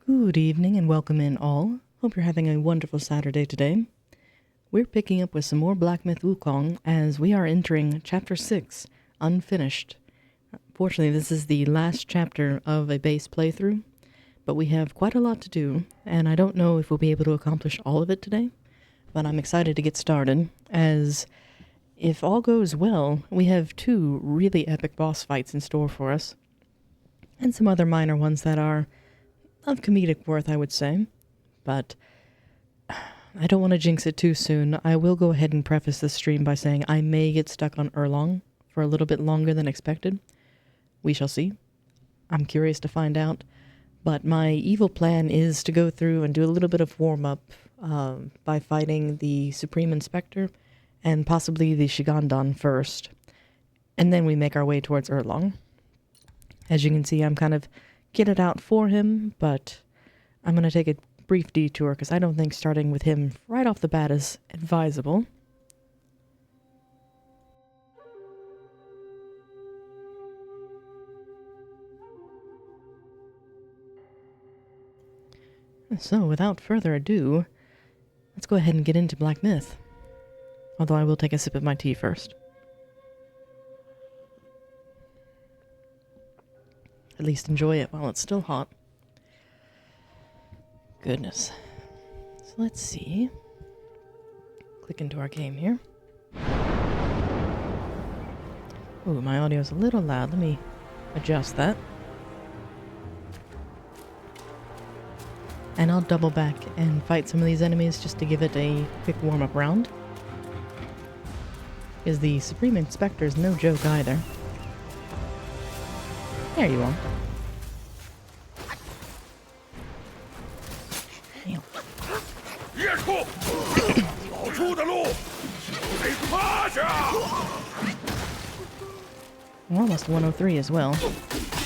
Good evening and welcome in all. Hope you're having a wonderful Saturday today. We're picking up with some more Black Myth Wukong as we are entering Chapter 6, Unfinished. Fortunately, this is the last chapter of a base playthrough, but we have quite a lot to do, and I don't know if we'll be able to accomplish all of it today, but I'm excited to get started, as if all goes well, we have 2 really epic boss fights in store for us, and some other minor ones that are of comedic worth, I would say, but I don't want to jinx it too soon. I will go ahead and preface this stream by saying I may get stuck on Erlang for a little bit longer than expected. We shall see. I'm curious to find out, but my evil plan is to go through and do a little bit of warm-up by fighting the Supreme Inspector and possibly the Shigandan first, and then we make our way towards Erlang. As you can see, I'm kind of get it out for him, but I'm going to take a brief detour because I don't think starting with him right off the bat is advisable. So, without further ado, let's go ahead and get into Black Myth. Although I will take a sip of my tea first. At least enjoy it while it's still hot. Goodness. So let's see. Click into our game here. Ooh, my audio's a little loud. Let me adjust that. And I'll double back and fight some of these enemies just to give it a quick warm-up round. Because the Supreme Inspector is no joke either. There you are. We're almost 103 as well.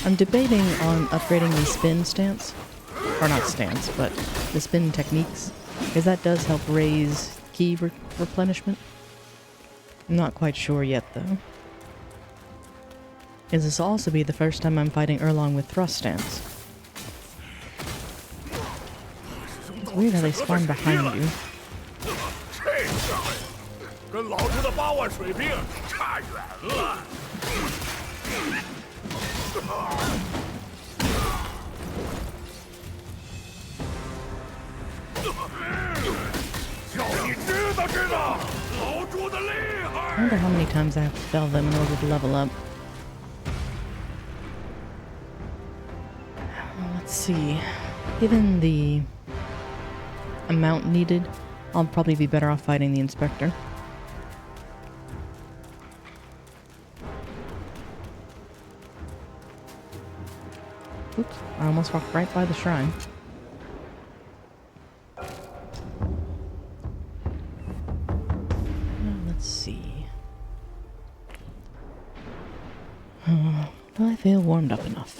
I'm debating on upgrading the spin stance. Or not stance, but the spin techniques. Because that does help raise key replenishment. I'm not quite sure yet though. Because this will also be the first time I'm fighting Erlang with thrust stance. It's weird how they spawn behind you. I wonder how many times I have to fell them in order to level up. Let's see. Given the amount needed, I'll probably be better off fighting the Inspector. Oops, I almost walked right by the shrine. Let's see. Do I feel warmed up enough?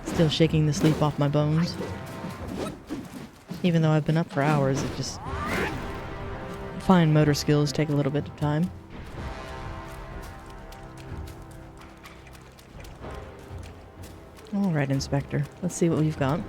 Still shaking the sleep off my bones. Even though I've been up for hours, it just... fine motor skills take a little bit of time. Alright, Inspector. Let's see what we've got.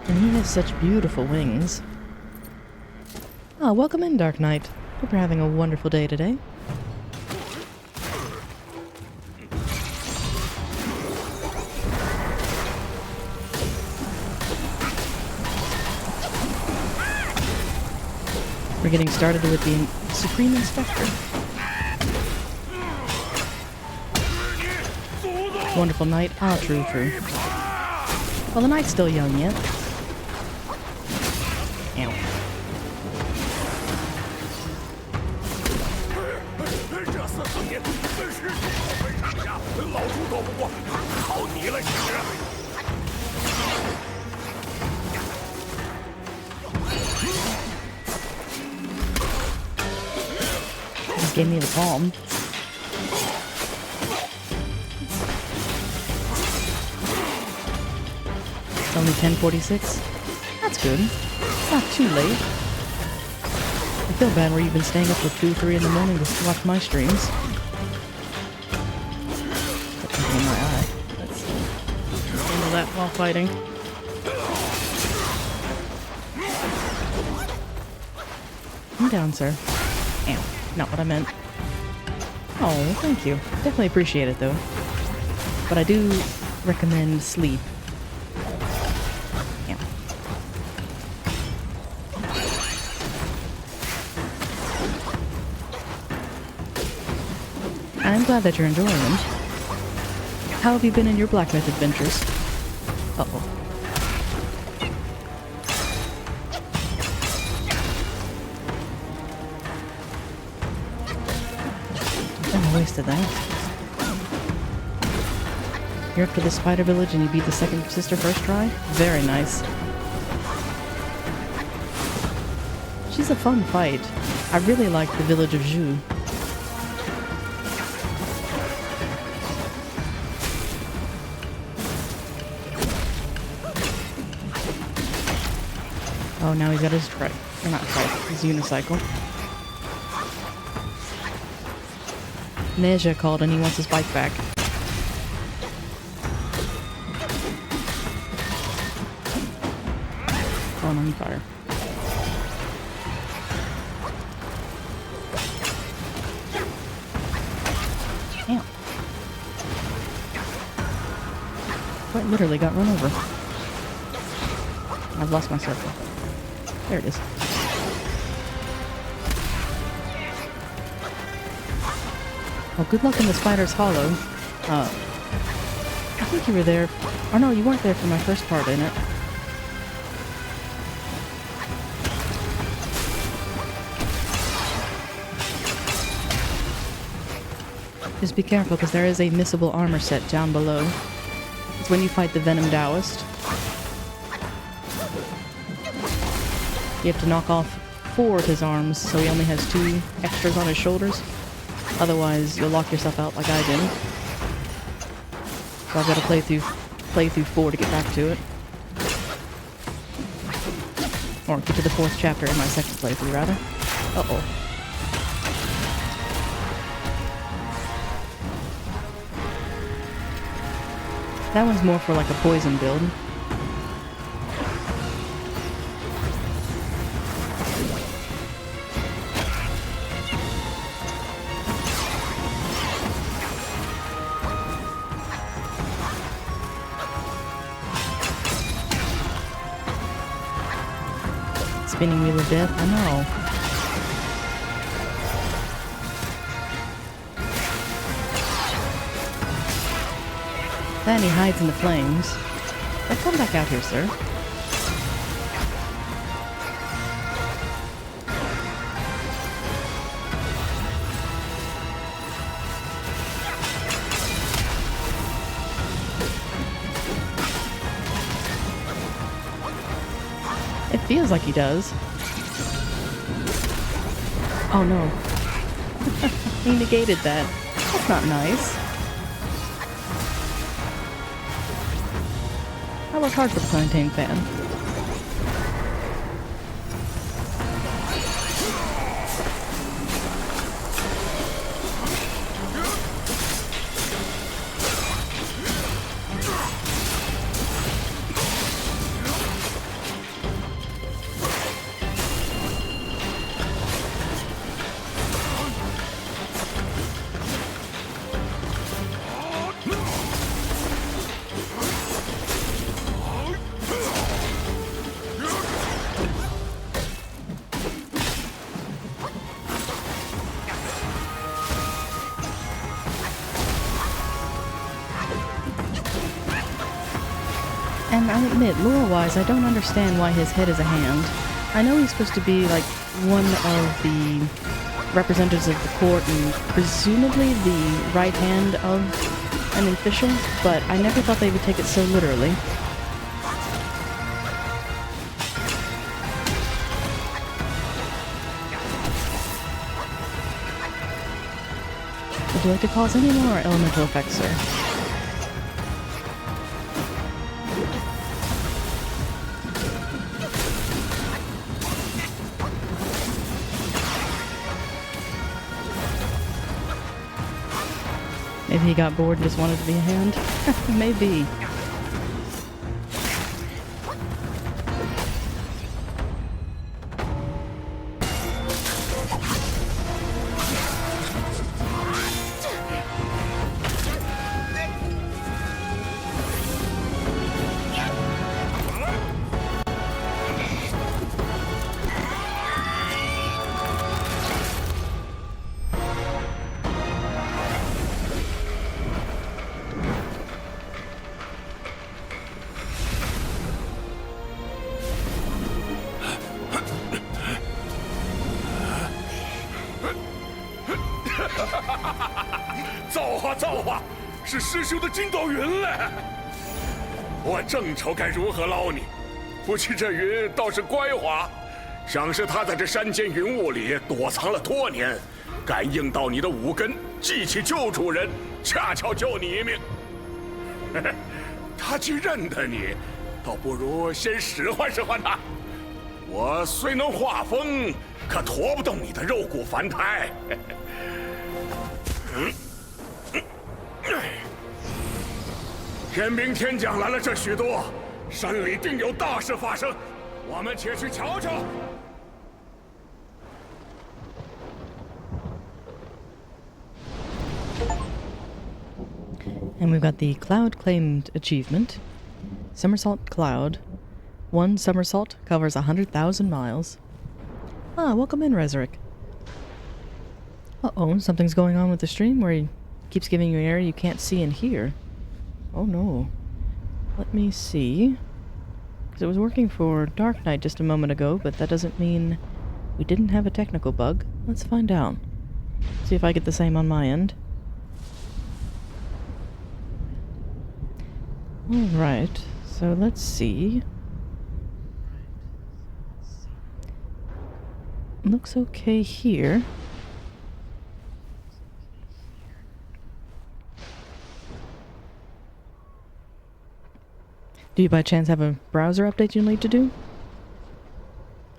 And he has such beautiful wings. Ah, welcome in, Dark Knight. Hope you're having a wonderful day today. We're getting started with the Supreme Inspector. Wonderful knight. Ah, true. Well, the knight's still young yet. Ow. 年，本世界好分上下，老猪斗不过，靠你了，小子！ Just gave me the palm. It's only 10:46. That's good. It's not too late. I feel bad where you've been staying up till 2, 3 in the morning just to watch my streams. Put something in my eye. Let's handle that while fighting. Come down, sir. Damn, not what I meant. Oh, thank you. Definitely appreciate it, though. But I do recommend sleep. Yeah. I'm glad that you're enjoying them. How have you been in your Black Myth adventures? Uh-oh. I wasted that. You're up to the spider village and you beat the second sister first try? Very nice. She's a fun fight. I really like the village of Zhu. Oh, now he's got his trike. Or not trike, his unicycle. Neja called and he wants his bike back. Going on fire. Damn. Quite literally got run over. I've lost my circle. There it is. Well, good luck in the Spider's Hollow. I think you were there... Oh no, you weren't there for my first part in it. Just be careful, because there is a missable armor set down below. It's when you fight the Venom Taoist. You have to knock off 4 of his arms, so he only has 2 extras on his shoulders. Otherwise, you'll lock yourself out like I did. So I've got to play through 4 to get back to it. Or get to the 4th chapter in my second playthrough, rather. Uh-oh. That one's more for like a poison build. Spinning Wheel of Death, I know. Then he hides in the flames. Now come back out here, sir. It feels like he does. Oh no. He negated that. That's not nice. I work hard for the Plantain fan. And I'll admit, lore-wise, I don't understand why his head is a hand. I know he's supposed to be, like, one of the representatives of the court and presumably the right hand of an official, but I never thought they would take it so literally. Would you like to cause any more elemental effects, sir? Maybe he got bored and just wanted to be a hand? Maybe.造化造化，是师兄的筋斗云嘞！我正愁该如何捞你，不期这云倒是乖滑，想是他在这山间云雾里躲藏了多年，感应到你的五根，记起救主人，恰巧救你一命。他既认得你，倒不如先使唤使唤他。我虽能化风，可驮不动你的肉骨凡胎。天兵天将来了这许多，山里定有大事发生，我们且去瞧瞧。And we've got the Cloud Claimed achievement. Somersault Cloud. One somersault covers 100,000 miles. Ah, welcome in, Resurrect. Uh-oh, something's going on with the stream where he keeps giving you an area you can't see and hear. Oh no. Let me see. Because it was working for Dark Knight just a moment ago, but that doesn't mean we didn't have a technical bug. Let's find out. See if I get the same on my end. Alright, so let's see. Looks okay here. Do you by chance have a browser update you need to do?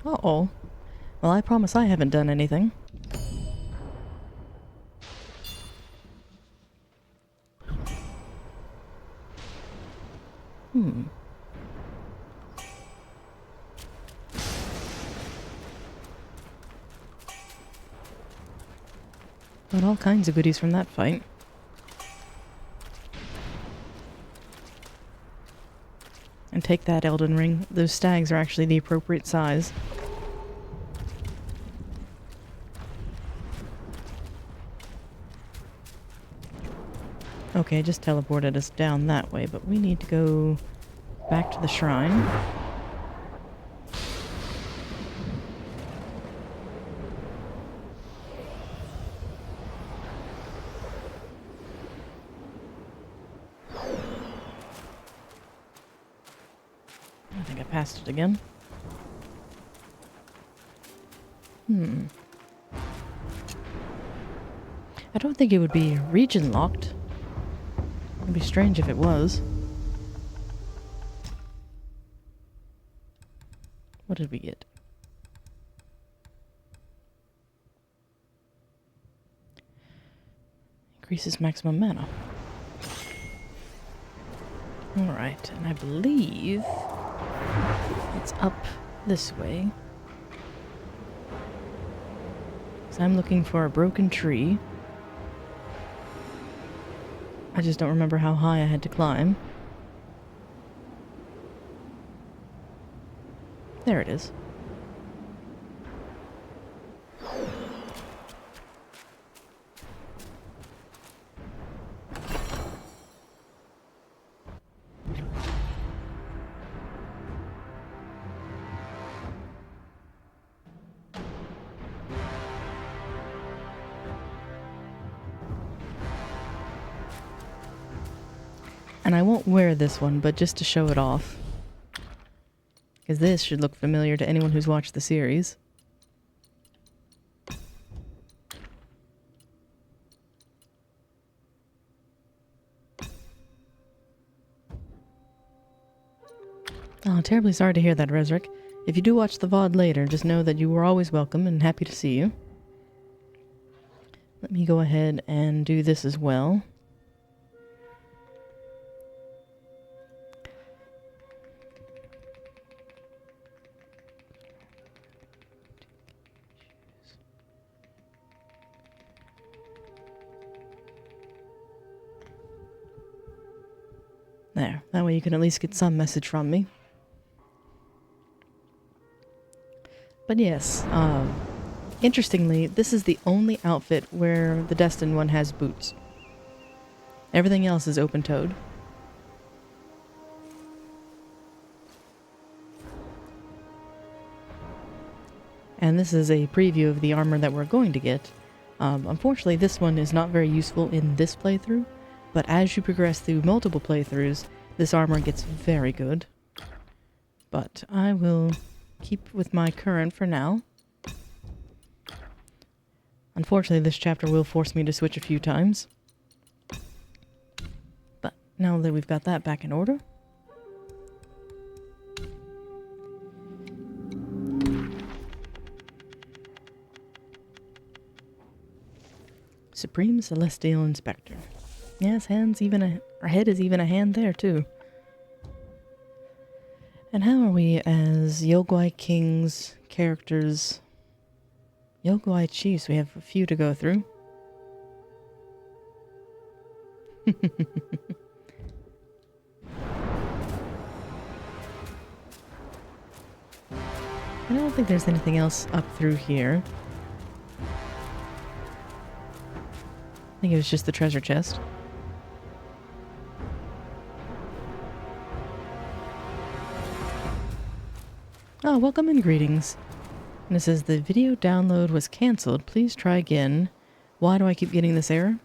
Uh-oh. Well, I promise I haven't done anything. Got all kinds of goodies from that fight. And take that, Elden Ring. Those stags are actually the appropriate size. Okay, just teleported us down that way, but we need to go back to the shrine. I think I passed it again. I don't think it would be region locked. It'd be strange if it was. What did we get? Increases maximum mana. Alright, and I believe it's up this way. So I'm looking for a broken tree. I just don't remember how high I had to climb. There it is. And I won't wear this one, but just to show it off. Because this should look familiar to anyone who's watched the series. Oh, terribly sorry to hear that, Resrick. If you do watch the VOD later, just know that you were always welcome and happy to see you. Let me go ahead and do this as well. There, that way you can at least get some message from me. But yes, interestingly, this is the only outfit where the Destined one has boots. Everything else is open-toed. And this is a preview of the armor that we're going to get. Unfortunately, this one is not very useful in this playthrough, but as you progress through multiple playthroughs, this armor gets very good. But I will keep with my current for now. Unfortunately, this chapter will force me to switch a few times. But now that we've got that back in order, Supreme Celestial Inspector. Yes, our head is even a hand there too. And how are we as Yogwai King's characters? Yogwai Chiefs, we have a few to go through. I don't think there's anything else up through here. I think it was just the treasure chest. Oh, welcome and greetings. And it says the video download was cancelled. Please try again. Why do I keep getting this error?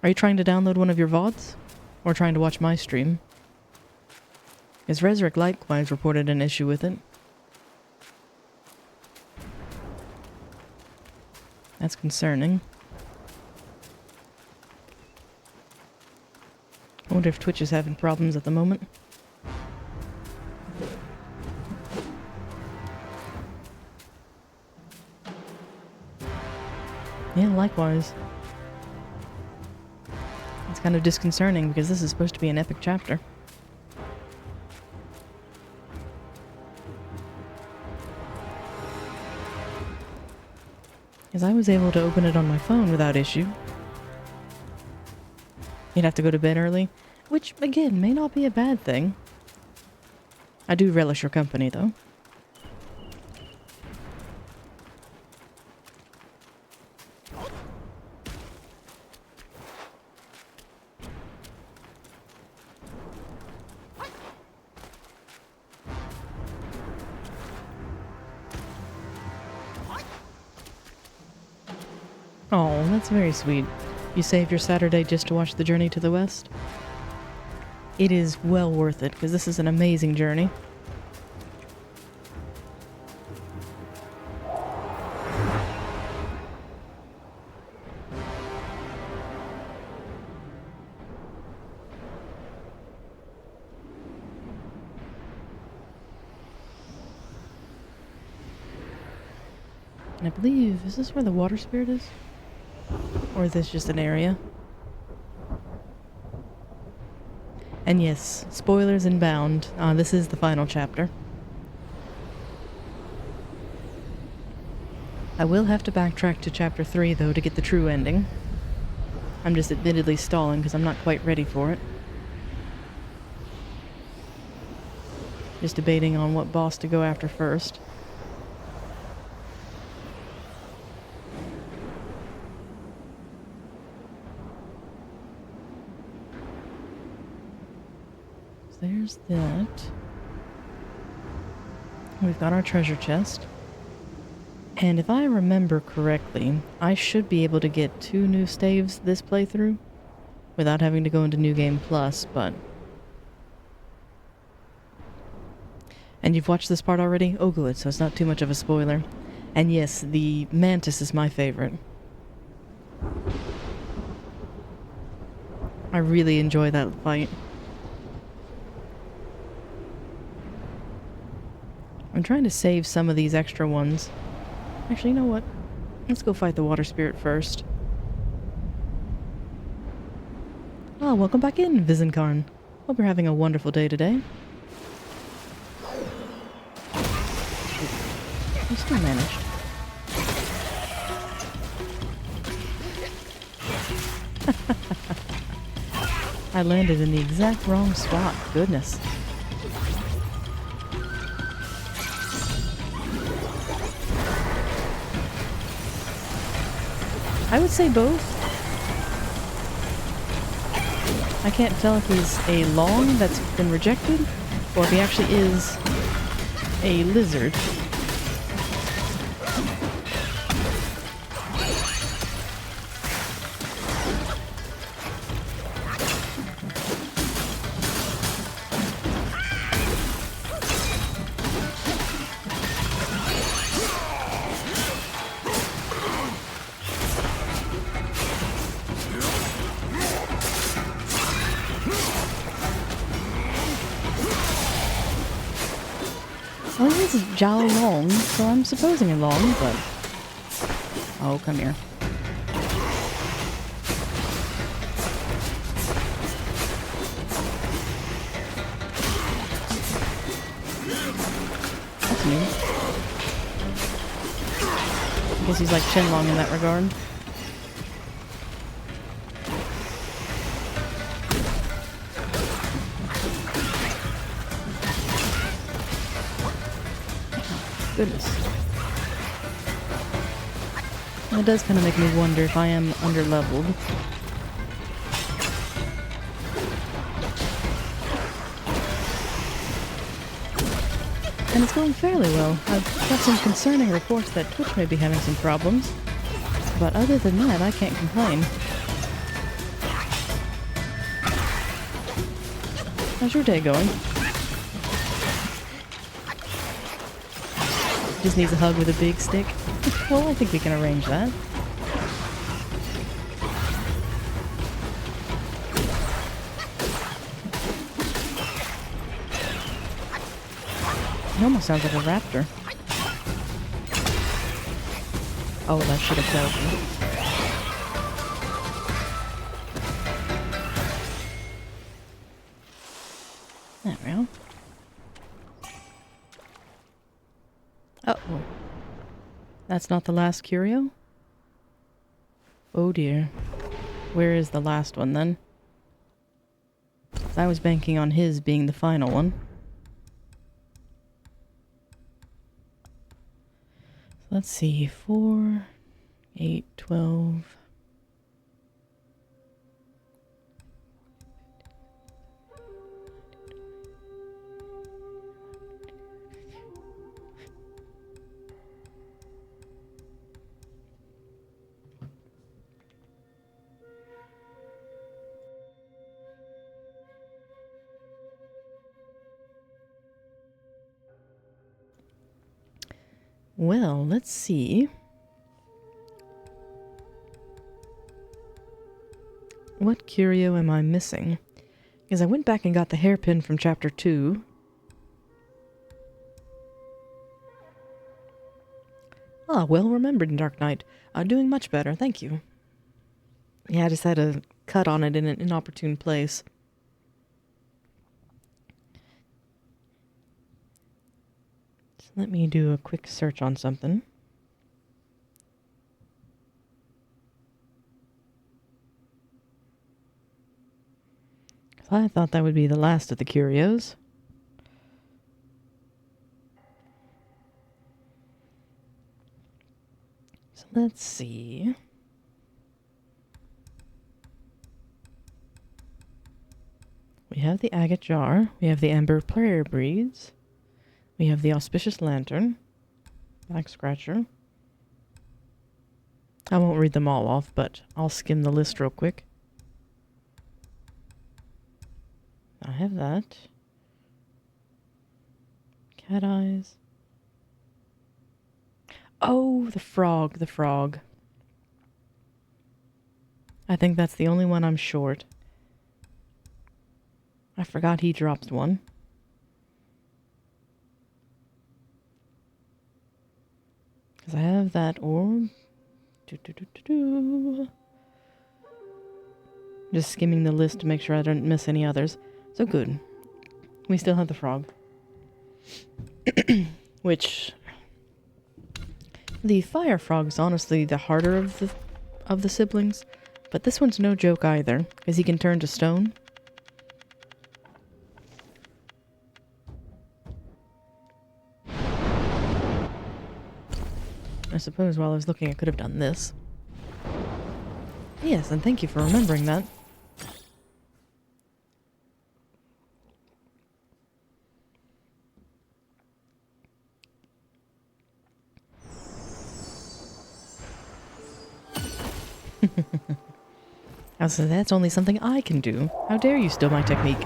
Are you trying to download one of your VODs? Or trying to watch my stream? Because Resrick likewise reported an issue with it. That's concerning. I wonder if Twitch is having problems at the moment. Yeah, likewise. It's kind of disconcerting because this is supposed to be an epic chapter. Because I was able to open it on my phone without issue. You'd have to go to bed early, which, again, may not be a bad thing. I do relish your company, though. Oh, that's very sweet. You saved your Saturday just to watch the Journey to the West? It is well worth it, because this is an amazing journey. And I believe, is this where the water spirit is? Or is this just an area? And yes, spoilers inbound. This is the final chapter. I will have to backtrack to chapter 3, though, to get the true ending. I'm just admittedly stalling because I'm not quite ready for it. Just debating on what boss to go after first. There's that. We've got our treasure chest. And if I remember correctly, I should be able to get 2 new staves this playthrough without having to go into New Game Plus, but And you've watched this part already? Oh good, so it's not too much of a spoiler. And yes, the mantis is my favorite. I really enjoy that fight. I'm trying to save some of these extra ones. Actually, you know what? Let's go fight the water spirit first. Ah, welcome back in, Vizenkarn. Hope you're having a wonderful day today. You still managed. I landed in the exact wrong spot. Goodness. I would say both. I can't tell if he's a long that's been rejected, or if he actually is a lizard. Well, he is Zhao Long, so I'm supposing a long, but... Oh, come here. That's new. I guess he's like Shenlong in that regard. Goodness. It does kind of make me wonder if I am underleveled. And it's going fairly well. I've got some concerning reports that Twitch may be having some problems. But other than that, I can't complain. How's your day going? Just needs a hug with a big stick. Well, I think we can arrange that. It almost sounds like a raptor. Oh, that should have killed me. There we go. Uh-oh. That's not the last curio? Oh dear. Where is the last one then? I was banking on his being the final one. So let's see. 4, 8, 12... Well, let's see. What curio am I missing? Because I went back and got the hairpin from chapter 2. Ah, well remembered, Dark Knight. Doing much better, thank you. Yeah, I just had a cut on it in an inopportune place. So let me do a quick search on something. I thought that would be the last of the curios. So let's see. We have the agate jar. We have the amber prayer beads. We have the auspicious lantern. Back scratcher. I won't read them all off, but I'll skim the list real quick. I have that. Cat eyes. Oh, the frog, the frog. I think that's the only one I'm short. I forgot he dropped one. Because I have that orb. Just skimming the list to make sure I don't miss any others. So good. We still have the frog. Which... The fire frog's honestly the harder of the siblings. But this one's no joke either, because he can turn to stone. I suppose while I was looking I could have done this. Yes, and thank you for remembering that. I said, that's only something I can do. How dare you steal my technique?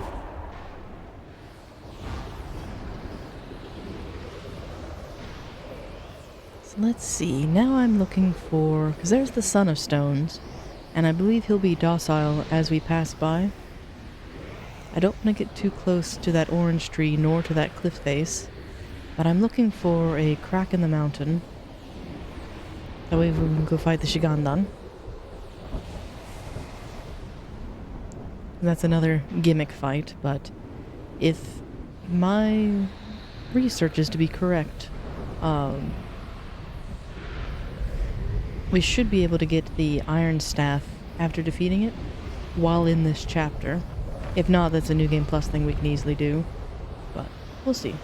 So let's see. Now I'm looking for... Because there's the Son of Stones. And I believe he'll be docile as we pass by. I don't want to get too close to that orange tree nor to that cliff face. But I'm looking for a crack in the mountain. That way we can go fight the Shigandan. That's another gimmick fight, but if my research is to be correct, we should be able to get the Iron Staff after defeating it while in this chapter. If not, that's a New Game Plus thing we can easily do, but we'll see.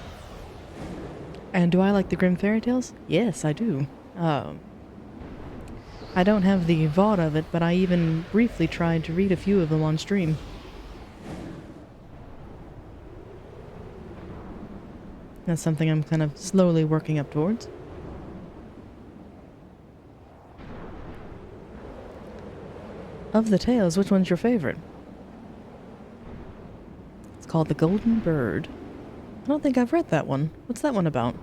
And do I like the Grimm Fairy Tales? Yes, I do. I don't have the VOD of it, but I even briefly tried to read a few of them on stream. That's something I'm kind of slowly working up towards. Of the tales, which one's your favorite? It's called The Golden Bird. I don't think I've read that one. What's that one about?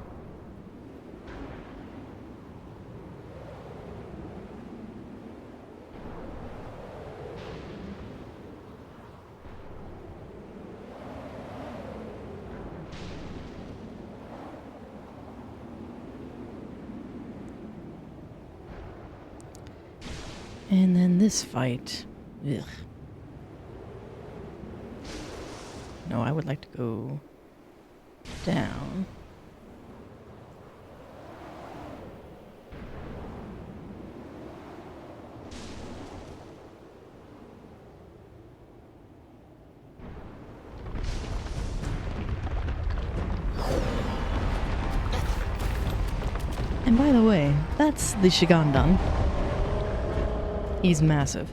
And then this fight. Ugh. No, I would like to go down. And by the way, that's the Shigandan. He's massive.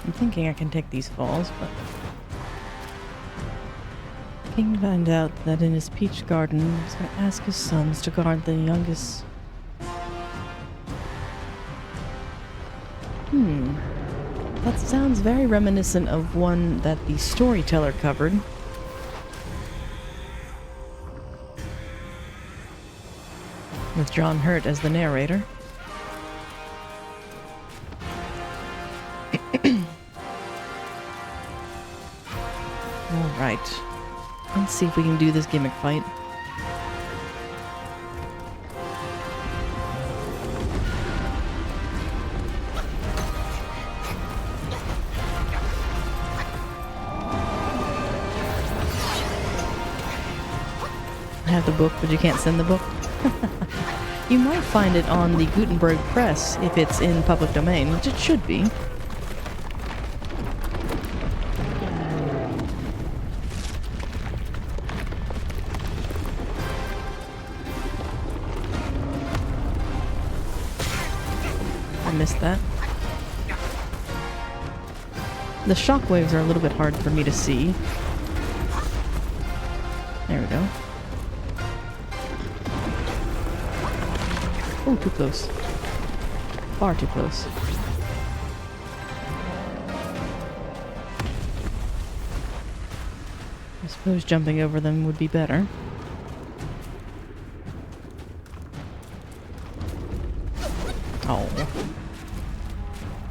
I'm thinking I can take these falls, but... King found out that in his peach garden, he's going to ask his sons to guard the youngest... That sounds very reminiscent of one that the storyteller covered. With John Hurt as the narrator. Alright. Let's see if we can do this gimmick fight. I have the book, but you can't send the book. You might find it on the Gutenberg Press if it's in public domain, which it should be. I missed that. The shockwaves are a little bit hard for me to see. There we go. Oh, too close. Far too close. I suppose jumping over them would be better. Oh.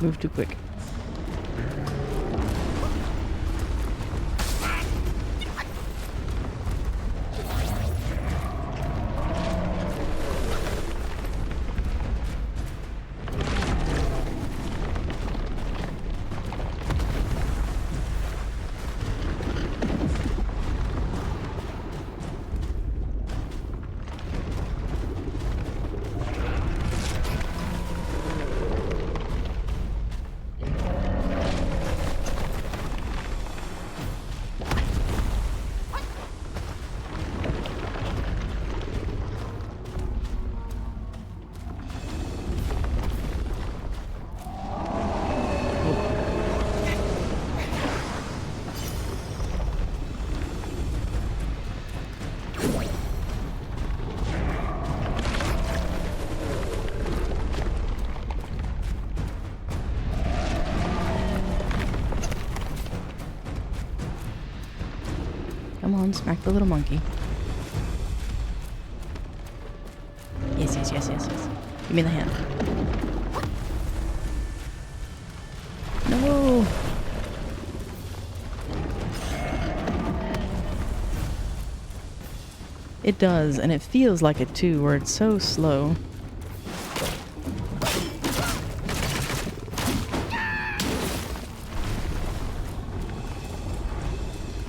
Move too quick. Come on, smack the little monkey. Yes, yes, yes, yes, yes. Give me the hand. No! It does, and it feels like it too, where it's so slow.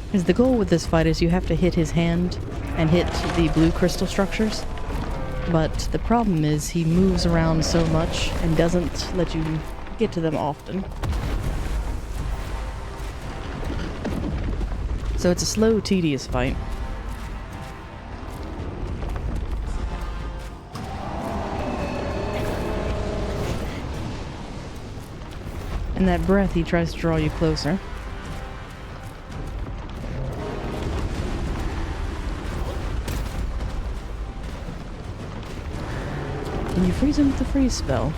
Because the goal with this fight is you have to hit his hand and hit the blue crystal structures. But the problem is he moves around so much and doesn't let you get to them often. So it's a slow, tedious fight. And that breath, he tries to draw you closer. Can you freeze him with the freeze spell?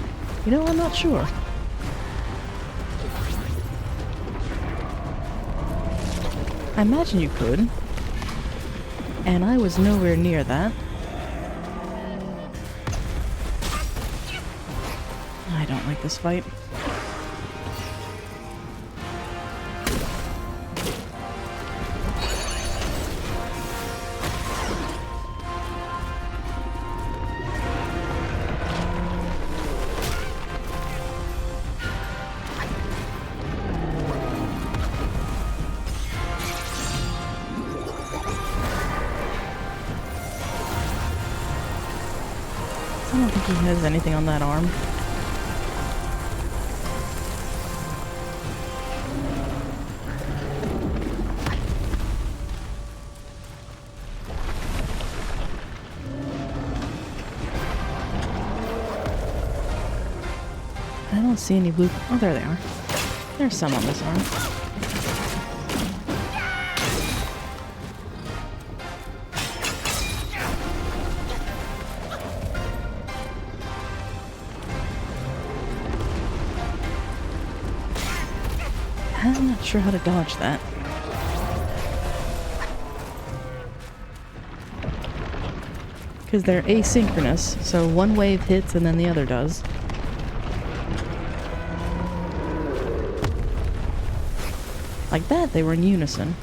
You know, I'm not sure. I imagine you could. And I was nowhere near that. I don't like this fight. I don't think he has anything on that arm. I don't see any blue... Oh, there they are. There's some on this arm. I'm not sure how to dodge that. Because they're asynchronous, so one wave hits and then the other does. Like that, they were in unison.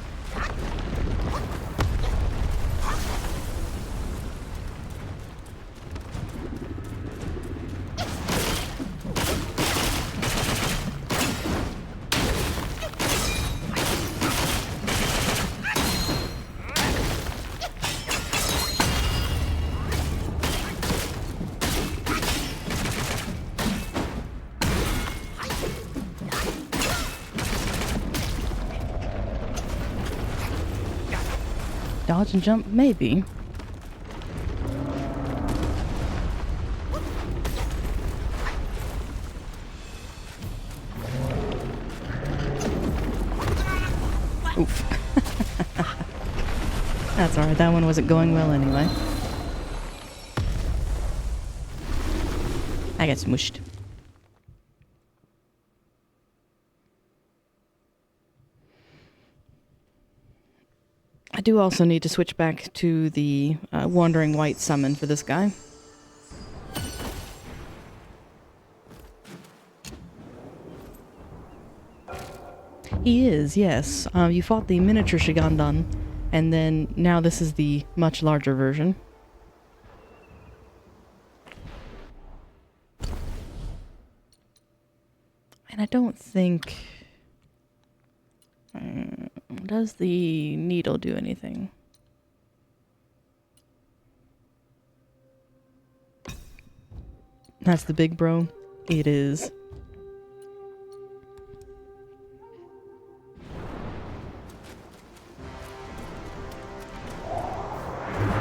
Dodge and jump, maybe. Oof. That's alright, that one wasn't going well anyway. I got smushed. I do also need to switch back to the Wandering White summon for this guy. He is, yes. You fought the miniature Shigandan, and then now this is the much larger version. And I don't think... does the needle do anything? That's the big bro. It is.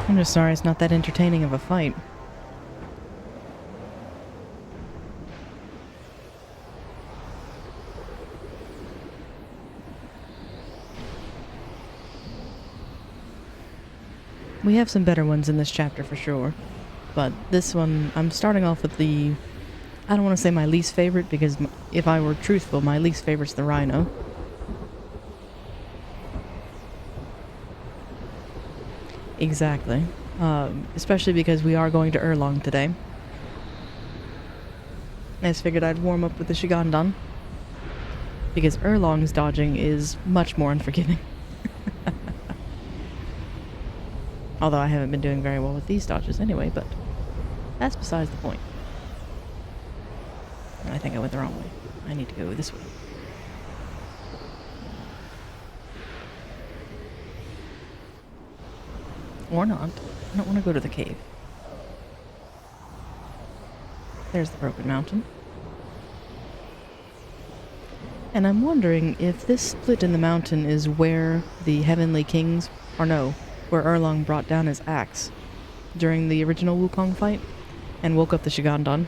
I'm just sorry it's not that entertaining of a fight. We have some better ones in this chapter for sure, but this one, I'm starting off with the, I don't want to say my least favorite, because if I were truthful, my least favorite's the Rhino. Exactly. Especially because we are going to Erlang today. I just figured I'd warm up with the Shigandan, because Erlang's dodging is much more unforgiving. Although I haven't been doing very well with these dodges anyway, but that's besides the point. I think I went the wrong way. I need to go this way. Or not. I don't want to go to the cave. There's the broken mountain. And I'm wondering if this split in the mountain is where the Heavenly Kings, or no, where Erlang brought down his axe during the original Wukong fight and woke up the Shigandan.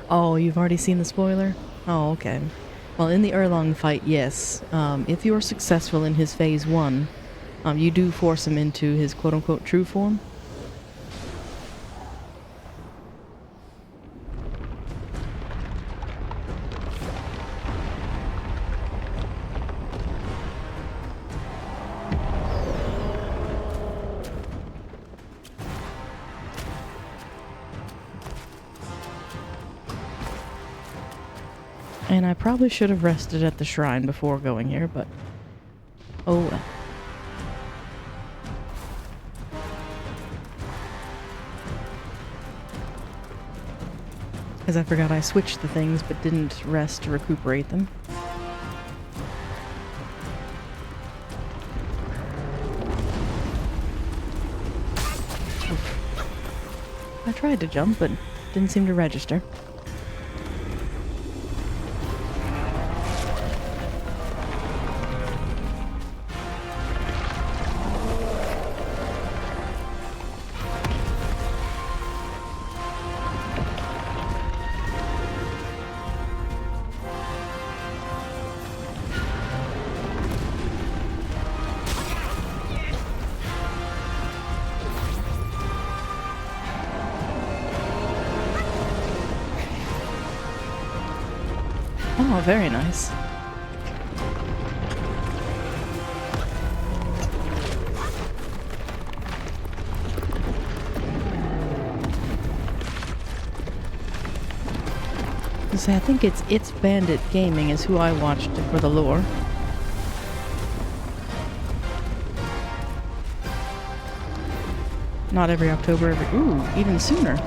Oh, you've already seen the spoiler? Oh, okay. Well, in the Erlang fight, yes. If you're successful in his phase 1, you do force him into his quote-unquote true form. And I probably should have rested at the shrine before going here, but oh well. Because I forgot I switched the things but didn't rest to recuperate them. I tried to jump, but didn't seem to register. Oh, very nice. So I think it's Bandit Gaming is who I watched for the lore. Not every October, ooh, even sooner.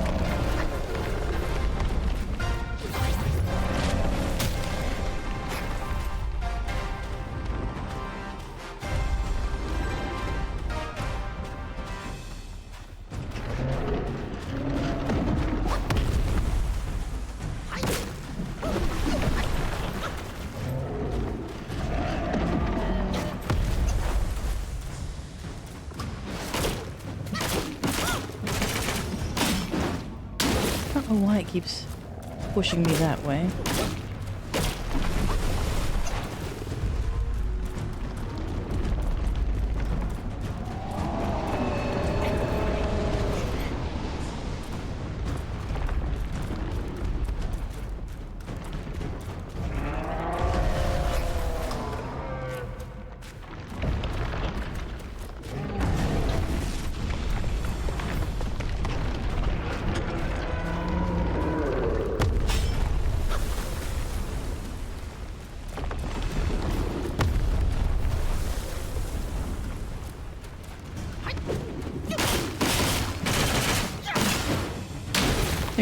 I don't know why it keeps pushing me that way.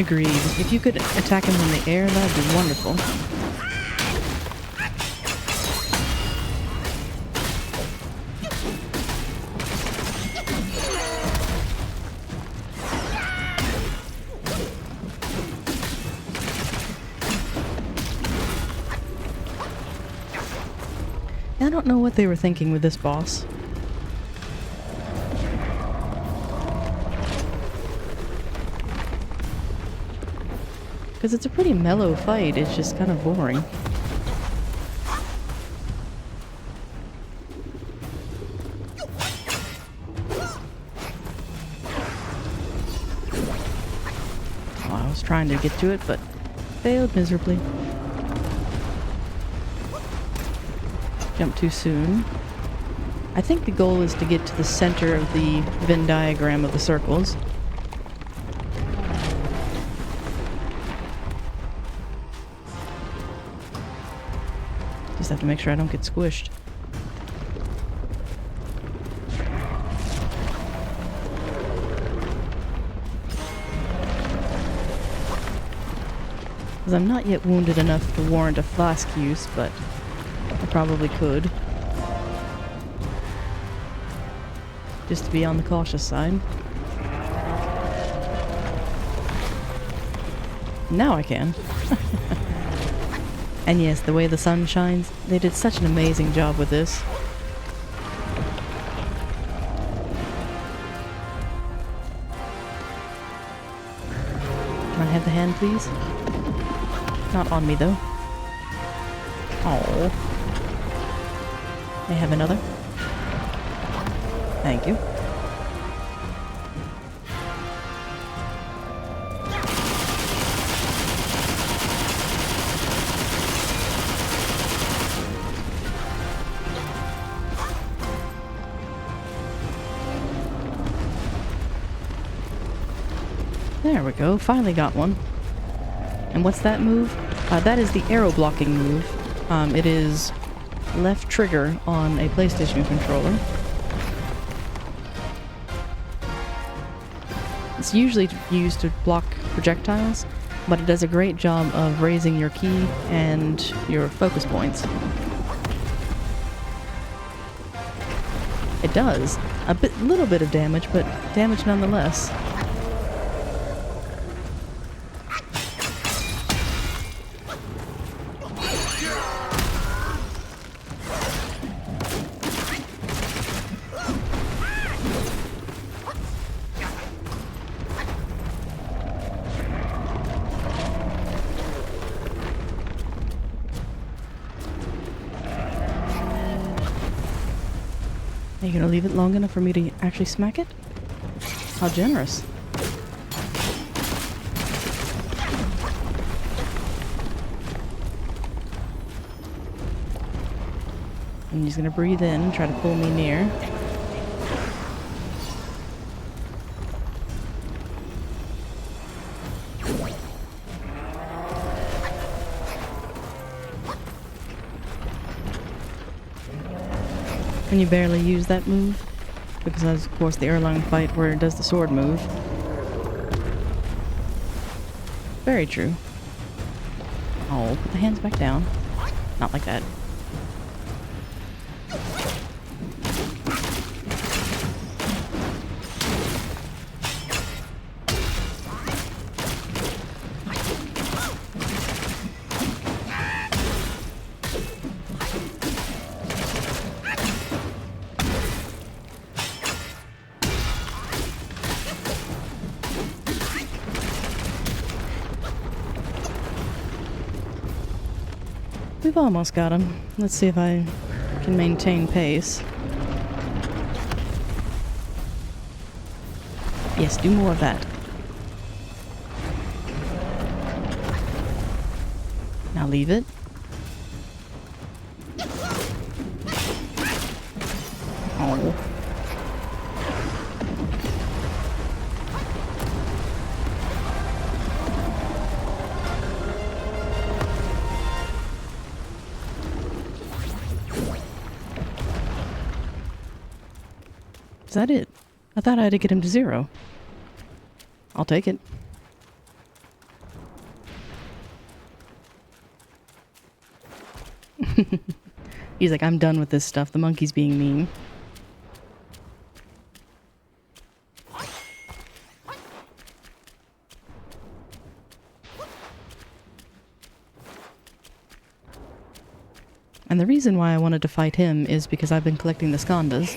Agreed. If you could attack him in the air, that'd be wonderful. I don't know what they were thinking with this boss. Because it's a pretty mellow fight, it's just kind of boring. Oh, I was trying to get to it, but failed miserably. Jump too soon. I think the goal is to get to the center of the Venn diagram of the circles. Just have to make sure I don't get squished. Because I'm not yet wounded enough to warrant a flask use, but I probably could. Just to be on the cautious side. Now I can. And yes, the way the sun shines, they did such an amazing job with this. Can I have the hand, please? Not on me, though. Oh. May I have another? Thank you. There we go, finally got one. And what's that move? That is the arrow blocking move. It is left trigger on a PlayStation controller. It's usually used to block projectiles, but it does a great job of raising your ki and your focus points. It does. Little bit of damage, but damage nonetheless. Are you gonna leave it long enough for me to actually smack it? How generous. And he's gonna breathe in and try to pull me near. And you barely use that move, because that's of course the Erlang fight where it does the sword move. Very true. Oh, put the hands back down. Not like that. We've almost got him. Let's see if I can maintain pace. Yes, do more of that. Now leave it. Oh. Is that it? I thought I had to get him to 0. I'll take it. He's like, I'm done with this stuff. The monkey's being mean. And the reason why I wanted to fight him is because I've been collecting the Skandas.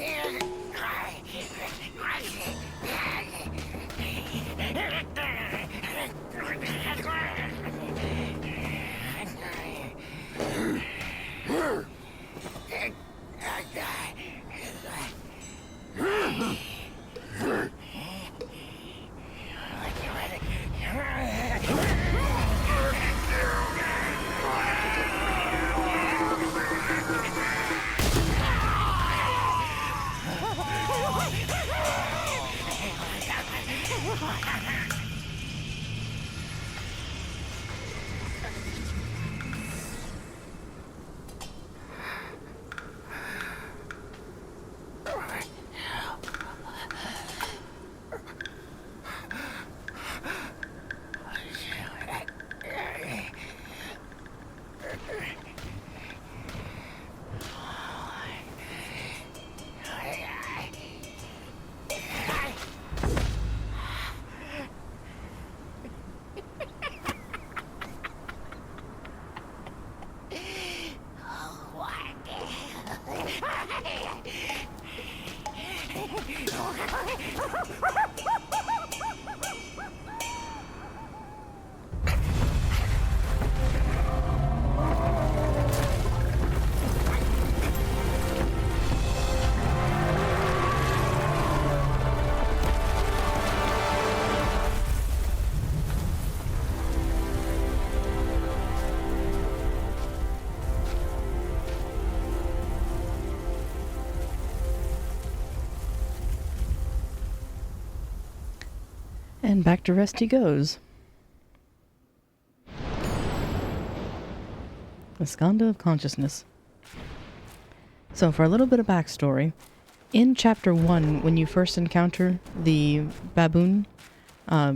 And back to rest he goes. The Skanda of Consciousness. So for a little bit of backstory, in Chapter 1, when you first encounter the baboon,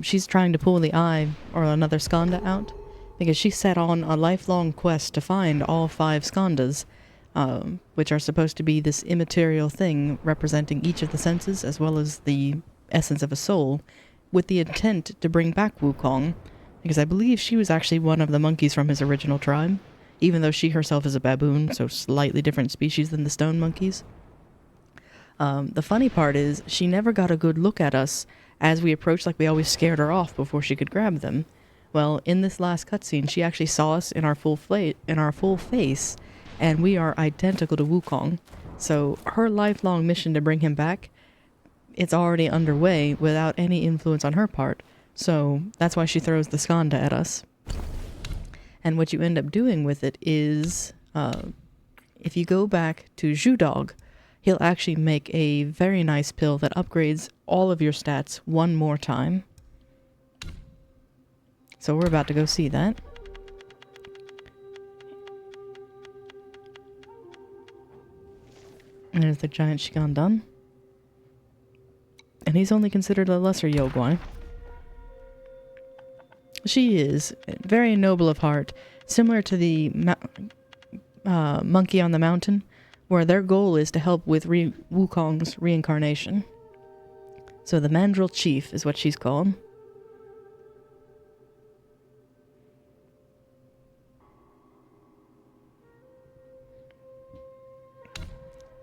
she's trying to pull the eye or another Skanda out, because she set on a lifelong quest to find all 5 Skandas, which are supposed to be this immaterial thing representing each of the senses as well as the essence of a soul, with the intent to bring back Wukong, because I believe she was actually one of the monkeys from his original tribe, even though she herself is a baboon, so slightly different species than the stone monkeys. The funny part is, she never got a good look at us as we approached, like we always scared her off before she could grab them. Well, in this last cutscene, she actually saw us in our full face, and we are identical to Wukong. So her lifelong mission to bring him back, it's already underway without any influence on her part. So that's why she throws the Skanda at us. And what you end up doing with it is, if you go back to Zhudog, he'll actually make a very nice pill that upgrades all of your stats one more time. So we're about to go see that. And there's the giant Shigandan. And he's only considered a lesser Yogwai. She is very noble of heart, similar to the monkey on the mountain, where their goal is to help with Wukong's reincarnation. So the Mandrill Chief is what she's called.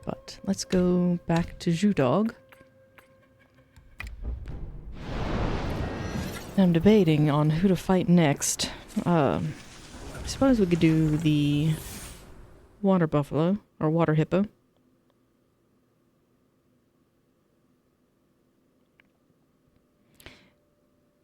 But let's go back to Zhudog. I'm debating on who to fight next. I suppose we could do the water buffalo, or water hippo.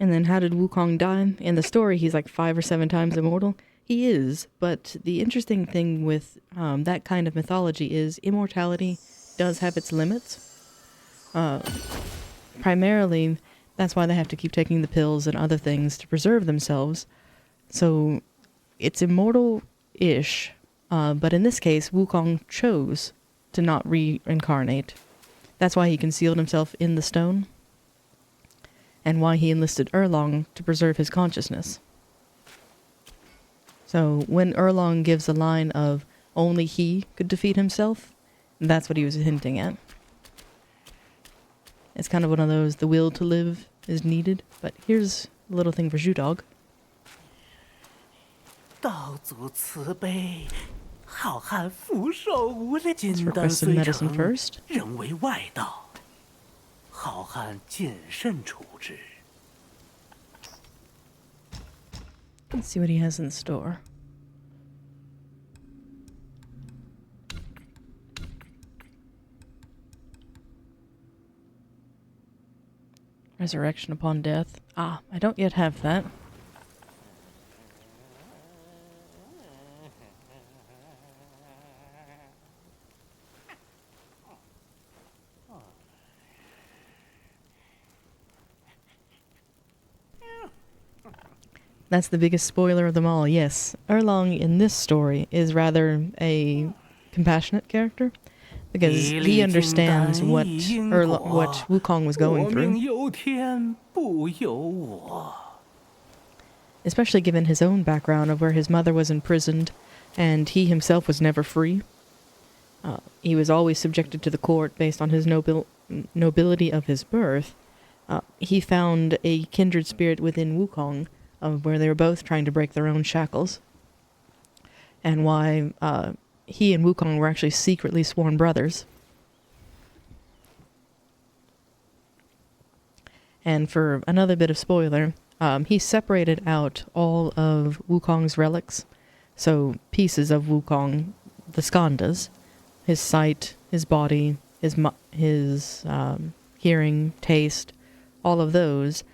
And then how did Wukong die? In the story, he's like 5 or 7 times immortal. He is, but the interesting thing with that kind of mythology is immortality does have its limits. Primarily, that's why they have to keep taking the pills and other things to preserve themselves. So it's immortal-ish, but in this case, Wukong chose to not reincarnate. That's why he concealed himself in the stone, and why he enlisted Erlang to preserve his consciousness. So when Erlang gives a line of, only he could defeat himself. That's what he was hinting at. It's kind of one of those, the will to live is needed. But here's a little thing for Zhu-Dog. 道祖慈悲，好汉福寿无量。金 Let's 丹 request some 虽 medicine 成， first. 仍为外道，好汉谨慎处之。 Let's see what he has in store. Resurrection upon death. Ah, I don't yet have that. That's the biggest spoiler of them all, yes. Erlang in this story is rather a compassionate character because he understands what Wukong was going through. 有天不由我。 Especially given his own background of where his mother was imprisoned and he himself was never free. He was always subjected to the court based on his nobility of his birth. He found a kindred spirit within Wukong of where they were both trying to break their own shackles. And why he and Wukong were actually secretly sworn brothers. And for another bit of spoiler, he separated out all of Wukong's relics. So pieces of Wukong, the skandhas, his sight, his body, his hearing, taste, all of those.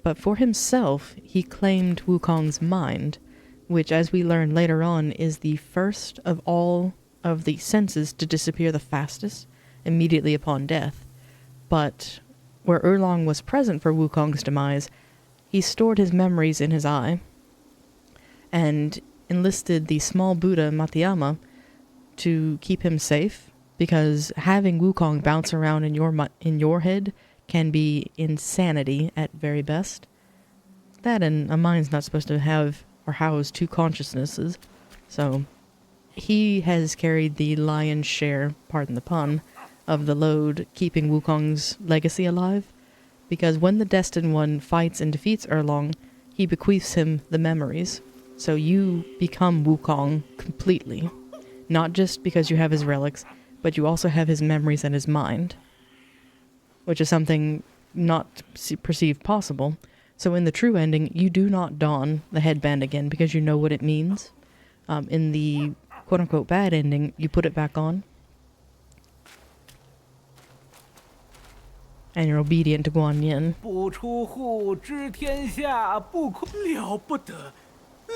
But for himself, he claimed Wukong's mind, which, as we learn later on, is the first of all of the senses to disappear the fastest, immediately upon death. But where Erlang was present for Wukong's demise, he stored his memories in his eye, and enlisted the small Buddha Matayama to keep him safe, because having Wukong bounce around in your head can be insanity at very best. That, and a mind's not supposed to have or house two consciousnesses, so he has carried the lion's share, pardon the pun, of the load keeping Wukong's legacy alive, because when the Destined One fights and defeats Erlang, he bequeaths him the memories, so you become Wukong completely, not just because you have his relics, but you also have his memories and his mind, which is something not perceived possible. So in the true ending, you do not don the headband again because you know what it means. In the quote-unquote bad ending, you put it back on. And you're obedient to Guan Yin. 不出户知天下，不空了不得，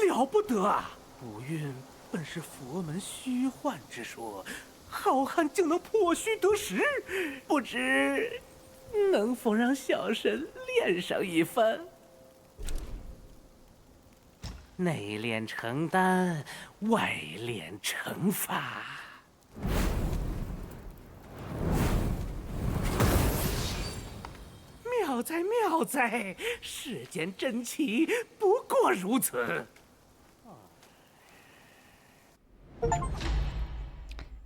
了不得啊！不运本是佛门虚幻之说，好汉竟能破虚得实，不知能否让小神练上一番？内练成丹，外练成法。妙哉妙哉，世间真奇不过如此。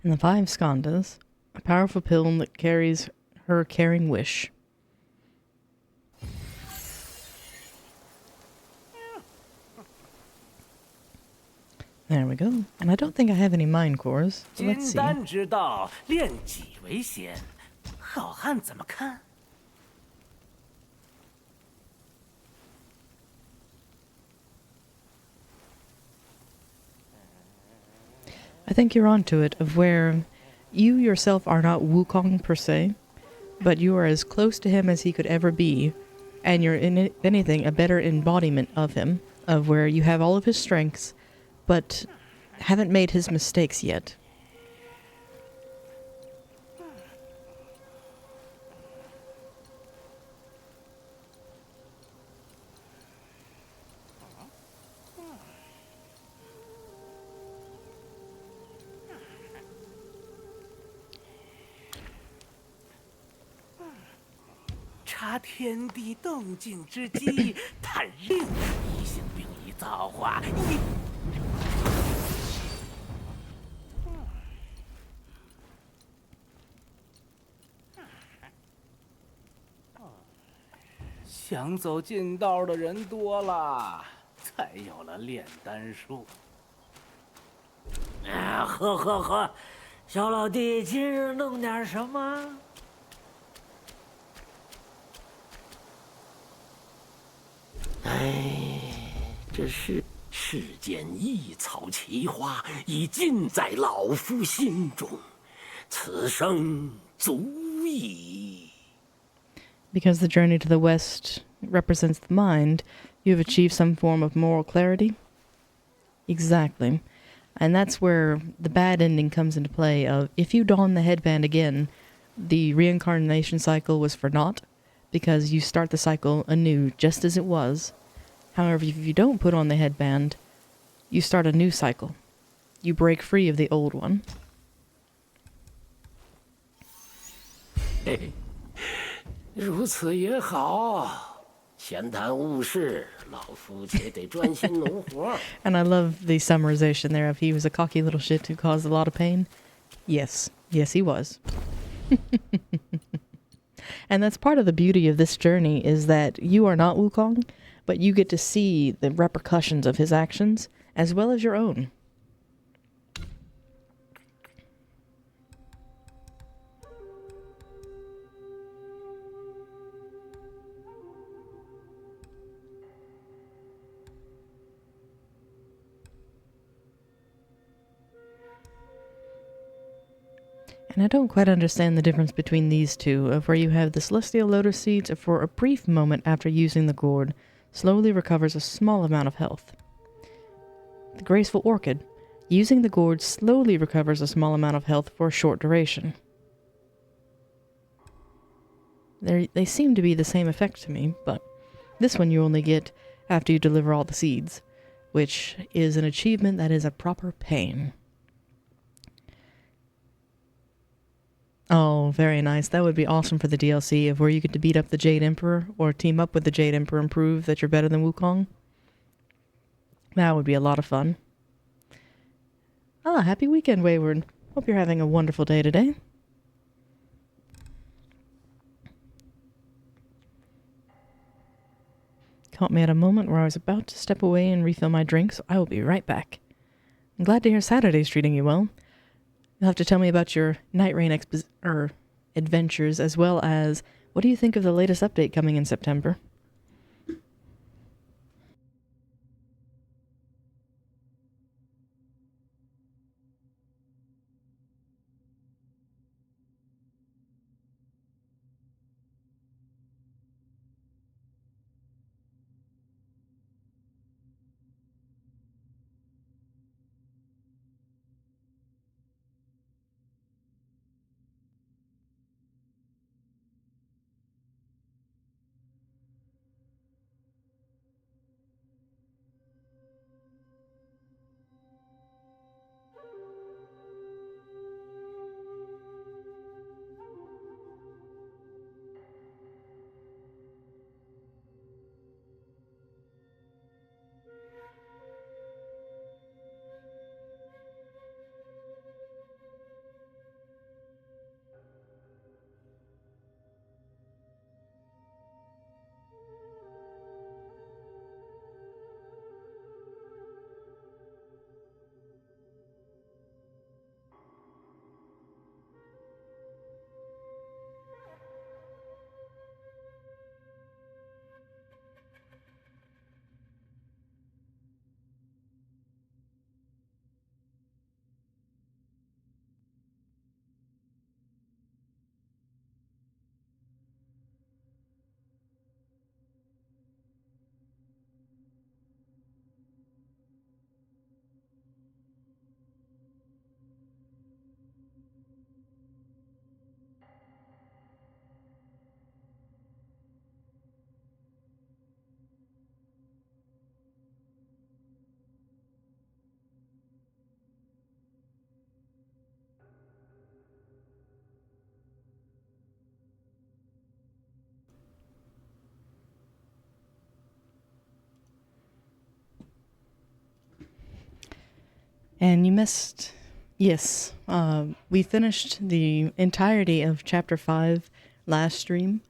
And the 5 skandhas, a powerful pill that carries her caring wish. There we go. And I don't think I have any mind cores. So let's 金 see. 丹之道，练己为先，好汉怎么看？ I think you're onto it, of where you yourself are not Wukong per se, but you are as close to him as he could ever be, and you're, in anything, a better embodiment of him, of where you have all of his strengths, but haven't made his mistakes yet. "察天地动静之机，探令一性并一造化。想走近道的人多了，才有了炼丹术。喝，小老弟，今日弄点什么？这世间异草奇花，已尽在老夫心中，此生足矣。 Because the journey to the west represents the mind, you have achieved some form of moral clarity? Exactly. And that's where the bad ending comes into play of, if you don the headband again, the reincarnation cycle was for naught, because you start the cycle anew just as it was. However, if you don't put on the headband, you start a new cycle. You break free of the old one. 如此也好，闲谈误事，老夫且得专心农活。And I love the summarization there of he was a cocky little shit who caused a lot of pain. Yes, he was. And that's part of the beauty of this journey, is that you are not Wukong, but you get to see the repercussions of his actions as well as your own. And I don't quite understand the difference between these two, of where you have the celestial lotus seeds for a brief moment after using the gourd, slowly recovers a small amount of health. The graceful orchid, using the gourd slowly recovers a small amount of health for a short duration. They seem to be the same effect to me, but this one you only get after you deliver all the seeds, which is an achievement that is a proper pain. Oh, very nice. That would be awesome for the DLC, of where you get to beat up the Jade Emperor, or team up with the Jade Emperor and prove that you're better than Wukong. That would be a lot of fun. Ah, happy weekend, Wayward. Hope you're having a wonderful day today. Caught me at a moment where I was about to step away and refill my drink, so I will be right back. I'm glad to hear Saturday's treating you well. You'll have to tell me about your Night Rain adventures, as well as what do you think of the latest update coming in September? And you missed... Yes, we finished the entirety of Chapter 5 last stream.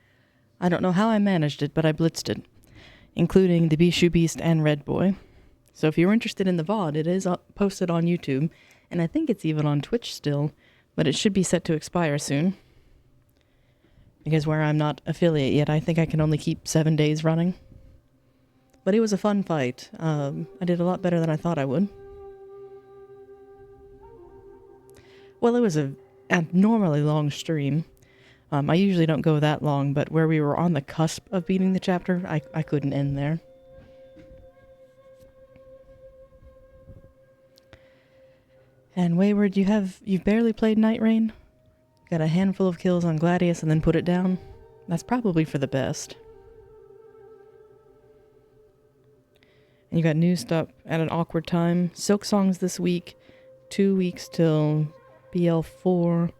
I don't know how I managed it, but I blitzed it, including the Bishu Beast and Red Boy. So if you're interested in the VOD, it is posted on YouTube, and I think it's even on Twitch still, but it should be set to expire soon. Because where I'm not affiliate yet, I think I can only keep 7 days running. But it was a fun fight. I did a lot better than I thought I would. Well, it was a abnormally long stream. I usually don't go that long, but where we were on the cusp of beating the chapter, I couldn't end there. And Wayward, you've barely played Night Rain? Got a handful of kills on Gladius and then put it down? That's probably for the best. And you got new stuff at an awkward time. Silk Songs this week. 2 weeks till BL4.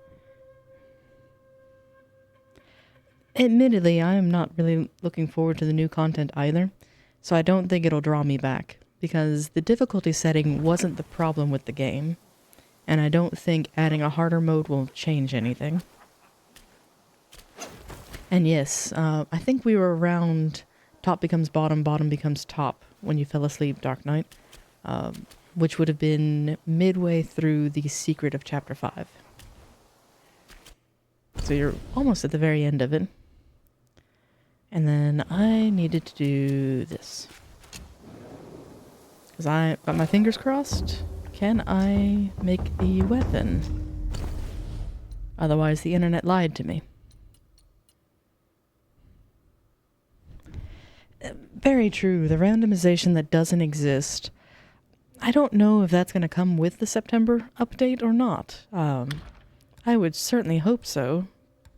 Admittedly, I am not really looking forward to the new content either, so I don't think it'll draw me back, because the difficulty setting wasn't the problem with the game, and I don't think adding a harder mode will change anything. And yes, I think we were around top becomes bottom, bottom becomes top when you fell asleep, Dark Knight, which would have been midway through the secret of Chapter 5. So you're almost at the very end of it. And then I needed to do this. Because I got my fingers crossed. Can I make the weapon? Otherwise the internet lied to me. Very true. The randomization that doesn't exist. I don't know if that's going to come with the September update or not. I would certainly hope so,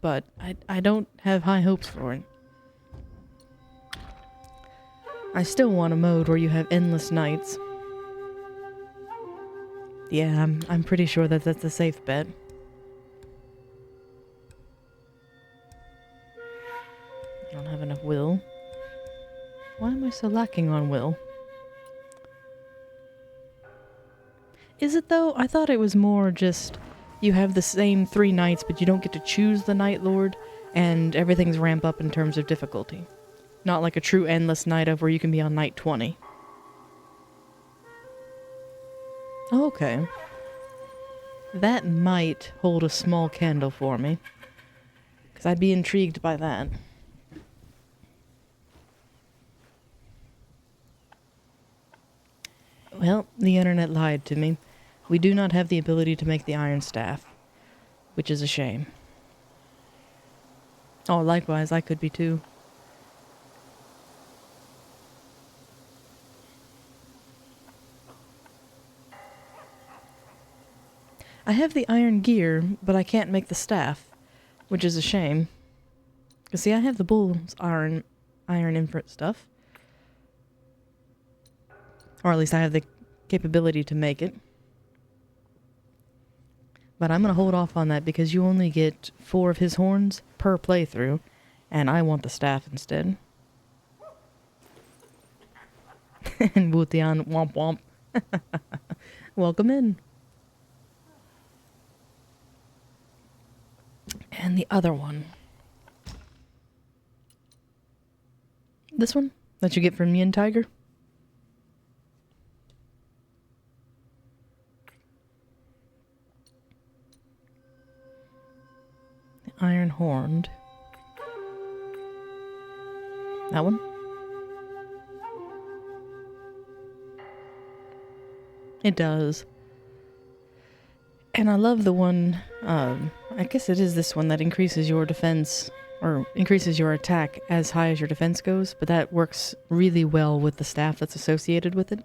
but I don't have high hopes for it. I still want a mode where you have endless nights. Yeah, I'm pretty sure that that's a safe bet. I don't have enough will. Why am I so lacking on will? Is it though? I thought it was more just you have the same 3 nights, but you don't get to choose the Night Lord, and everything's ramp up in terms of difficulty. Not like a true endless night of where you can be on night 20. Okay. That might hold a small candle for me, because I'd be intrigued by that. Well, the internet lied to me. We do not have the ability to make the iron staff, which is a shame. Oh, likewise, I could be too. I have the iron gear, but I can't make the staff, which is a shame. Because see, I have the bull's iron imprint stuff. Or at least I have the capability to make it. But I'm going to hold off on that because you only get 4 of his horns per playthrough, and I want the staff instead. And Wutian, womp womp. Welcome in. And the other one. This one that you get from me and Tiger. The Iron Horned. That one. It does. And I love the one, I guess it is this one that increases your defense, or increases your attack as high as your defense goes, but that works really well with the staff that's associated with it.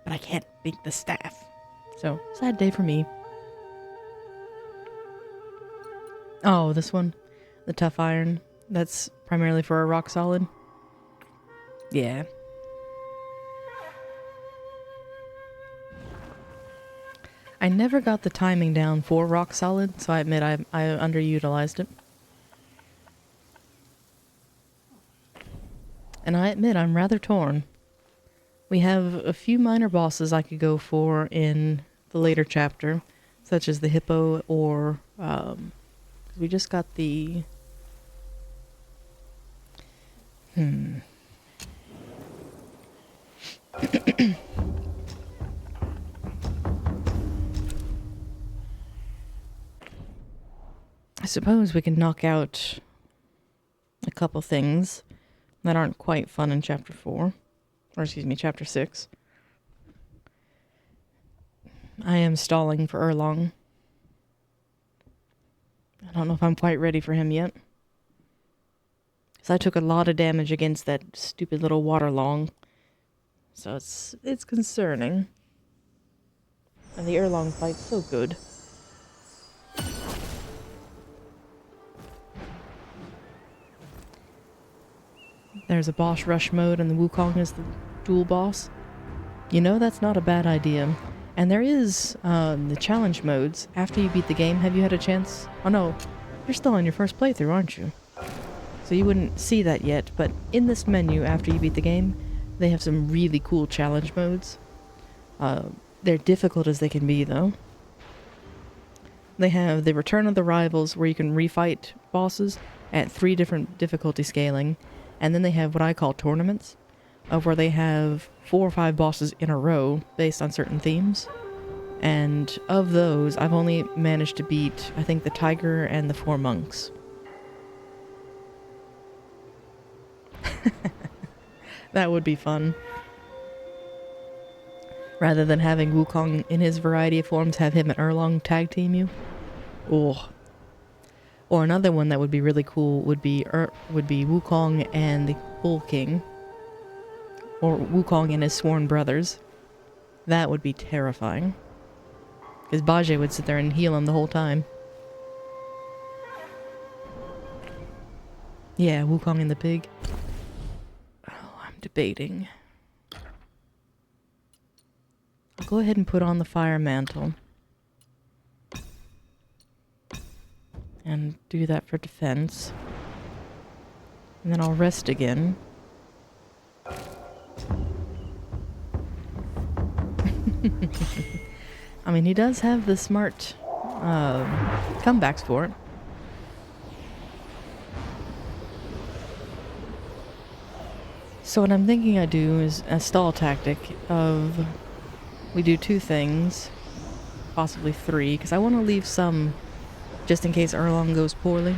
But I can't make the staff. So, sad day for me. Oh, this one. The Tough Iron. That's primarily for a rock solid. Yeah. I never got the timing down for rock solid, so I admit I underutilized it. And I admit I'm rather torn. We have a few minor bosses I could go for in the later chapter, such as the Hippo or we just got the I suppose we can knock out a couple things that aren't quite fun in Chapter 4. Or excuse me, Chapter 6. I am stalling for Erlang. I don't know if I'm quite ready for him yet. Because I took a lot of damage against that stupid little waterlong. So it's concerning. And the Erlang fight's so good. There's a boss rush mode and the Wukong is the dual boss. You know, that's not a bad idea. And there is the challenge modes. After you beat the game, have you had a chance? Oh no, you're still on your first playthrough, aren't you? So you wouldn't see that yet, but in this menu after you beat the game, they have some really cool challenge modes. They're difficult as they can be, though. They have the Return of the Rivals, where you can refight bosses at 3 different difficulty scaling. And then they have what I call tournaments, of where they have 4 or 5 bosses in a row based on certain themes. And of those, I've only managed to beat, I think, the Tiger and the 4 Monks. That would be fun. Rather than having Wukong in his variety of forms, have him and Erlang tag team you. Oh. Or another one that would be really cool would be Wukong and the Bull King. Or Wukong and his sworn brothers. That would be terrifying. Because Bajie would sit there and heal him the whole time. Yeah, Wukong and the pig. Oh, I'm debating. I'll go ahead and put on the fire mantle. And do that for defense. And then I'll rest again. I mean, he does have the smart comebacks for it. So what I'm thinking I do is a stall tactic of we do 2 things, possibly 3, because I want to leave some just in case Erlang goes poorly.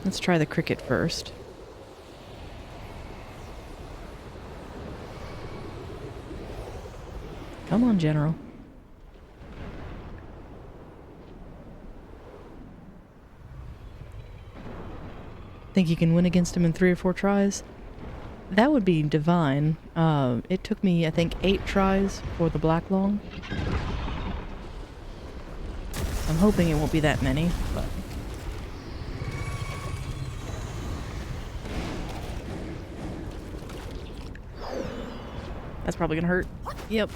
Let's try the cricket first. Come on, General. Think you can win against him in 3 or 4 tries? That would be divine. It took me, I think, 8 tries for the black long. I'm hoping it won't be that many, but... That's probably gonna hurt. Yep.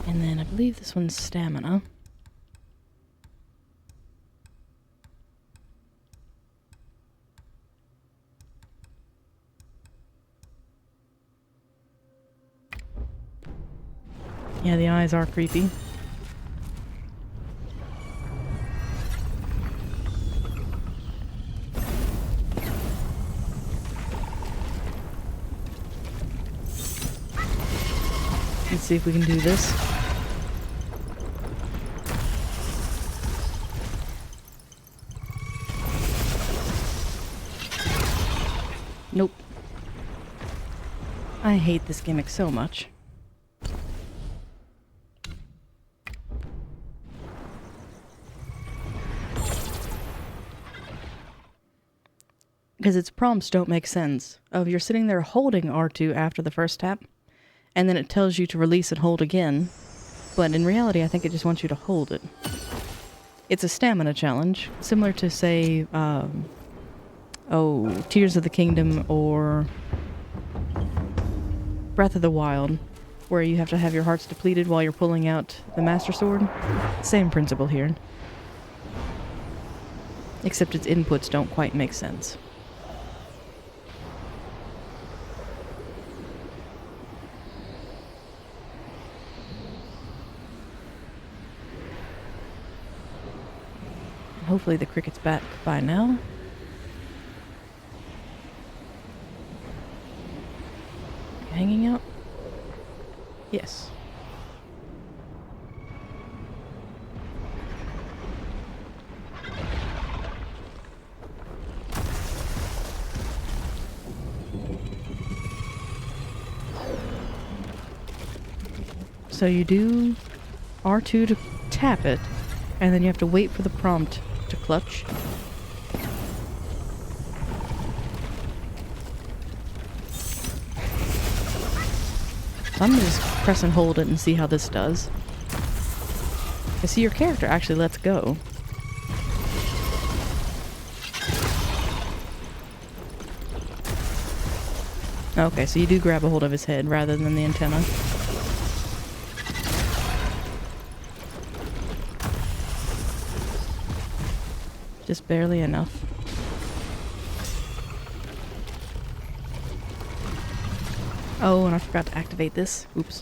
And then I believe this one's stamina. Yeah, the eyes are creepy. Let's see if we can do this. Nope. I hate this gimmick so much. Because its prompts don't make sense. You're sitting there holding R2 after the first tap, and then it tells you to release and hold again. But in reality, I think it just wants you to hold it. It's a stamina challenge, similar to, say, Tears of the Kingdom or Breath of the Wild, where you have to have your hearts depleted while you're pulling out the Master Sword. Same principle here. Except its inputs don't quite make sense. Hopefully the cricket's back by now. Hanging out? Yes. So you do R2 to tap it, and then you have to wait for the prompt to clutch. So I'm gonna just press and hold it and see how this does. I see your character actually lets go. Okay, so you do grab a hold of his head rather than the antenna. Just barely enough. Oh, and I forgot to activate this. Oops.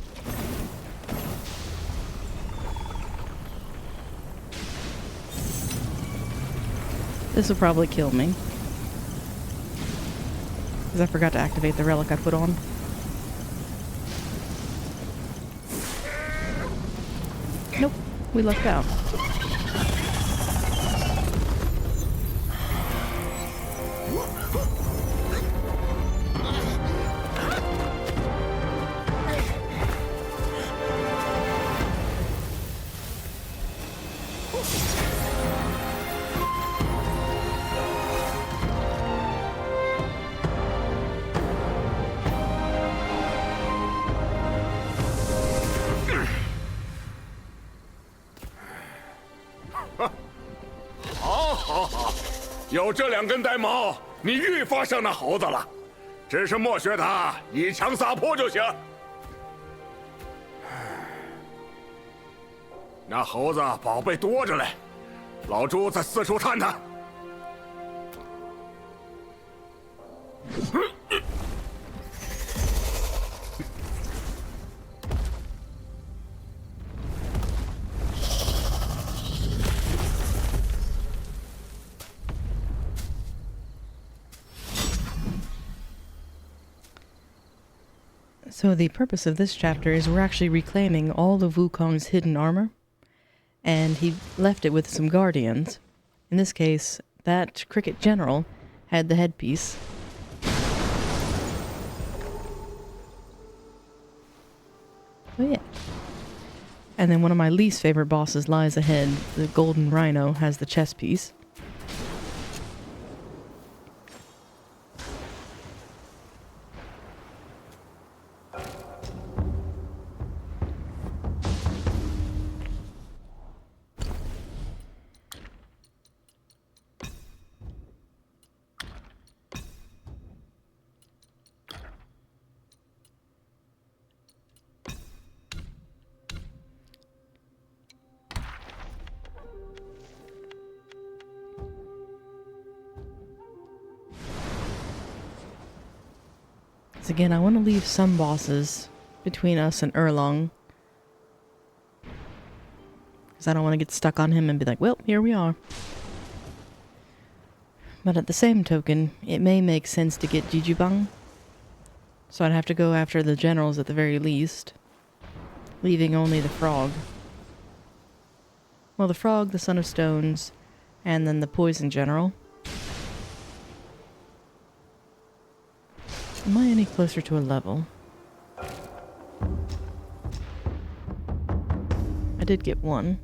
This will probably kill me. Because I forgot to activate the relic I put on. Nope, we lucked out.有这2根呆毛，你愈发像那猴子了。只是莫学他以强撒泼就行。那猴子宝贝多着嘞，老朱再四处探探。So the purpose of this chapter is we're actually reclaiming all of Wukong's hidden armor, and he left it with some guardians. In this case, that cricket general had the headpiece. Oh yeah. And then one of my least favorite bosses lies ahead. The golden rhino has the chess piece. Again, I want to leave some bosses between us and Erlang, because I don't want to get stuck on him and be like, well, here we are. But at the same token, it may make sense to get Jijubang, so I'd have to go after the generals at the very least, leaving only the frog. Well, the frog, the son of stones, and then the poison general. Am I any closer to a level? I did get one.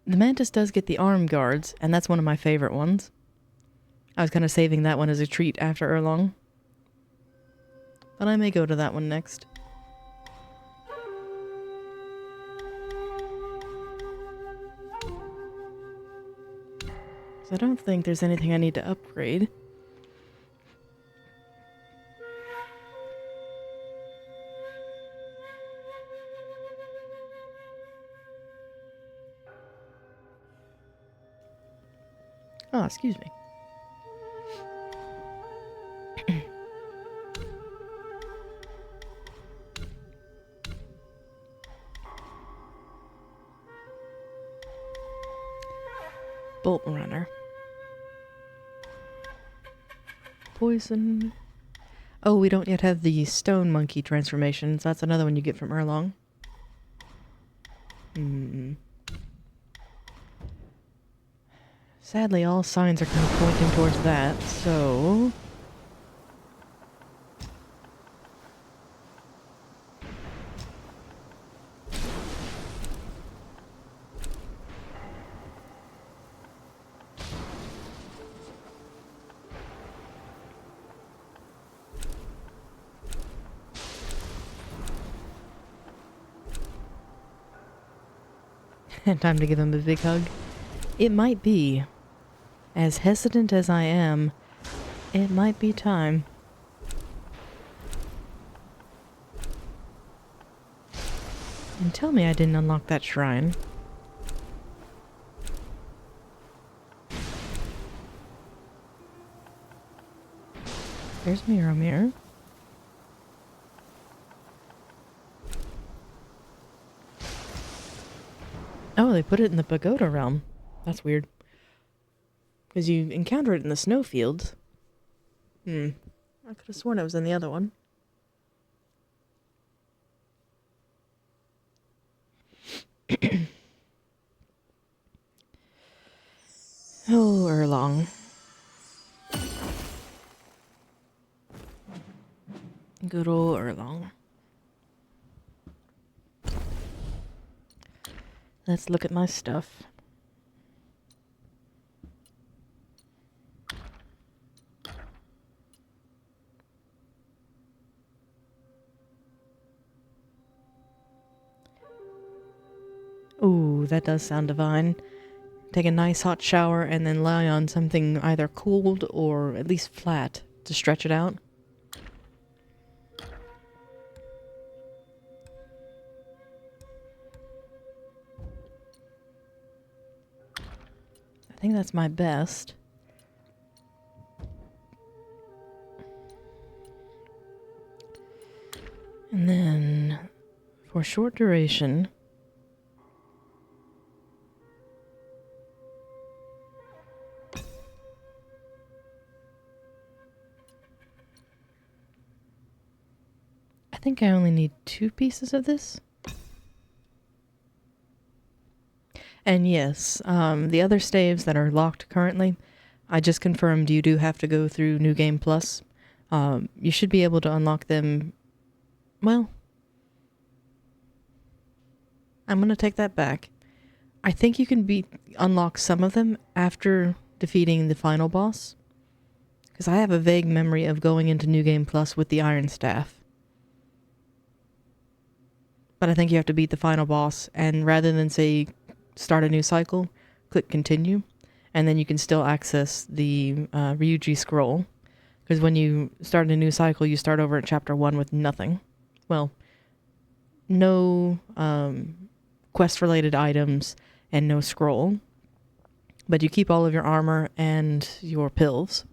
The mantis does get the arm guards, and that's one of my favorite ones. I was kind of saving that one as a treat after Erlang. But I may go to that one next. I don't think there's anything I need to upgrade. Oh, excuse me. Bolt runner. Poison. Oh, we don't yet have the stone monkey transformations. That's another one you get from Erlang. Sadly, all signs are kind of pointing towards that, so... Time to give him a big hug. It might be. As hesitant as I am, it might be time. And tell me I didn't unlock that shrine. There's Mirror. Oh, they put it in the pagoda realm. That's weird. Because you encounter it in the snowfield. I could have sworn it was in the other one. Oh, Erlang. Good old Erlang. Let's look at my stuff. Ooh, that does sound divine. Take a nice hot shower and then lie on something either cooled or at least flat to stretch it out. I think that's my best. And then, for short duration, I think I only need 2 pieces of this. And yes, the other staves that are locked currently, I just confirmed you do have to go through New Game Plus. You should be able to unlock them. Well, I'm going to take that back. I think you can unlock some of them after defeating the final boss. Because I have a vague memory of going into New Game Plus with the Iron Staff. But I think you have to beat the final boss, and rather than say start a new cycle, click continue, and then you can still access the Ryuji scroll. Because when you start a new cycle, you start over at chapter 1 with nothing. Well, no quest-related items and no scroll. But you keep all of your armor and your pills.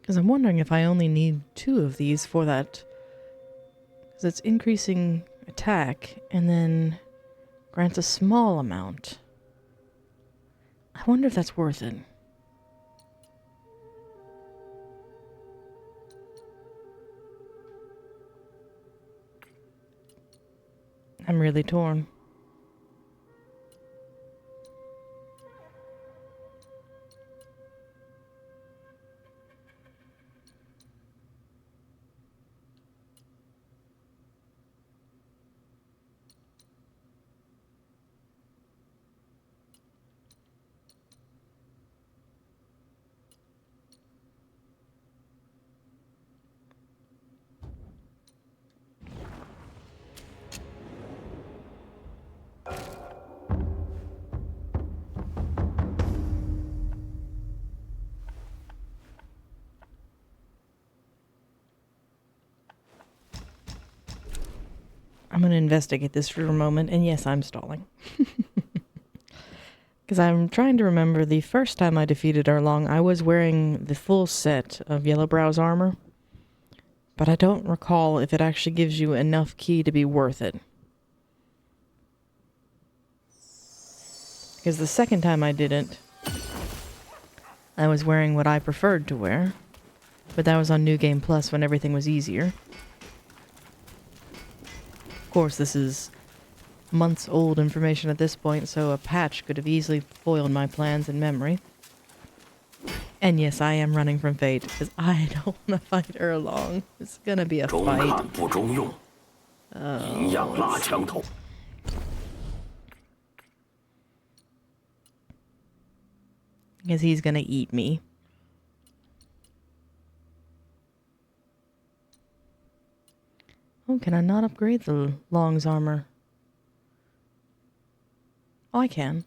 Because I'm wondering if I only need 2 of these for that. Because it's increasing attack and then grants a small amount. I wonder if that's worth it. I'm really torn. I'm going to investigate this for a moment, and yes, I'm stalling. Because I'm trying to remember the first time I defeated Erlang, I was wearing the full set of Yellowbrow's armor, but I don't recall if it actually gives you enough ki to be worth it. Because the second time I did it, I was wearing what I preferred to wear, but that was on New Game Plus when everything was easier. Of course, this is months old information at this point, so a patch could have easily foiled my plans in memory. And yes, I am running from fate, because I don't want to fight Erlang. It's gonna be a 中 fight. 看不中用，银样拉枪头。 Because he's gonna eat me. Oh, can I not upgrade the Long's armor? Oh, I can.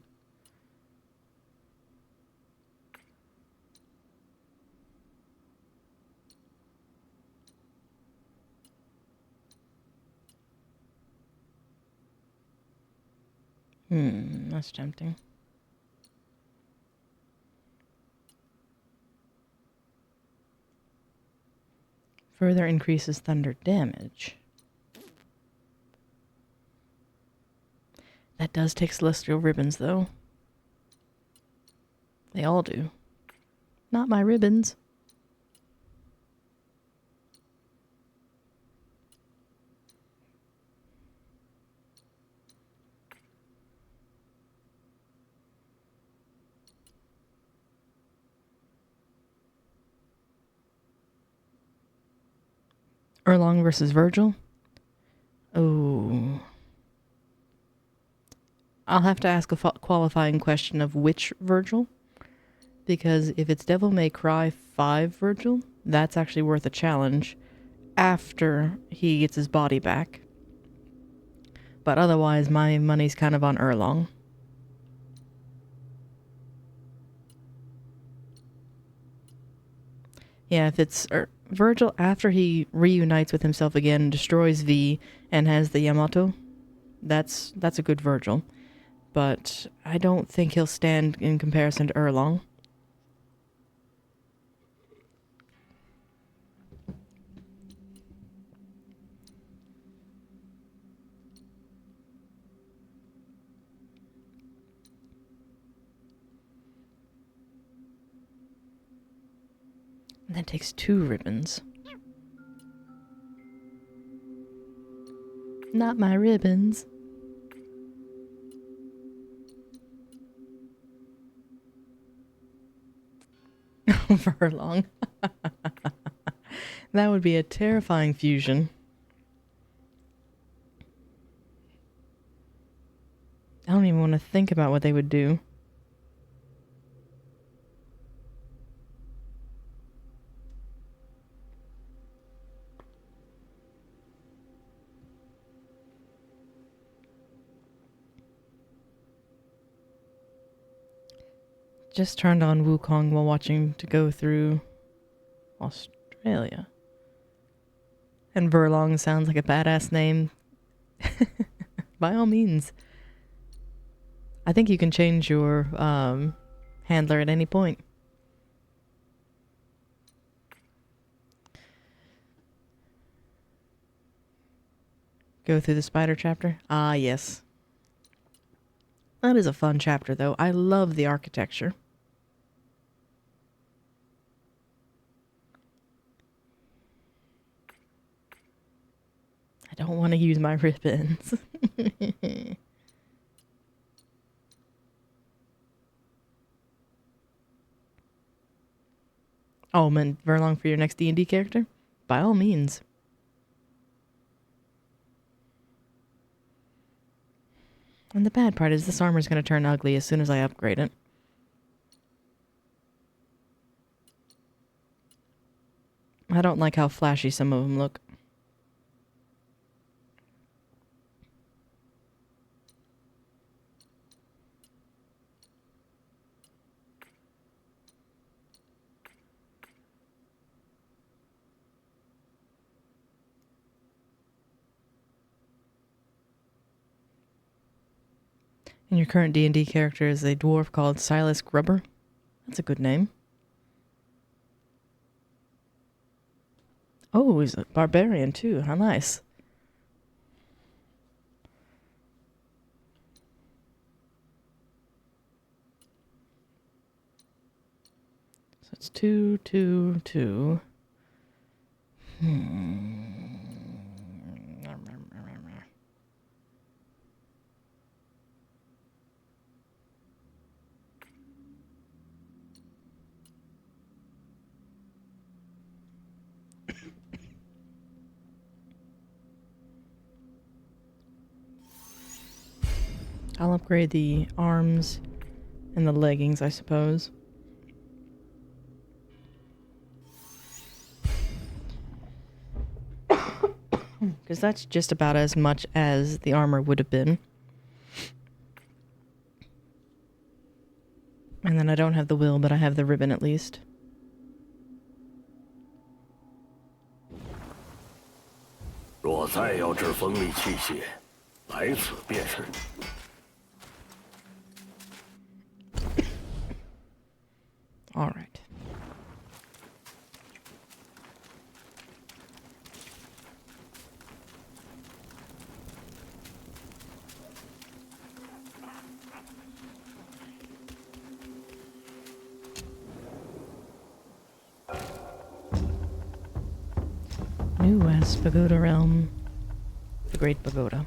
That's tempting. Further increases thunder damage. That does take celestial ribbons, though. They all do. Not my ribbons. Erlang versus Virgil? Oh. I'll have to ask a qualifying question of which Virgil. Because if it's Devil May Cry 5 Virgil, that's actually worth a challenge after he gets his body back. But otherwise, my money's kind of on Erlang. Yeah, if it's Virgil after he reunites with himself again, destroys V, and has the Yamato, that's a good Virgil. But I don't think he'll stand in comparison to Erlang. And that takes 2 ribbons. Not my ribbons. Erlang. That would be a terrifying fusion. I don't even want to think about what they would do. Just turned on Wukong while watching to go through Australia. And Verlong sounds like a badass name. By all means. I think you can change your handler at any point. Go through the spider chapter? Ah, yes. That is a fun chapter, though. I love the architecture. I don't want to use my ribbons. Oh, man, Verlong for your next D&D character? By all means. And the bad part is this armor's going to turn ugly as soon as I upgrade it. I don't like how flashy some of them look. And your current D&D character is a dwarf called Silas Grubber. That's a good name. Oh, he's a barbarian too. How nice. So it's 2, 2, 2. I'll upgrade the arms and the leggings, I suppose. Because that's just about as much as the armor would have been. And then I don't have the will, but I have the ribbon at least.若再要制锋利器械，来此便是。All right. New West Pagoda Realm. The Great Pagoda.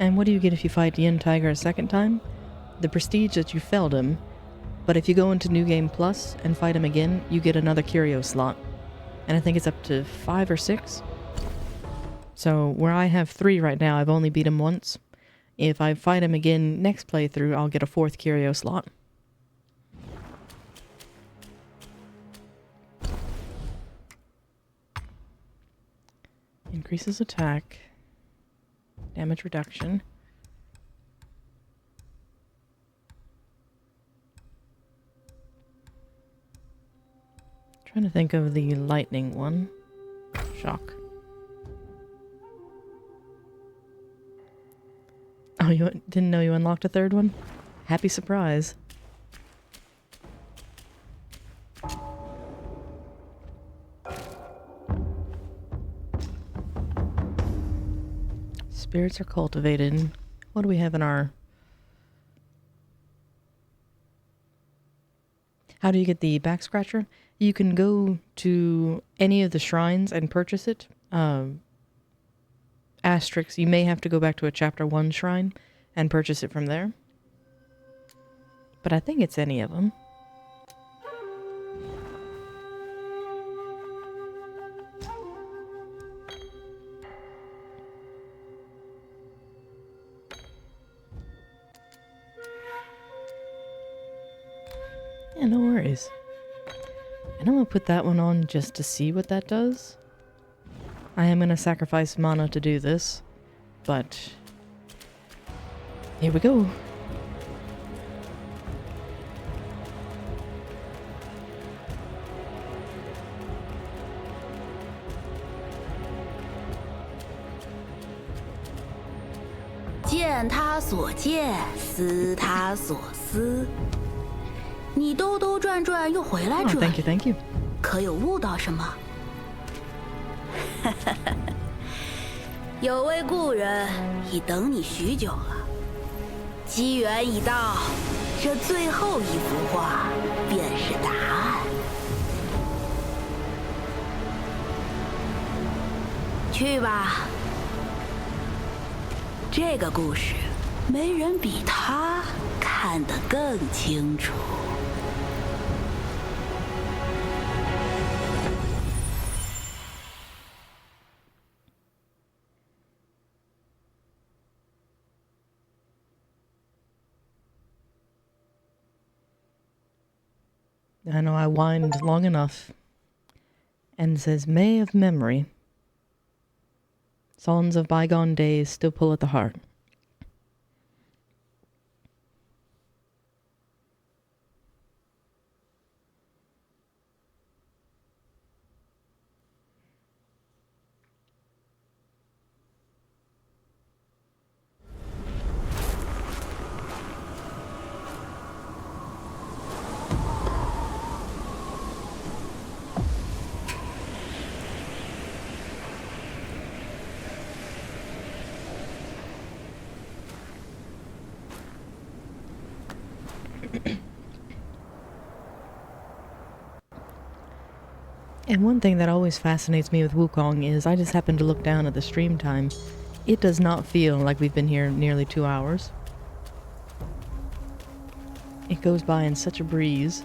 And what do you get if you fight Yin Tiger a second time? The prestige that you felled him, but if you go into New Game Plus and fight him again, you get another curio slot. And I think it's up to 5 or 6. So where I have 3 right now, I've only beat him once. If I fight him again next playthrough, I'll get a 4th curio slot. Increases attack. Damage reduction. Trying to think of the lightning one. Shock. Oh, you didn't know you unlocked a 3rd one? Happy surprise. Spirits are cultivated. What do we have in our... How do you get the back scratcher? You can go to any of the shrines and purchase it. Asterisks, you may have to go back to a chapter 1 shrine and purchase it from there. But I think it's any of them. Yeah, no worries. And I'm gonna put that one on just to see what that does. I am gonna sacrifice mana to do this, but here we go.见他所见，思他所思。你兜兜转转又回来 Oh, 转， thank you, thank you. 可有悟到什么？有位故人已等你许久了，机缘已到，这最后一幅画便是答案。去吧，这个故事没人比他看得更清楚。I know I whined long enough. And says, May of memory. Songs of bygone days still pull at the heart. And one thing that always fascinates me with Wukong is I just happened to look down at the stream time. It does not feel like we've been here nearly 2 hours. It goes by in such a breeze.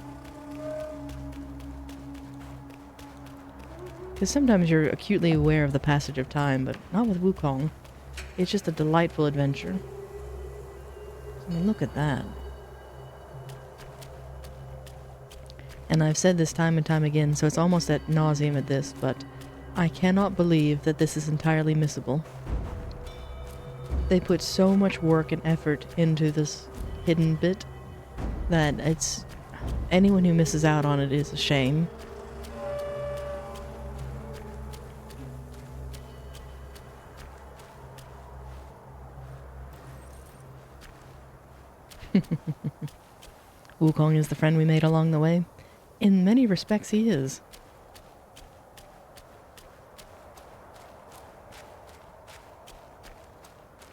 Because sometimes you're acutely aware of the passage of time, but not with Wukong. It's just a delightful adventure. I mean, look at that. And I've said this time and time again, so it's almost ad nauseum at this, but I cannot believe that this is entirely missable. They put so much work and effort into this hidden bit that it's... anyone who misses out on it is a shame. Wukong is the friend we made along the way. In many respects, he is.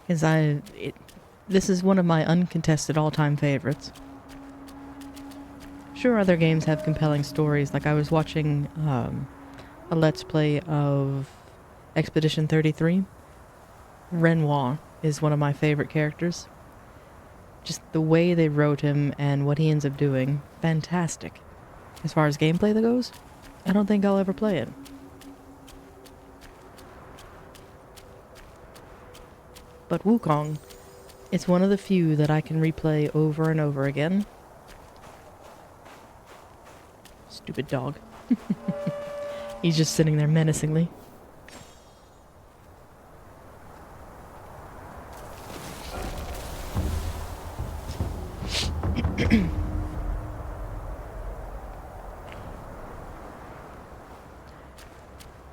Because this is one of my uncontested all-time favorites. Sure, other games have compelling stories. Like I was watching a Let's Play of Expedition 33. Renoir is one of my favorite characters. Just the way they wrote him and what he ends up doing, fantastic. As far as gameplay that goes, I don't think I'll ever play it. But Wukong, it's one of the few that I can replay over and over again. Stupid dog. He's just sitting there menacingly.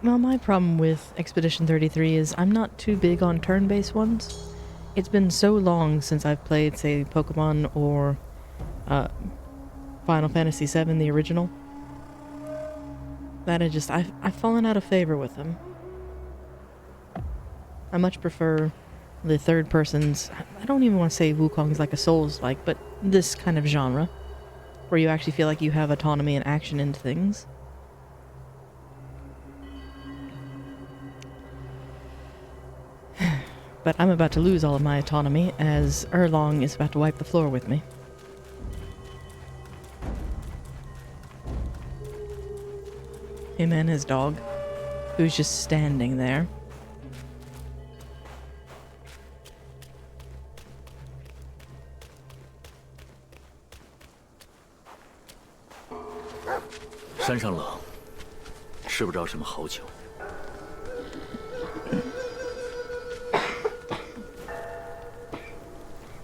Well, my problem with Expedition 33 is I'm not too big on turn-based ones. It's been so long since I've played, say, Pokemon or Final Fantasy VII, the original, that I've fallen out of favor with them. I much prefer the third person's... I don't even want to say Wukong's like a Souls-like, but this kind of genre, where you actually feel like you have autonomy and action into things. But I'm about to lose all of my autonomy, as Erlang is about to wipe the floor with me. Him and his dog, who's just standing there.山上冷，吃不着什么好酒。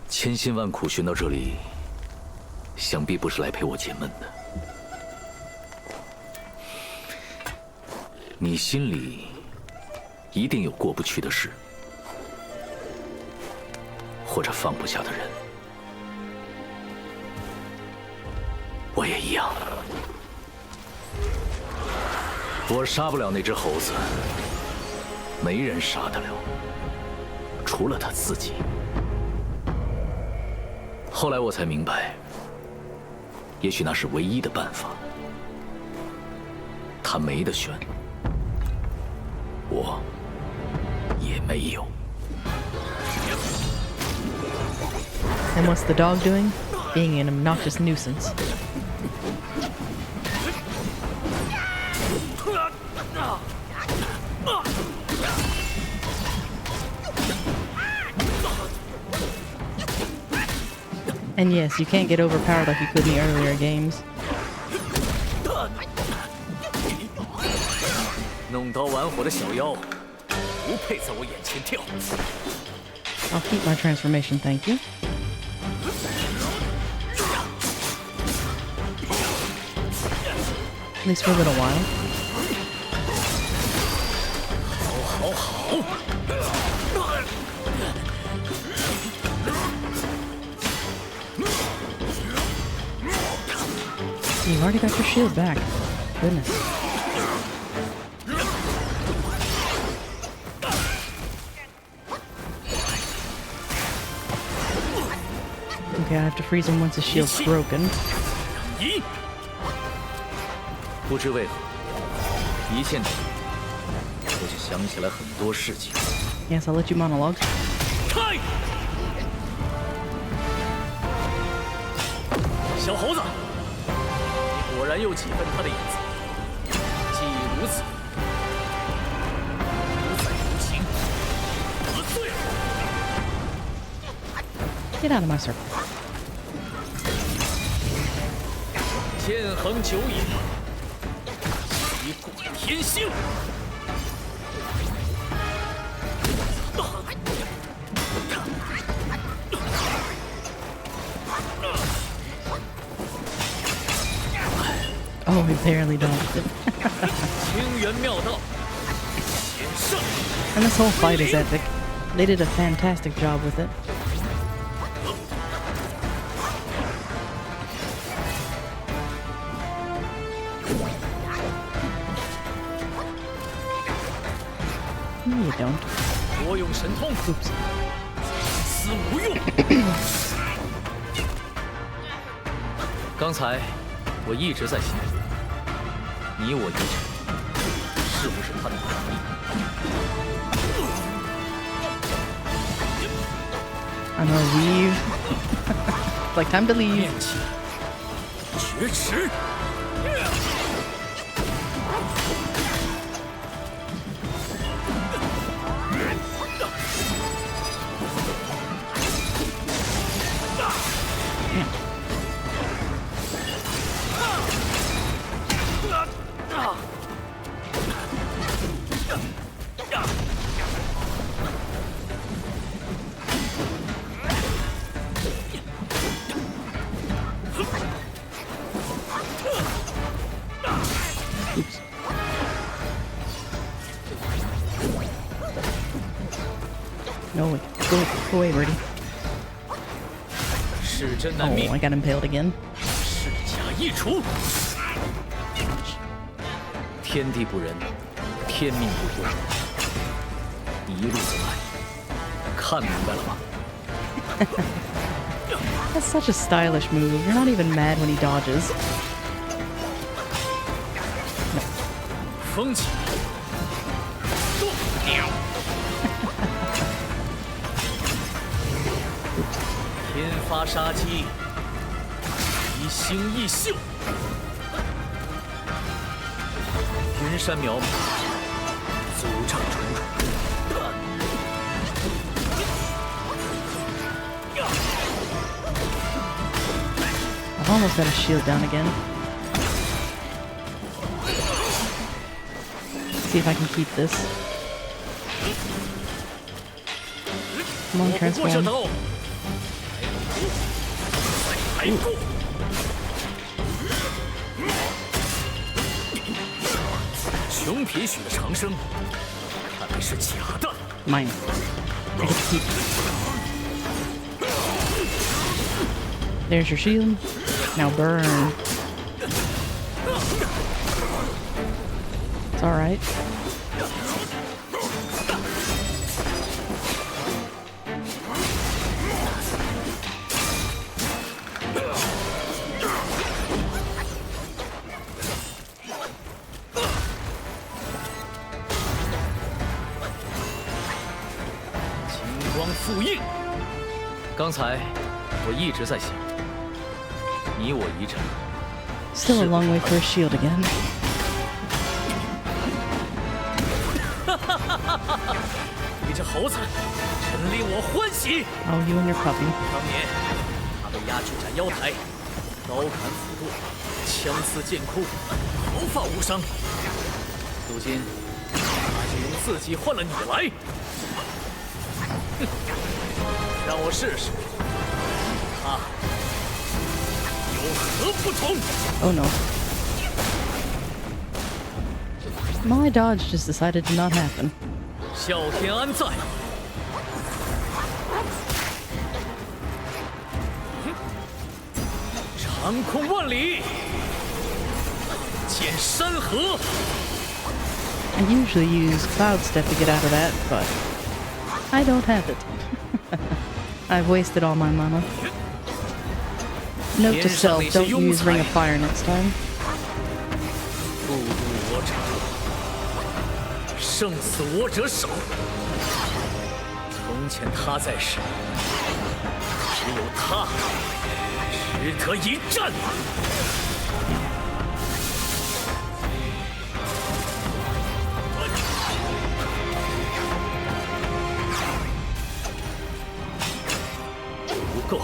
千辛万苦寻到这里，想必不是来陪我解闷的。你心里一定有过不去的事，或者放不下的人。我也一样。我杀不了那只猴子，没人杀得了，除了他自己。后来我才明白，也许那是唯一的办法。他没得选，我也没有。And what's the dog doing? Being an obnoxious nuisance. And yes, you can't get overpowered like you could in the earlier games. 弄刀玩火的小妖，不配在我眼前跳。I'll keep my transformation, thank you. At least for a little while. 好好好。 You've already got your shield back. Goodness. Okay, I have to freeze him once his shield's broken. 不知为何，一见到你，我就想起来很多事情。 Yes, I'll let you monologue. 开！小猴子，你果然有几分他的影子。既如此，不再无情，得罪了。 Get out of my circle. 剑横九野，一贯天星。 Oh, he barely dodged it. 清源妙道，险胜。 And this whole fight is epic. They did a fantastic job with it. No, you don't. 我用神通， Oops. 此无用。刚才我一直在想，你我一场，是不是他的本意？ I'm gonna leave. It's like time to leave. 面气，绝池。 No, go away, Birdie. 是真难 Oh, 命， I got impaled again. 是假易除。天地不仁，天命不公。你一路走来，看明白了吗？ That's such a stylish move. You're not even mad when he dodges. 风起，动鸟。天发杀机，一星一宿。云山渺茫，阻障重重。 I've almost got a shield down again. See if I can keep this. Come on, transform. 穷皮许的长生，看来是假的。 Mine. I get to keep. There's your shield. Now burn. It's alright. Yin. 刚才我一直在想，你我一战。 Still a long way for a shield again. 你这猴子，真令我欢喜。 Oh, you and your puppy. 当年他被押去斩妖台，刀砍斧剁，枪刺剑枯，毫发无伤。如今就用自己换了你来。哼，让我试试，他有何不同？ Oh no. My dodge just decided to not happen. 啸天安在。长空万里，见山河。 I usually use Cloud Step to get out of that, but I don't have it. I've wasted all my mana. Note to self, don't use Ring of Fire next time. 不入我者，胜死我者少。从前他在时，只有他值得一战。不够。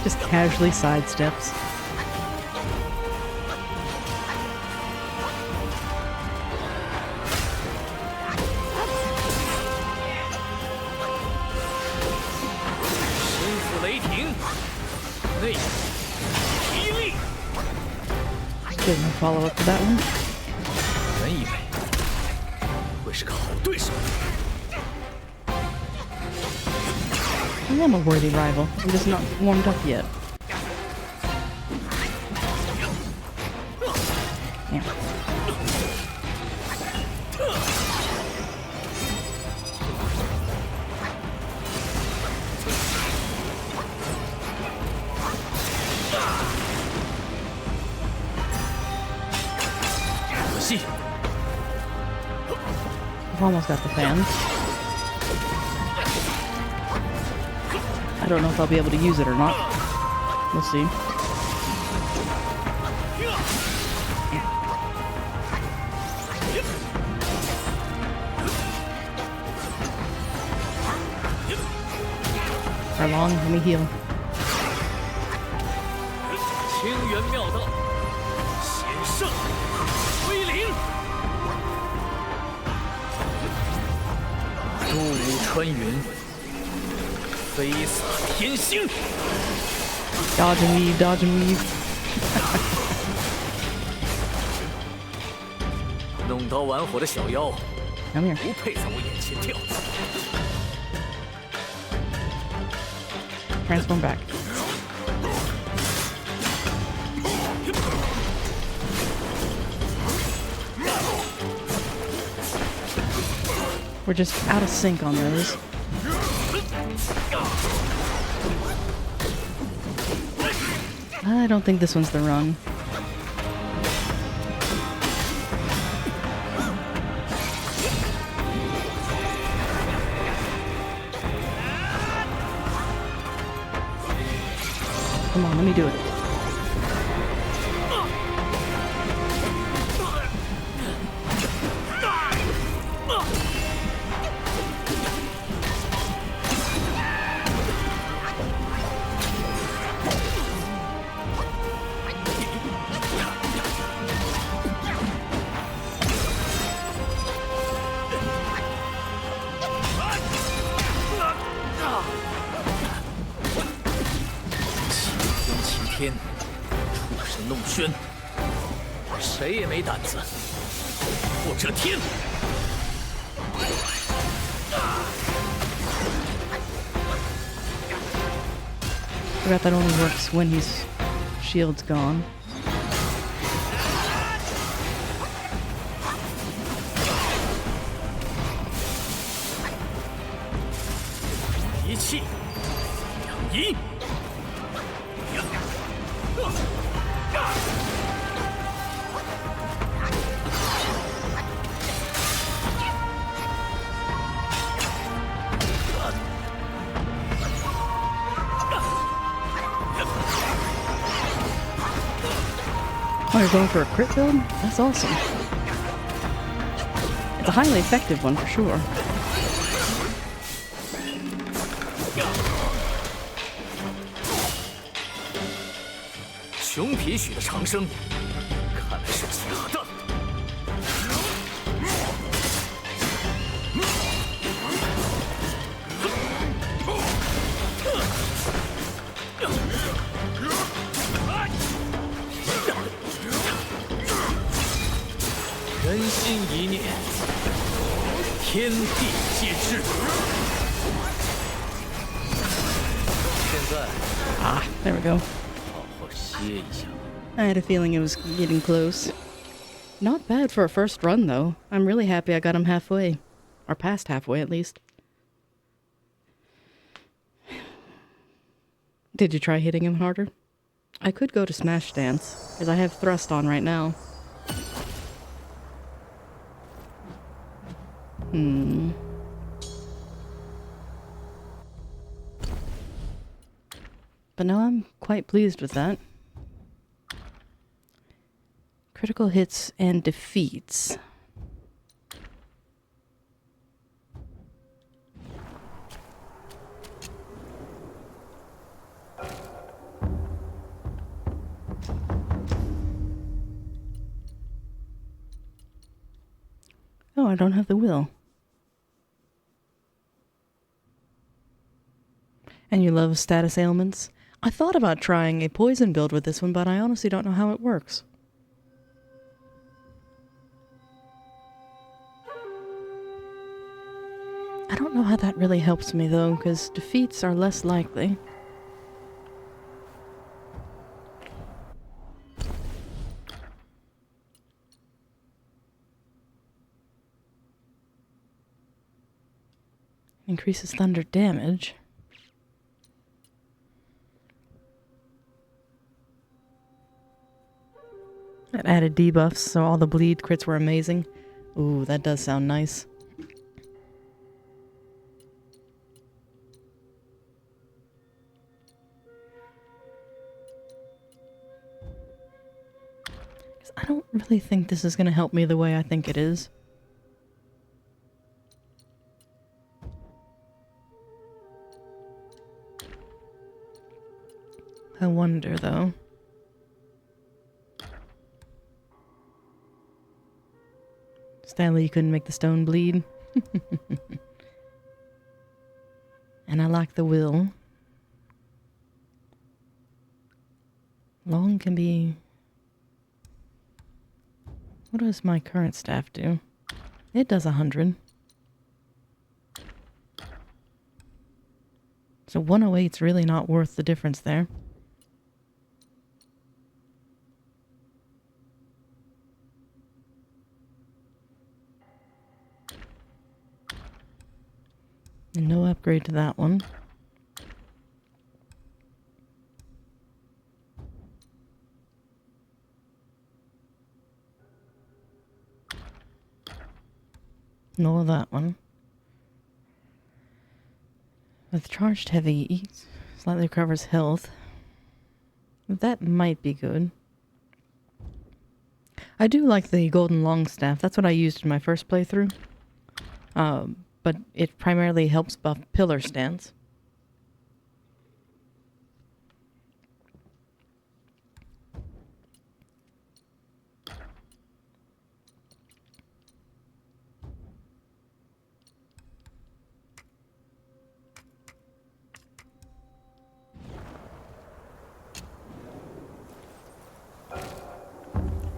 Just casually sidesteps. 身负雷霆，内霹雳。 Good, no follow up to that one. 原以为会是个好对手。 I am a worthy rival. I'm just not warmed up yet. Yeah. 可惜， I've almost got the fan. I don't know if I'll be able to use it or not. We'll see. Erlang, let me heal. 清源妙道，险胜归零。渡武穿云，飞洒天星。 Dodge and weave, dodge and weave. 弄刀玩火的小妖， Come here. 不配在我眼前跳。 Transform back. We're just out of sync on those. I don't think this one's the run. Come on, let me do it. Thiên, 出神弄轩，谁也没胆子破这天。 Forgot that only works when his shield's gone. 一气两仪。 Oh, you're going for a crit build? That's awesome. It's a highly effective one for sure. 熊皮许的长生，看来是假的。人心一念，天地皆知。现在 There we go. 好好歇一下。 I had a feeling it was getting close. Not bad for a first run, though. I'm really happy I got him halfway. Or past halfway, at least. Did you try hitting him harder? I could go to Smash Dance, because I have Thrust on right now. But no, I'm quite pleased with that. Critical hits and defeats. Oh, I don't have the will. And you love status ailments? I thought about trying a poison build with this one, but I honestly don't know how it works. I don't know how that really helps me, though, because defeats are less likely. Increases thunder damage. That added debuffs, so all the bleed crits were amazing. Ooh, that does sound nice. I don't really think this is going to help me the way I think it is. I wonder, though. Stanley, you couldn't make the stone bleed. And I like the will. Long can be... What does my current staff do? It does 100. So 108's really not worth the difference there. And no upgrade to that one. Nor that one. With charged heavy, slightly recovers health. That might be good. I do like the golden longstaff. That's what I used in my first playthrough. But it primarily helps buff pillar stance.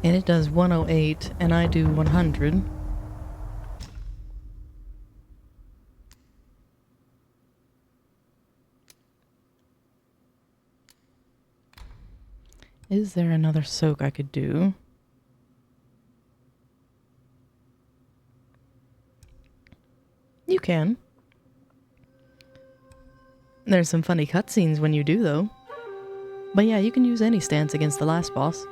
And it does 108, and I do 100. Is there another soak I could do? You can. There's some funny cutscenes when you do, though. But yeah, you can use any stance against the last boss.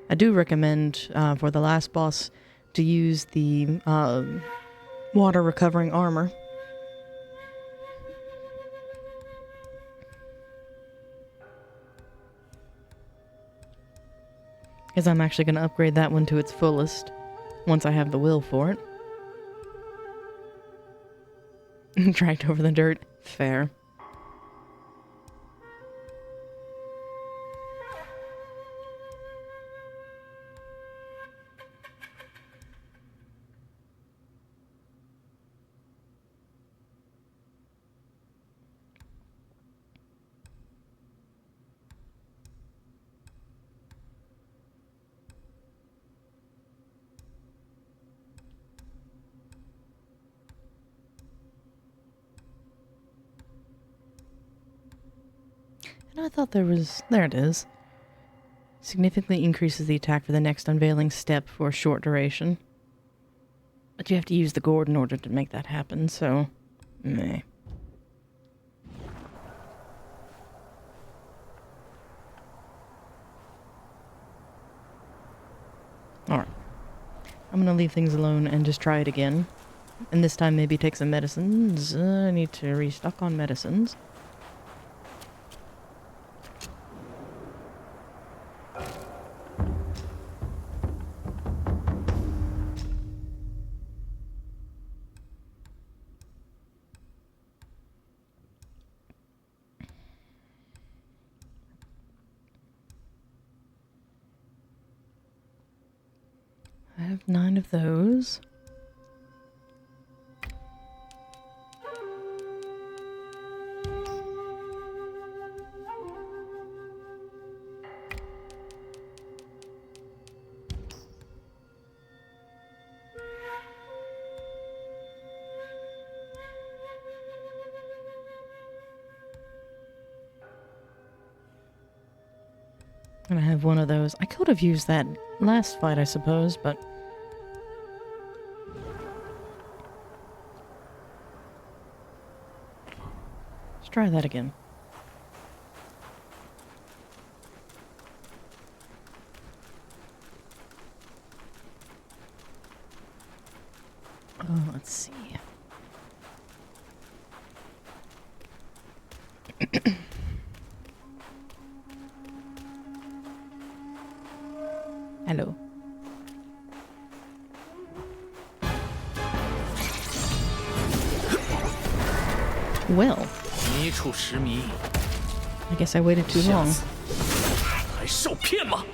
I do recommend, for the last boss, to use the water recovering armor. Because I'm actually going to upgrade that one to its fullest once I have the will for it. Dragged over the dirt. Fair. And I thought there was... There it is. Significantly increases the attack for the next unveiling step for a short duration. But you have to use the gourd in order to make that happen, so... meh. Alright. I'm gonna leave things alone and just try it again. And this time maybe take some medicines. I need to restock on medicines. I have 9 of those. And I have one of those. I could have used that last fight, I suppose, but... let's try that again. Oh, let's see. Hello. Well, 迷处时迷， I guess I waited too 下 long. 次还受骗吗？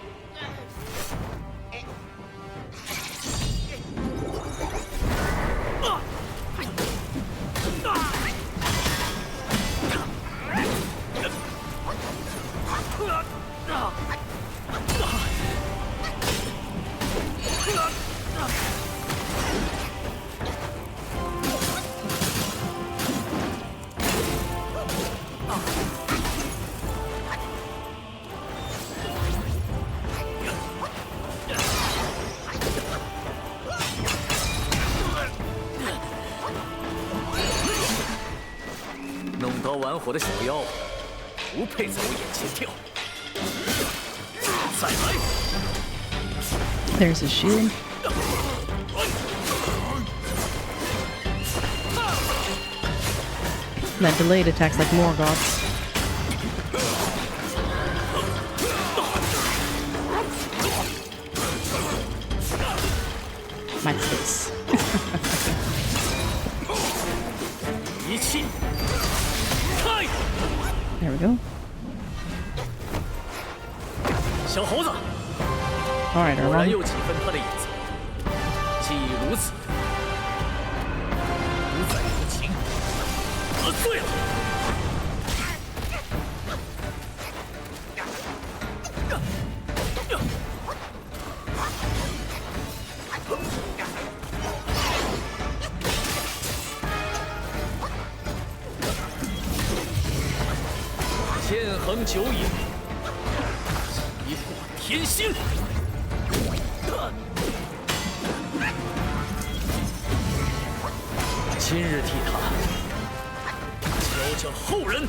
弄刀玩火的小妖，不配在我眼前跳。再来！ There's his shield. That delayed attack's like Morgoth's. My face. 一气开！ There we go. 小猴子， Alright, 果然 Erlang. 有几分他的影子。既如此，不再无情，得罪了。剑横九野，一贯天心。今日替他教教后人。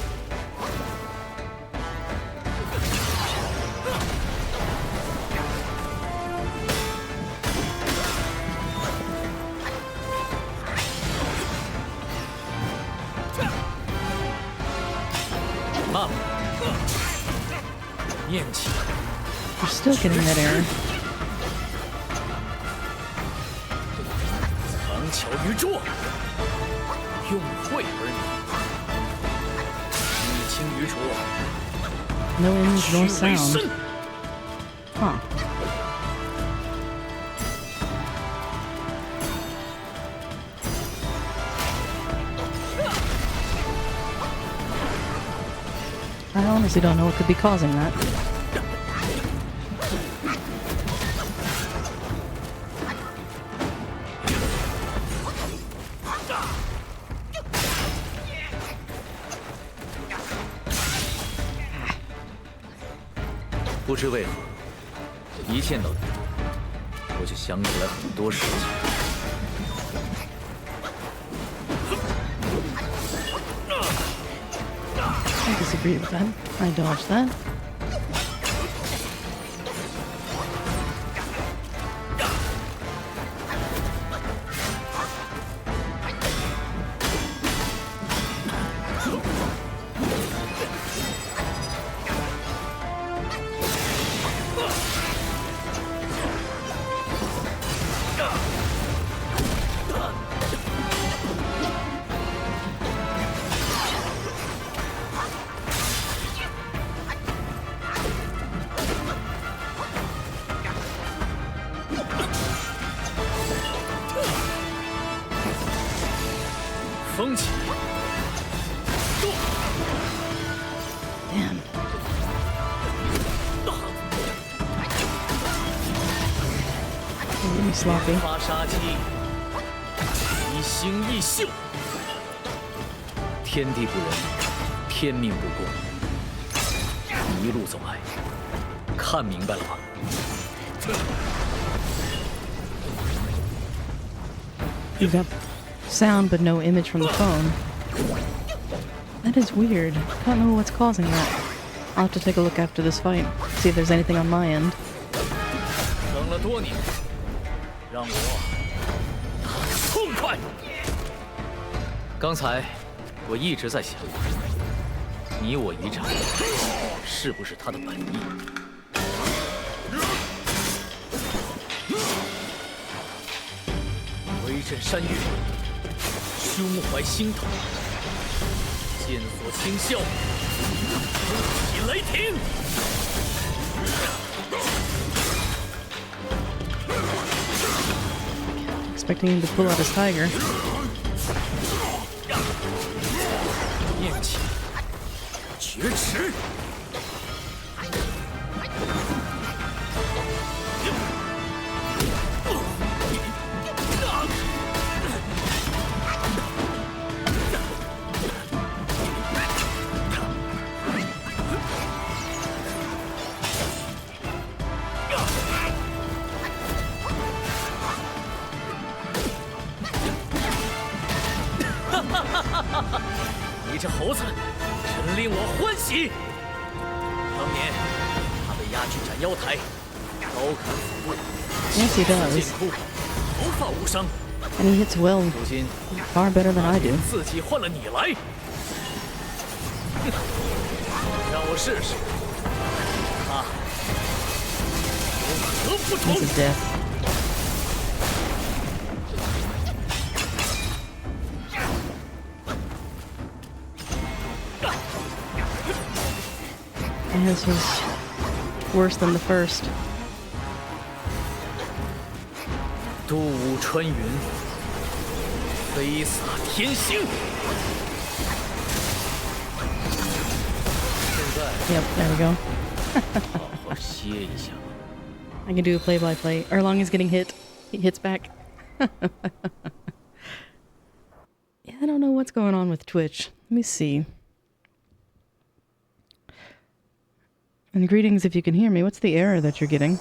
慢，念起， You're still getting that error. 藏巧于拙，用晦而明，虚轻于拙， No image 虚 nor 为 sound. 深。 Huh. I honestly don't know what could be causing that. 不知为何，一见到你，我就想起来很多事情。I disagree with that. I dodged that.风起， Damn. Really sloppy. 发杀机，一星一宿。天地不仁，天命不公。你一路走来，看明白了吧？ You got sound but no image from the phone. That is weird. I don't know what's causing that. I'll have to take a look after this fight, see if there's anything on my end. 等了多年，让我打个痛快。刚才我一直在想，你我一战，是不是他的本意？威震山岳，胸怀心头，剑所倾销，怒气雷霆。 Expecting him to pull out his tiger. 念起，绝耻！你这猴子，真令我欢喜。当年他被押去斩妖台，刀砍斧剁， Yes, he 剑 does. 哭，头发无伤。 And he hits well 如今 far better than I do. 自己换了你来，哼，让我试试，他有何不同 It's？a death. And this was worse than the first. 渡舞穿云，飞洒天星。现在 Yep, there we go. 好好歇一下吧。 I can do a play-by-play. Erlang is getting hit. He hits back. Yeah, I don't know what's going on with Twitch. Let me see. And greetings if you can hear me. What's the error that you're getting?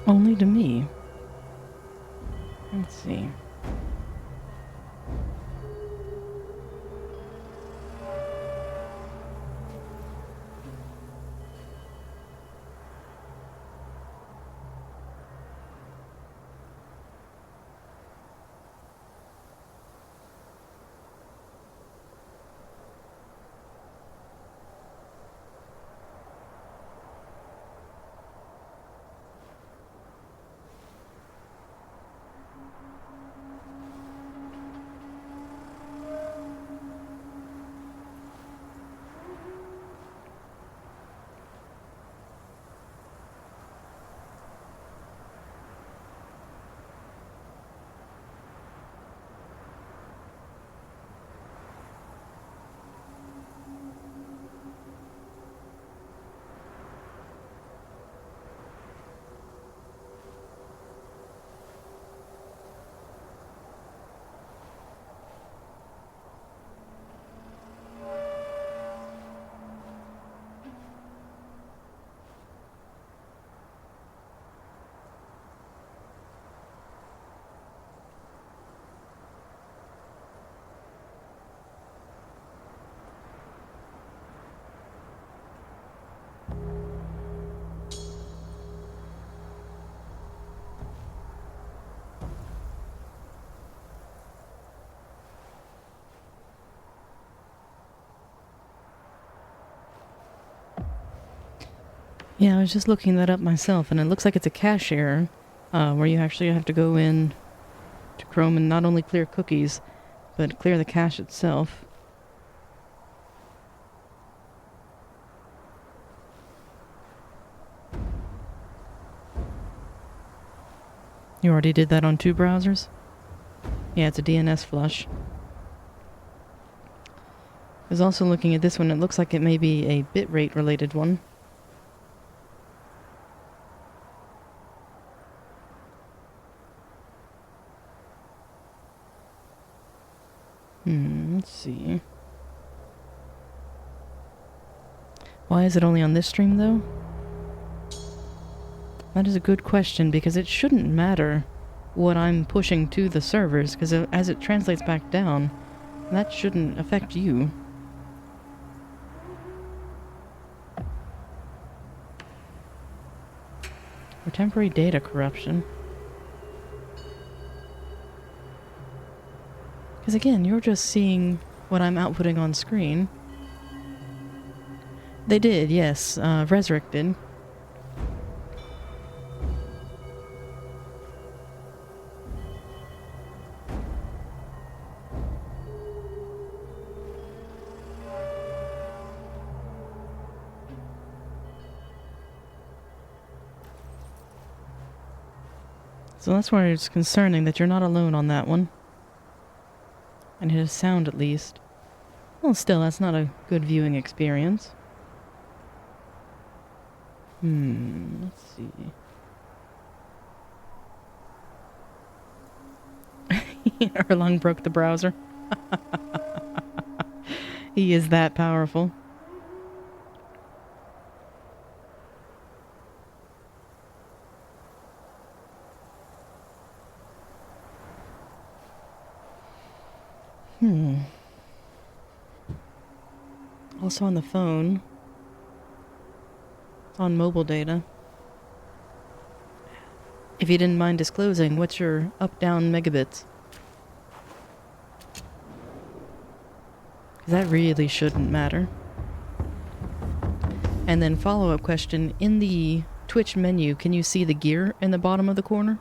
Only to me. Let's see. Yeah, I was just looking that up myself, and it looks like it's a cache error, where you actually have to go in to Chrome and not only clear cookies, but clear the cache itself. You already did that on 2 browsers? Yeah, it's a DNS flush. I was also looking at this one. It looks like it may be a bitrate related one. Let's see. Why is it only on this stream, though? That is a good question, because it shouldn't matter what I'm pushing to the servers, because as it translates back down, that shouldn't affect you. Or temporary data corruption. Because again, you're just seeing what I'm outputting on screen. They did, yes. Resrick did. So that's where it's concerning that you're not alone on that one. And it has sound at least. Well, still, that's not a good viewing experience. Let's see. Erlang broke the browser. He is that powerful. Also on the phone. On mobile data. If you didn't mind disclosing, what's your up-down megabits? That really shouldn't matter. And then follow-up question, in the Twitch menu, can you see the gear in the bottom of the corner?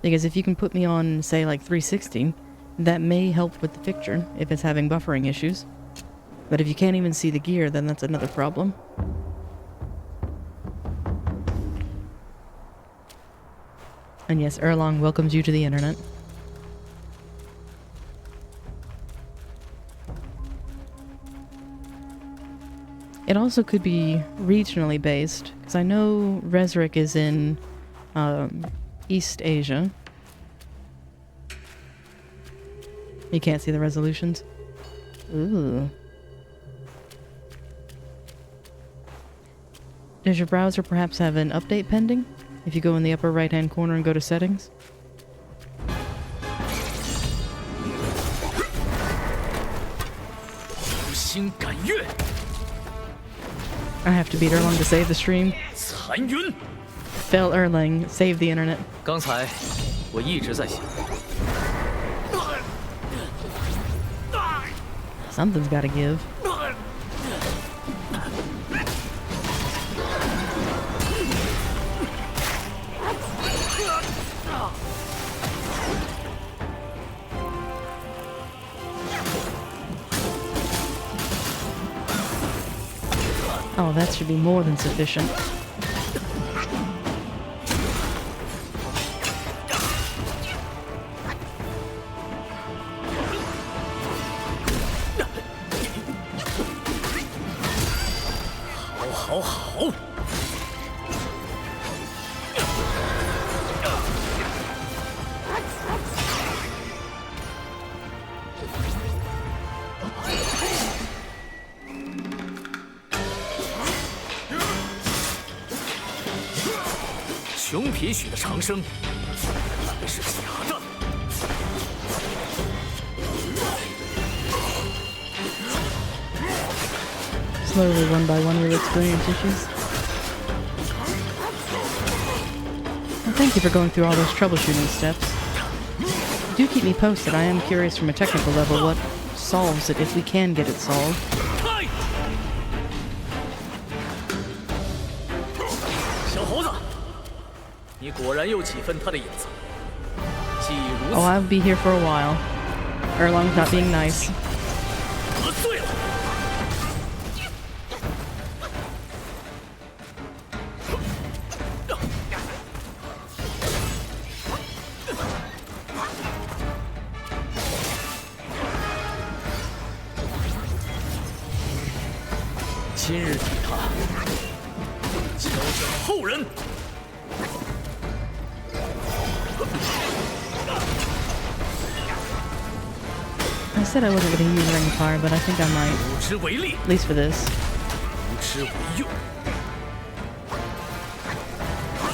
Because if you can put me on, say, like 360, that may help with the picture if it's having buffering issues. But if you can't even see the gear, then that's another problem. And yes, Erlang welcomes you to the internet. It also could be regionally based, because I know Resrick is in East Asia. You can't see the resolutions. Ooh. Does your browser perhaps have an update pending? If you go in the upper right-hand corner and go to settings? I have to beat Erlang to save the stream. Fail Erlang, save the internet. 刚才我一直在想， Something's gotta give. Oh, that should be more than sufficient. Slowly, one by one, we'll experience issues. Well, thank you for going through all those troubleshooting steps. Do keep me posted. I am curious from a technical level what solves it, if we can get it solved. 你果然有几分他的影子。既如 Oh, 此， I'll be here for a while. Erlang's not being nice. 得罪了。今日抵他，交给后人。 I said I wasn't going to use Ring of Fire, but I think I might. 不知为利， At least for this. 不知为用。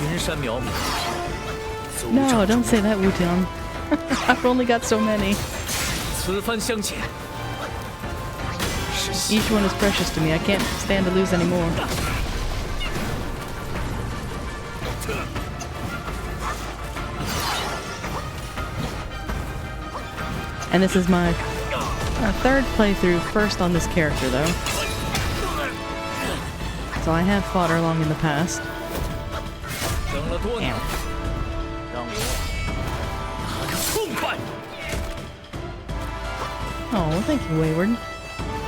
云山渺渺，足 No, 长 don't say that, Wukong. I've only got so many. 此番相见，是幸 Each one is precious to me. I can't stand to lose any more. And this is my third playthrough, first on this character though. So I have fought Erlang in the past. 等了多年，让我打个痛快。 Oh, well, thank you, Wayward.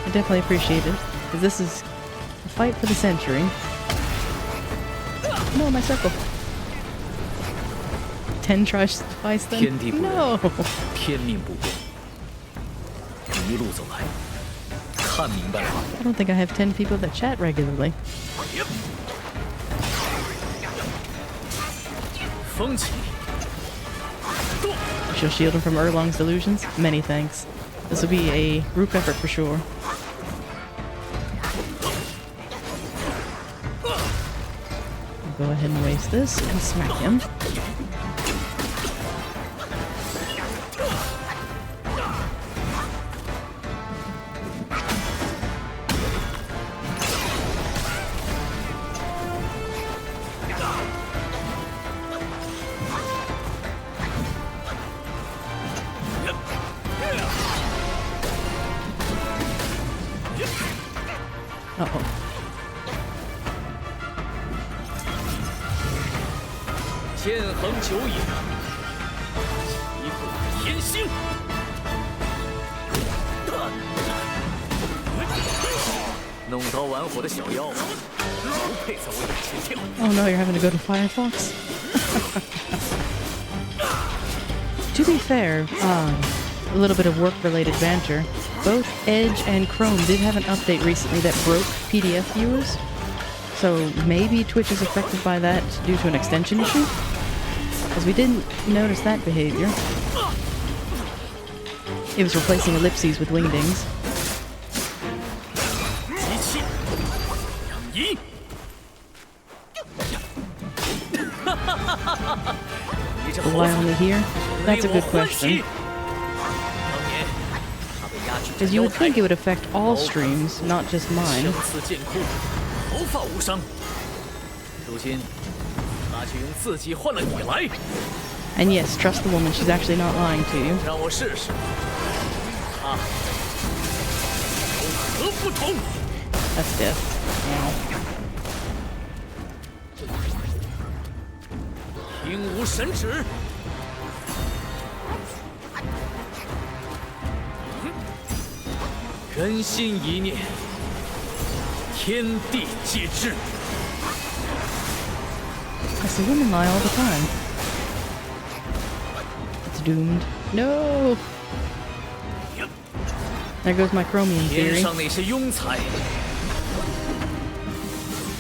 I definitely appreciate it, because this is a fight for the century. No, my circle. 10 tries to suffice them? 天地不仁 No! 天命不公。一路走来，看明白了吗？ I don't think I have 10 people that chat regularly. 风起， She'll shield him from Erlang's delusions? Many thanks. This will be a group effort for sure. Go ahead and waste this and smack him. Uh-oh. 剑横九野，一个天星。弄刀玩火的小妖，不配在我眼前跳。 Oh no, you're having to go to Firefox? To be fair, a little bit of work-related banter. Both Edge and Chrome did have an update recently that broke PDF viewers. So maybe Twitch is affected by that due to an extension issue? Because we didn't notice that behavior. It was replacing ellipses with wingdings. 机器，养一。你这 Why 猴子 only here? That's a good 为我欢喜 question. 当年他被押去 Because 斩 you 妖 would 台 think it would affect all streams, not just mine. 生死剑空，毫发无伤。如今他却用自己换了你来， And yes, trust the woman, she's actually not lying to you. 让我试试他有何不同。 That's death. Wow. 听吾神旨。人心一念，天地皆知。 I see women lie all the time. It's doomed. No! There goes my chromium 天 theory. 上那些庸才，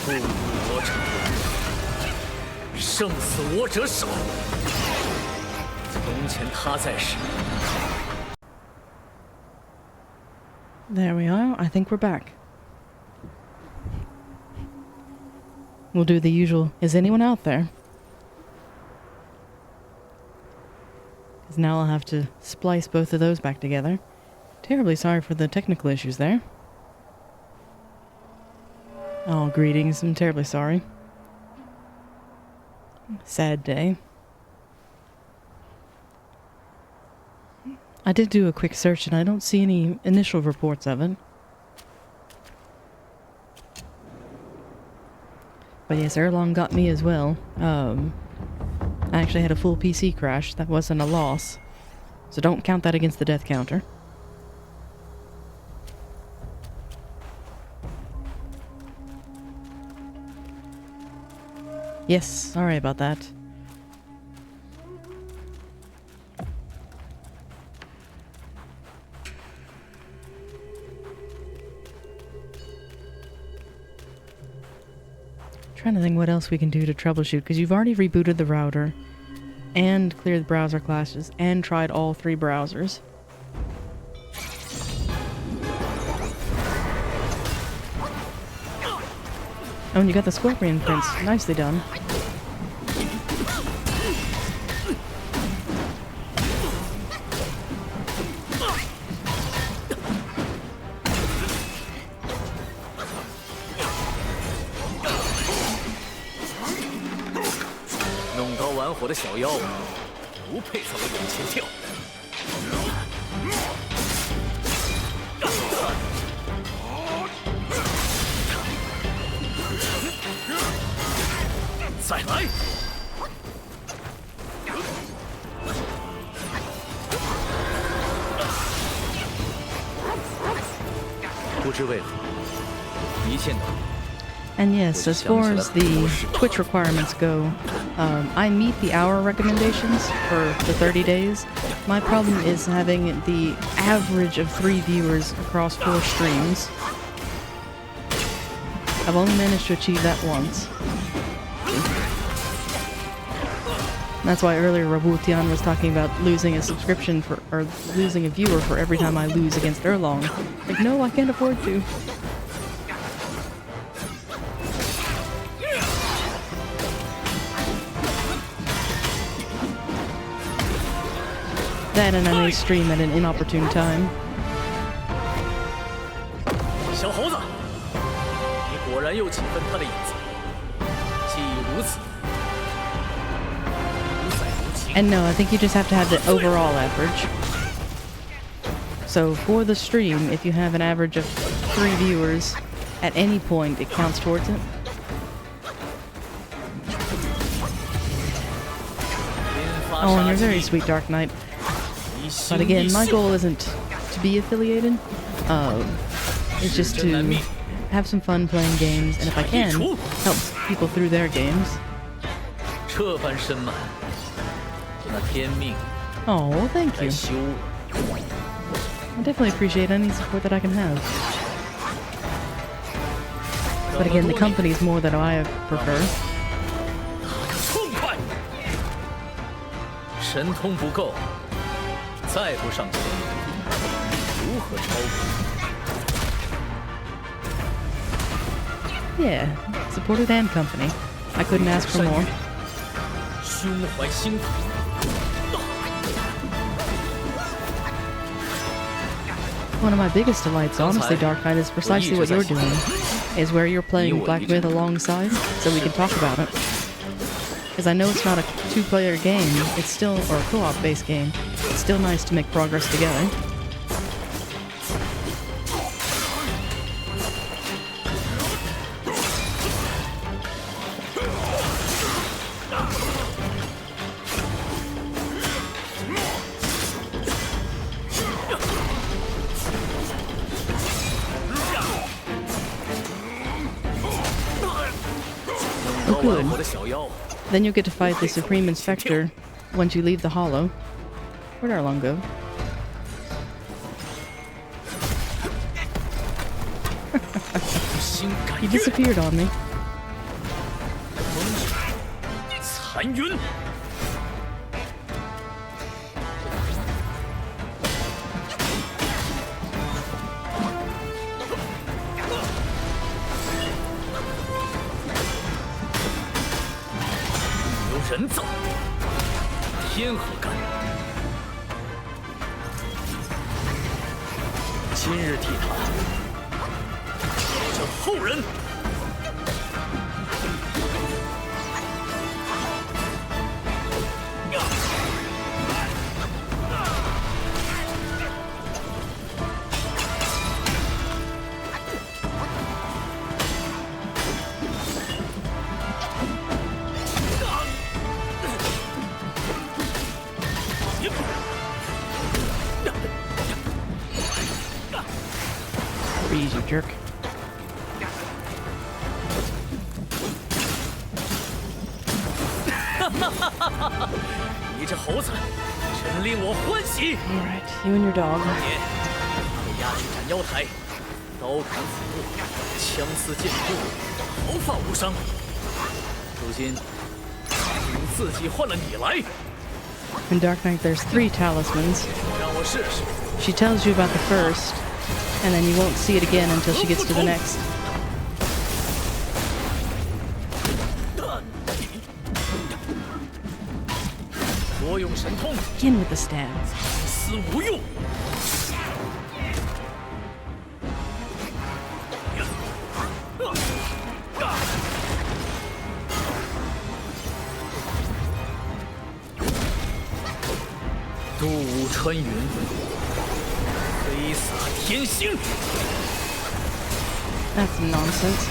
不如我者多，胜死我者少。从前他在时， There we are. I think we're back. We'll do the usual, is anyone out there? Because now I'll have to splice both of those back together. Terribly sorry for the technical issues there. Oh, greetings. I'm terribly sorry. Sad day. I did do a quick search and I don't see any initial reports of it. But yes, Erlang got me as well. I actually had a full PC crash. That wasn't a loss. So don't count that against the death counter. Yes, sorry about that. Trying to think what else we can do to troubleshoot, because you've already rebooted the router and cleared the browser classes and tried all 3 browsers. Oh, and you got the Scorpion Prince. Nicely done.我的小妖不配在我眼前跳。再来！不知为何，一见到你。 And yes, as far as the Twitch requirements go, I meet the hour recommendations for the 30 days. My problem is having the average of 3 viewers across 4 streams. I've only managed to achieve that once. That's why earlier Rabutian was talking about losing a subscription for, or losing a viewer for every time I lose against Erlang. Like, no, I can't afford to. That and I may stream at an inopportune time. 小猴子，你果然有几分他的影子。既如此，如在无情。 And no, I think you just have to have the overall average. So for the stream, if you have an average of 3 viewers, at any point it counts towards it. Oh, and you're very sweet, Dark Knight. But again, my goal isn't to be affiliated. It's just to have some fun playing games, and if I can, help people through their games. 这般深满，那天命 Oh, well, thank 在 you. 修我。 I definitely appreciate any support that I can have. But again, the company is more that I prefer. 痛快！神通不够。 再不上前，如何超过？ Yeah, supported and company. I couldn't ask for more. 胸怀星土。 One of my biggest delights, honestly, Dark Knight, is precisely what you're doing. Is where you're playing Black Myth alongside, so we can talk about it. Because I know it's not a 2-player game, it's still, or a co-op based game. It's still nice to make progress together. Oh, good. Then you'll get to fight the Supreme Inspector once you leave the Hollow. Where'd Erlang go? He disappeared on me. 残云。有人造，天何干？今日替他这后人。 Oh, jerk. 你这猴子，真令我欢喜。 Alright, you and your dog. 你被押去斩妖台，刀砍斧剁，枪刺剑突，毫发无伤。如今，你自己换了你来， In Dark Knight, there's 3 talismans. 让我试试。 She tells you about the first, and then you won't see it again until she gets to the next. 多用神通， Again with the stab. 丝无用。渡武穿云，飞洒天星。 That's some nonsense.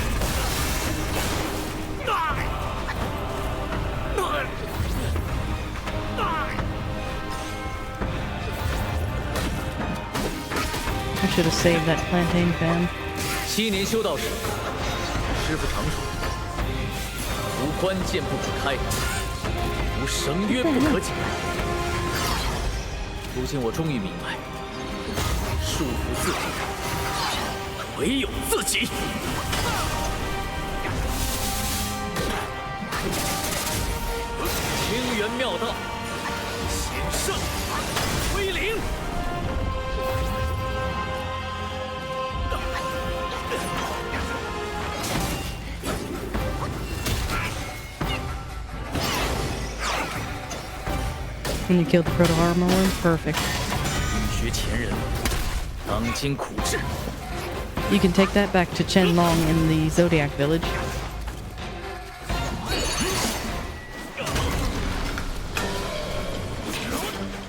I should have saved that plantain fan. 7年修道时，师傅常说，无关剑不可开，无绳约不可解。如今我终于明白，束缚自己，唯有自己。清源妙道，险胜归零。 When you killed the proto armor one, perfect. 欲学前人，当今苦志。 You can take that back to Chenlong in the Zodiac village.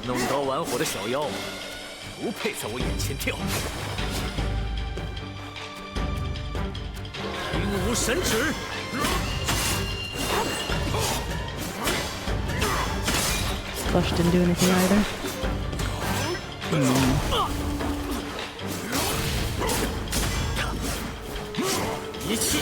弄刀玩火的小妖，不配在我眼前跳。听无神旨。 Flush didn't do anything either. 一气。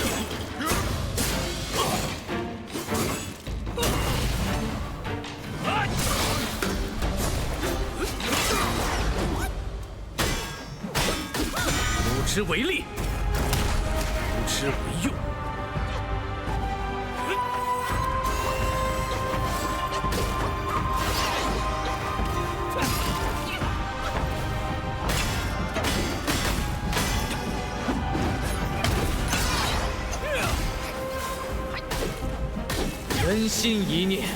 不知为利，不知为用。 人心一念，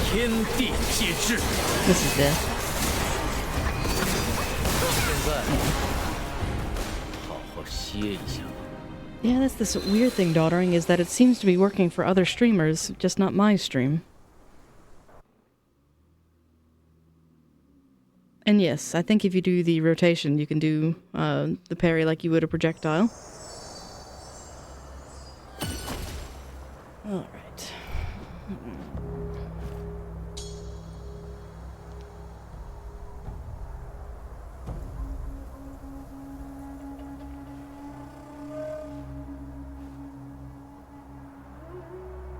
天地皆知。 This is death. 现在，好好歇一下。 Yeah, that's this weird thing, daughtering, is that it seems to be working for other streamers, just not my stream. And yes, I think if you do the rotation, you can do the parry like you would a projectile. Alright.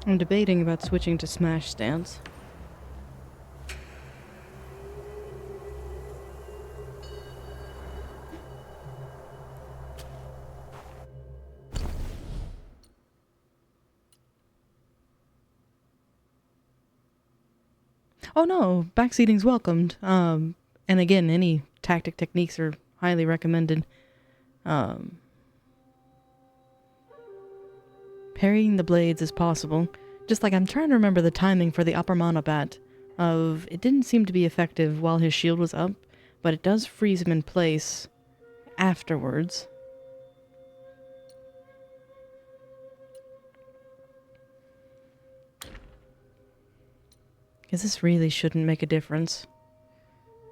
I'm debating about switching to Smash stance. Oh no, backseating's welcomed. And again, any tactic techniques are highly recommended. Parrying the blades is possible. Just like I'm trying to remember the timing for the upper mana bat of it didn't seem to be effective while his shield was up, but it does freeze him in place afterwards. Because this really shouldn't make a difference.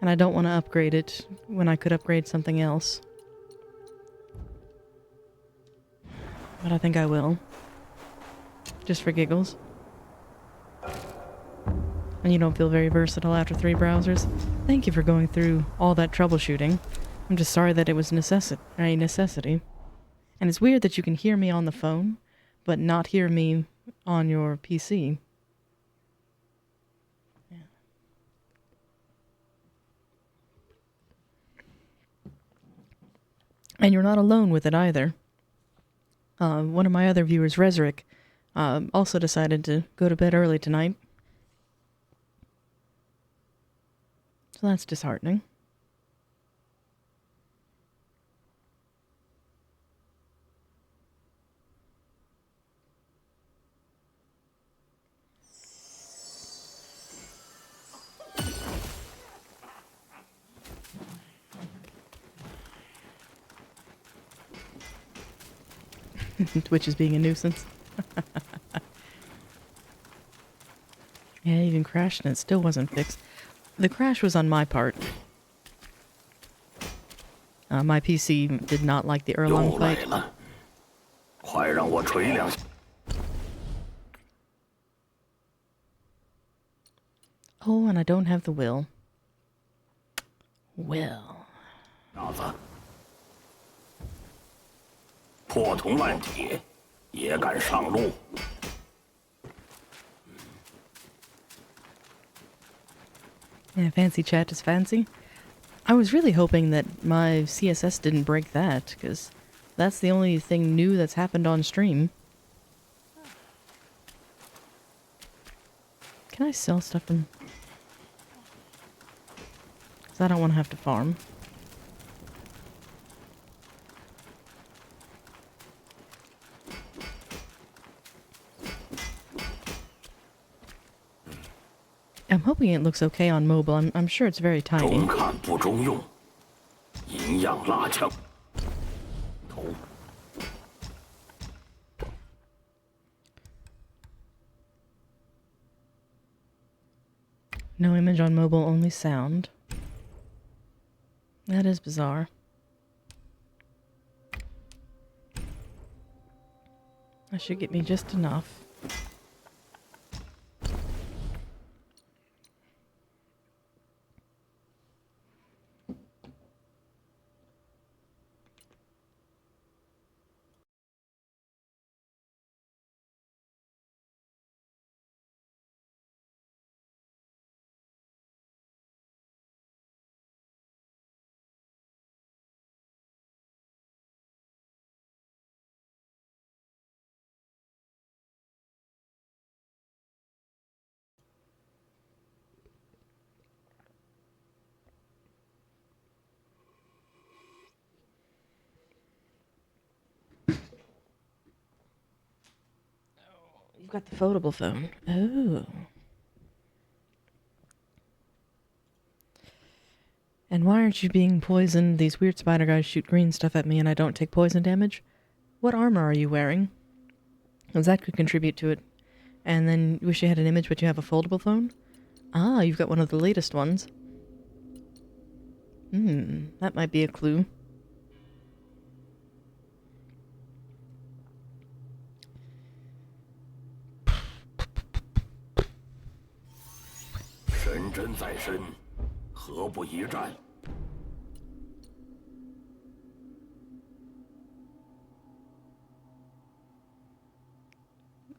And I don't want to upgrade it when I could upgrade something else. But I think I will. Just for giggles. And you don't feel very versatile after 3 browsers? Thank you for going through all that troubleshooting. I'm just sorry that it was a necessity. And it's weird that you can hear me on the phone, but not hear me on your PC. Yeah. And you're not alone with it either. One of my other viewers, Resrick, also decided to go to bed early tonight. So that's disheartening. Twitch is being a nuisance. Yeah, it even crashed and it still wasn't fixed. The crash was on my part. My PC did not like the Erlang fight. 快让我捶两下。 Oh, and I don't have the will. Well. 小子，破铜烂铁，也敢上路？ Yeah, fancy chat is fancy. I was really hoping that my CSS didn't break that, because that's the only thing new that's happened on stream. Can I sell stuff from... because I don't want to have to farm. I'm hoping it looks okay on mobile. I'm sure it's very tiny. 中看不中用，银样拉枪，头。 No image on mobile, only sound. That is bizarre. That should get me just enough. You've got the foldable phone. Oh. And why aren't you being poisoned? These weird spider guys shoot green stuff at me and I don't take poison damage? What armor are you wearing? Because that could contribute to it. And then you wish you had an image but you have a foldable phone? Ah, you've got one of the latest ones. That might be a clue.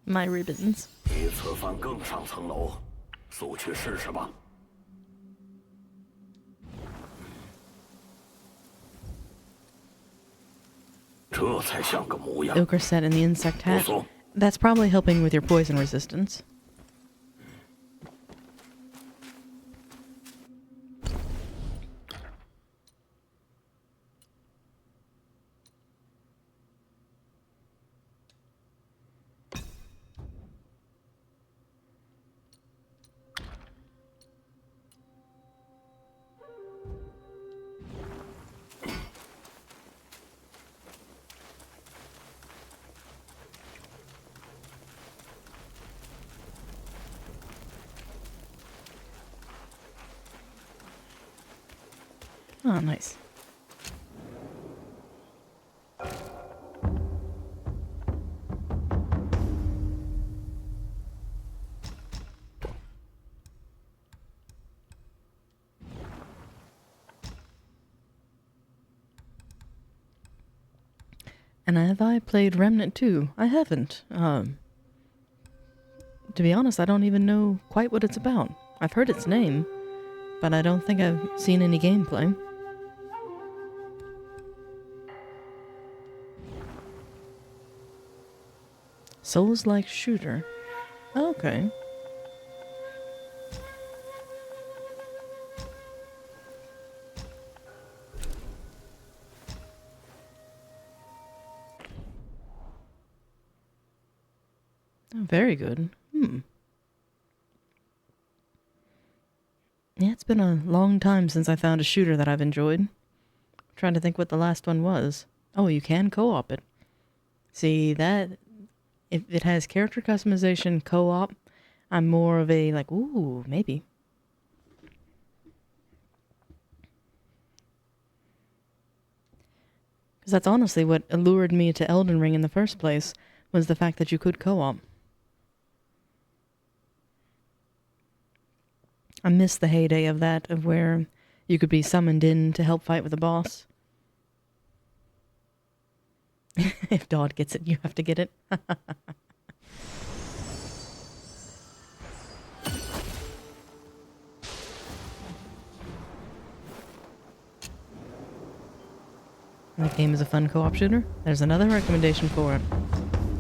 My ribbons. 比此番更上层楼，速去试试吧。这才像个模样。 Ochre set in the insect hat. That's probably helping with your poison resistance. Oh, nice. And have I played Remnant 2? I haven't. To be honest, I don't even know quite what it's about. I've heard its name, but I don't think I've seen any gameplay. Souls-like shooter. Okay. Oh, very good. Yeah, it's been a long time since I found a shooter that I've enjoyed. I'm trying to think what the last one was. Oh, you can co-op it. See, that... If it has character customization co-op, I'm more of a, like, ooh, maybe. Because that's honestly what allured me to Elden Ring in the first place, was the fact that you could co-op. I miss the heyday of that, of where you could be summoned in to help fight with a boss. If Dodd gets it, you have to get it. The game is a fun co-op shooter. There's another recommendation for it.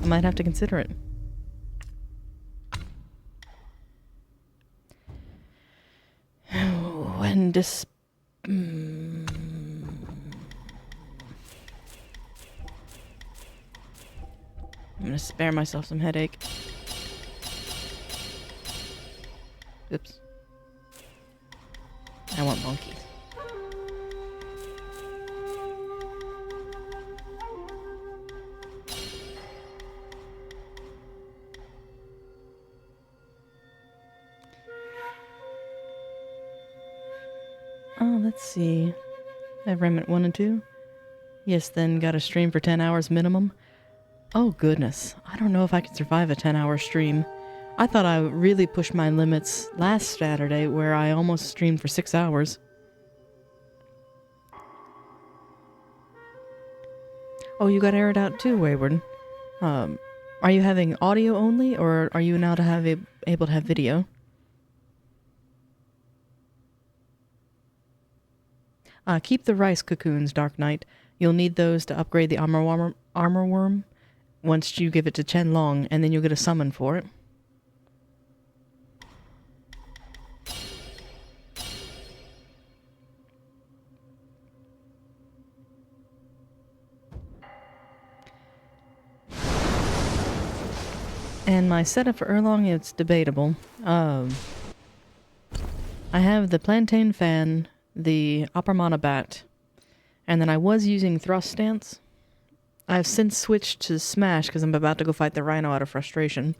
I might have to consider it. When I'm gonna spare myself some headache. Oops. I want monkeys. Oh, let's see. I have Remnant 1 and 2. Yes, then got a stream for 10 hours minimum. Oh goodness, I don't know if I could survive a 10-hour stream. I thought I really pushed my limits last Saturday where I almost streamed for 6 hours. Oh, you got aired out too, Wayward. Are you having audio only, or are you now able to have video? Keep the rice cocoons, Dark Knight. You'll need those to upgrade the armor worm once you give it to Chen Long, and then you'll get a summon for it. And my setup for Erlang, it's debatable. I have the plantain fan, the Aparmana bat, and then I was using thrust stance. I've since switched to smash because I'm about to go fight the rhino out of frustration.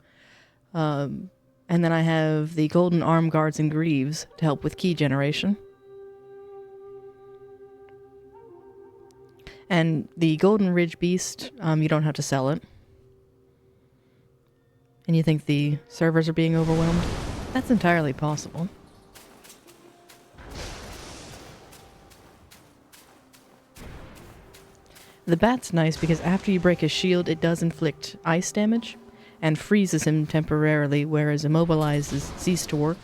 And then I have the golden arm guards and greaves to help with key generation. And the golden ridge beast, you don't have to sell it. And you think the servers are being overwhelmed? That's entirely possible. The bat's nice because after you break his shield, it does inflict ice damage and freezes him temporarily, whereas immobilizes cease to work.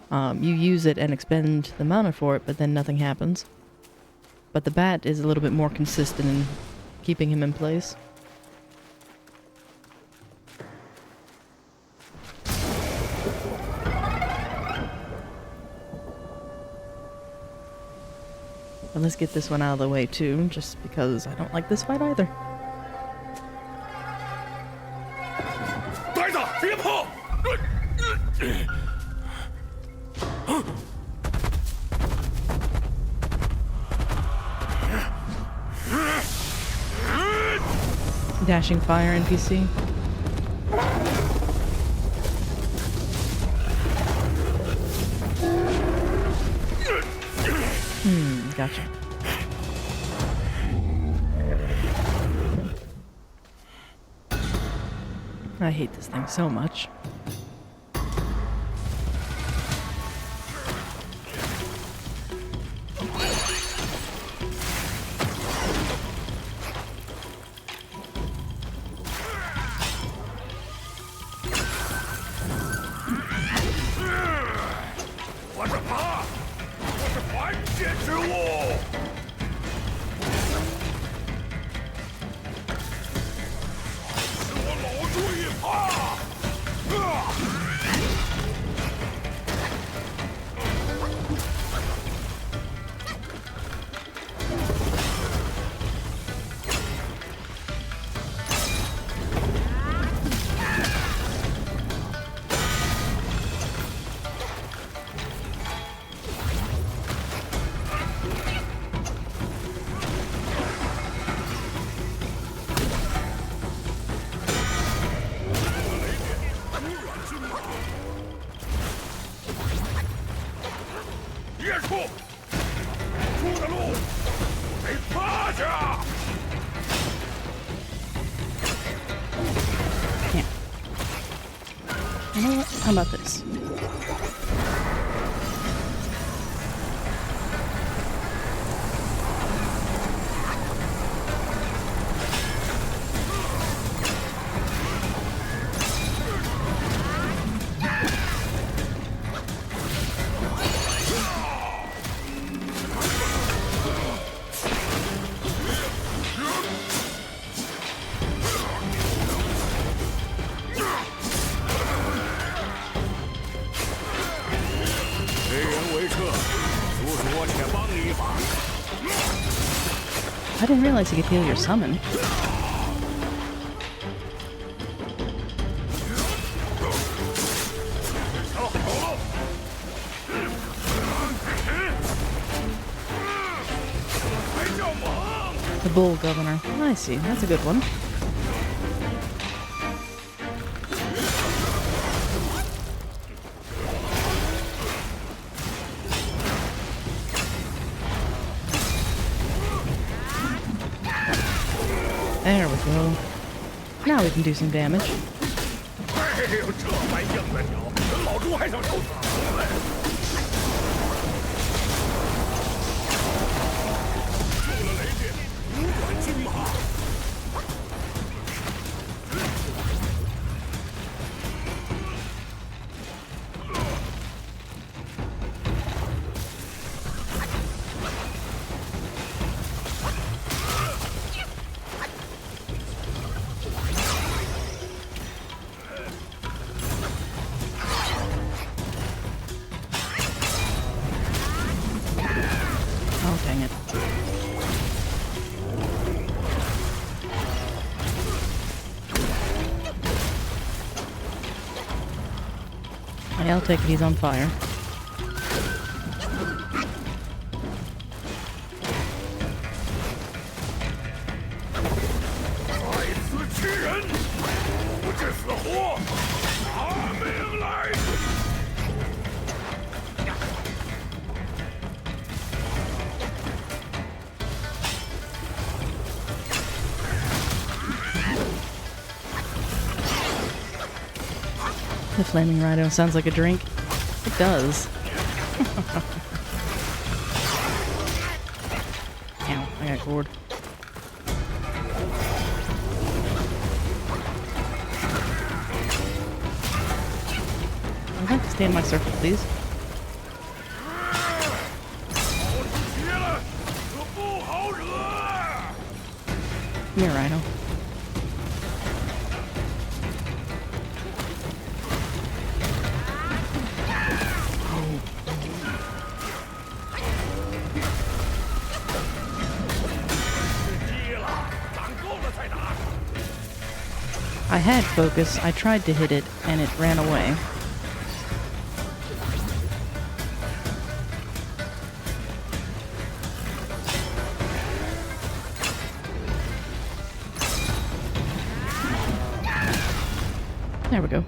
You use it and expend the mana for it, but then nothing happens. But the bat is a little bit more consistent in keeping him in place. But let's get this one out of the way too, just because I don't like this fight either. Dashing fire NPC. Gotcha. I hate this thing so much. 失误！使我老猪一耙！别出！出的路得趴下！ You know what? How about this? I didn't realize you could heal your summon. The Bull Governor. I see. That's a good one. There we go. Now we can do some damage. 哎呦，这般硬的条，老猪还想受死嘞！中了雷电，无管军马。Oh, dang it. I'll take it, he's on fire. 再次欺人，不知死活，拿命来！ The flaming rhino sounds like a drink. It does. Ow, I got gored. I'd like to stay in my circle, please. 别了，可不好惹。 Come here, rhino. I had focus, I tried to hit it, and it ran away. There we go.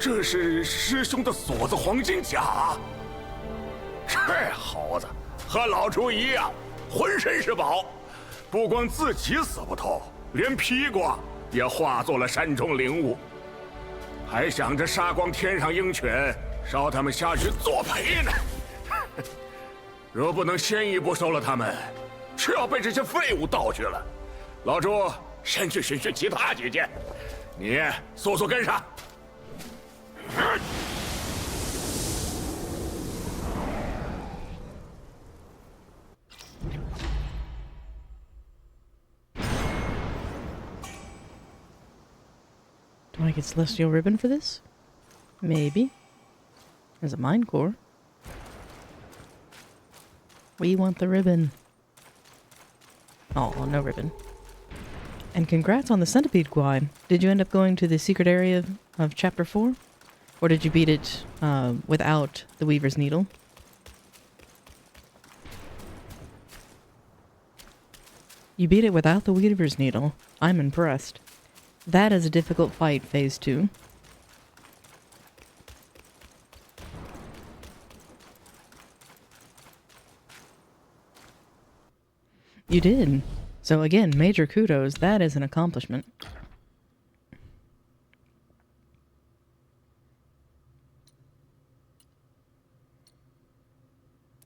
这是师兄的锁子黄金甲。这猴子和老朱一样，浑身是宝，不光自己死不透，连披挂也化作了山中灵物，还想着杀光天上鹰犬，烧他们下去作陪呢。若不能先一步收了他们，却要被这些废物盗去了。老朱，先去寻寻其他几件，你速速跟上。Do I get Celestial Ribbon for this? Maybe. There's a Mind Core. We want the ribbon. Oh, no ribbon. And congrats on the Centipede Guai. Did you end up going to the secret area of Chapter 4? Or did you beat it without the Weaver's Needle? You beat it without the Weaver's Needle. I'm impressed. That is a difficult fight, Phase 2. You did. So again, major kudos. That is an accomplishment.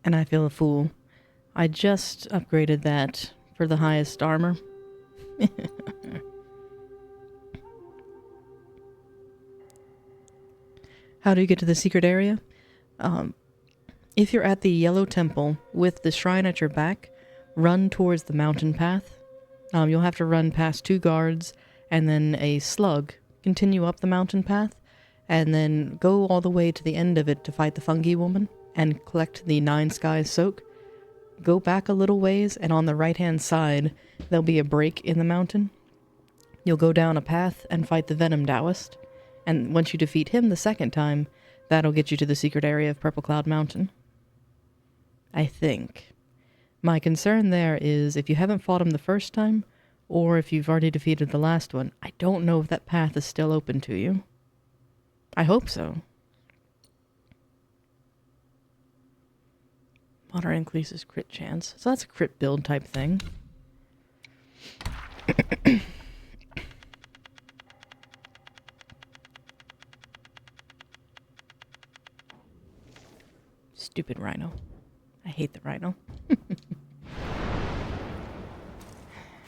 And I feel a fool. I just upgraded that for the highest armor. How do you get to the secret area? If you're at the Yellow Temple with the shrine at your back, run towards the mountain path. You'll have to run past 2 guards and then a slug. Continue up the mountain path and then go all the way to the end of it to fight the fungi woman and collect the 9 skies soak. Go back a little ways and on the right hand side there'll be a break in the mountain. You'll go down a path and fight the Venom Taoist. And once you defeat him the second time, that'll get you to the secret area of Purple Cloud Mountain. I think. My concern there is if you haven't fought him the first time, or if you've already defeated the last one, I don't know if that path is still open to you. I hope so. Moderate increases crit chance. So that's a crit build type thing. Stupid rhino. I hate the rhino.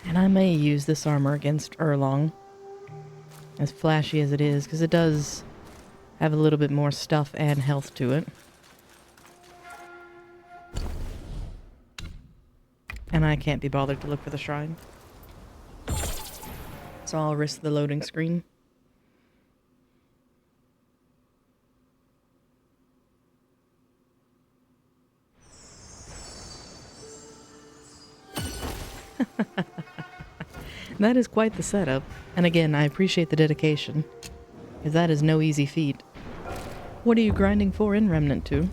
And I may use this armor against Erlang, as flashy as it is, because it does have a little bit more stuff and health to it. And I can't be bothered to look for the shrine. So I'll risk the loading screen. That is quite the setup. And again, I appreciate the dedication, because that is no easy feat. What are you grinding for in Remnant 2?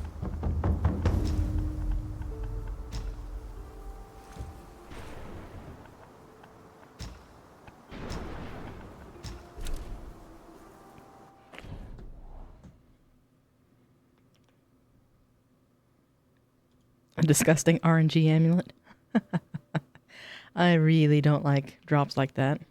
A disgusting RNG amulet? I really don't like drops like that.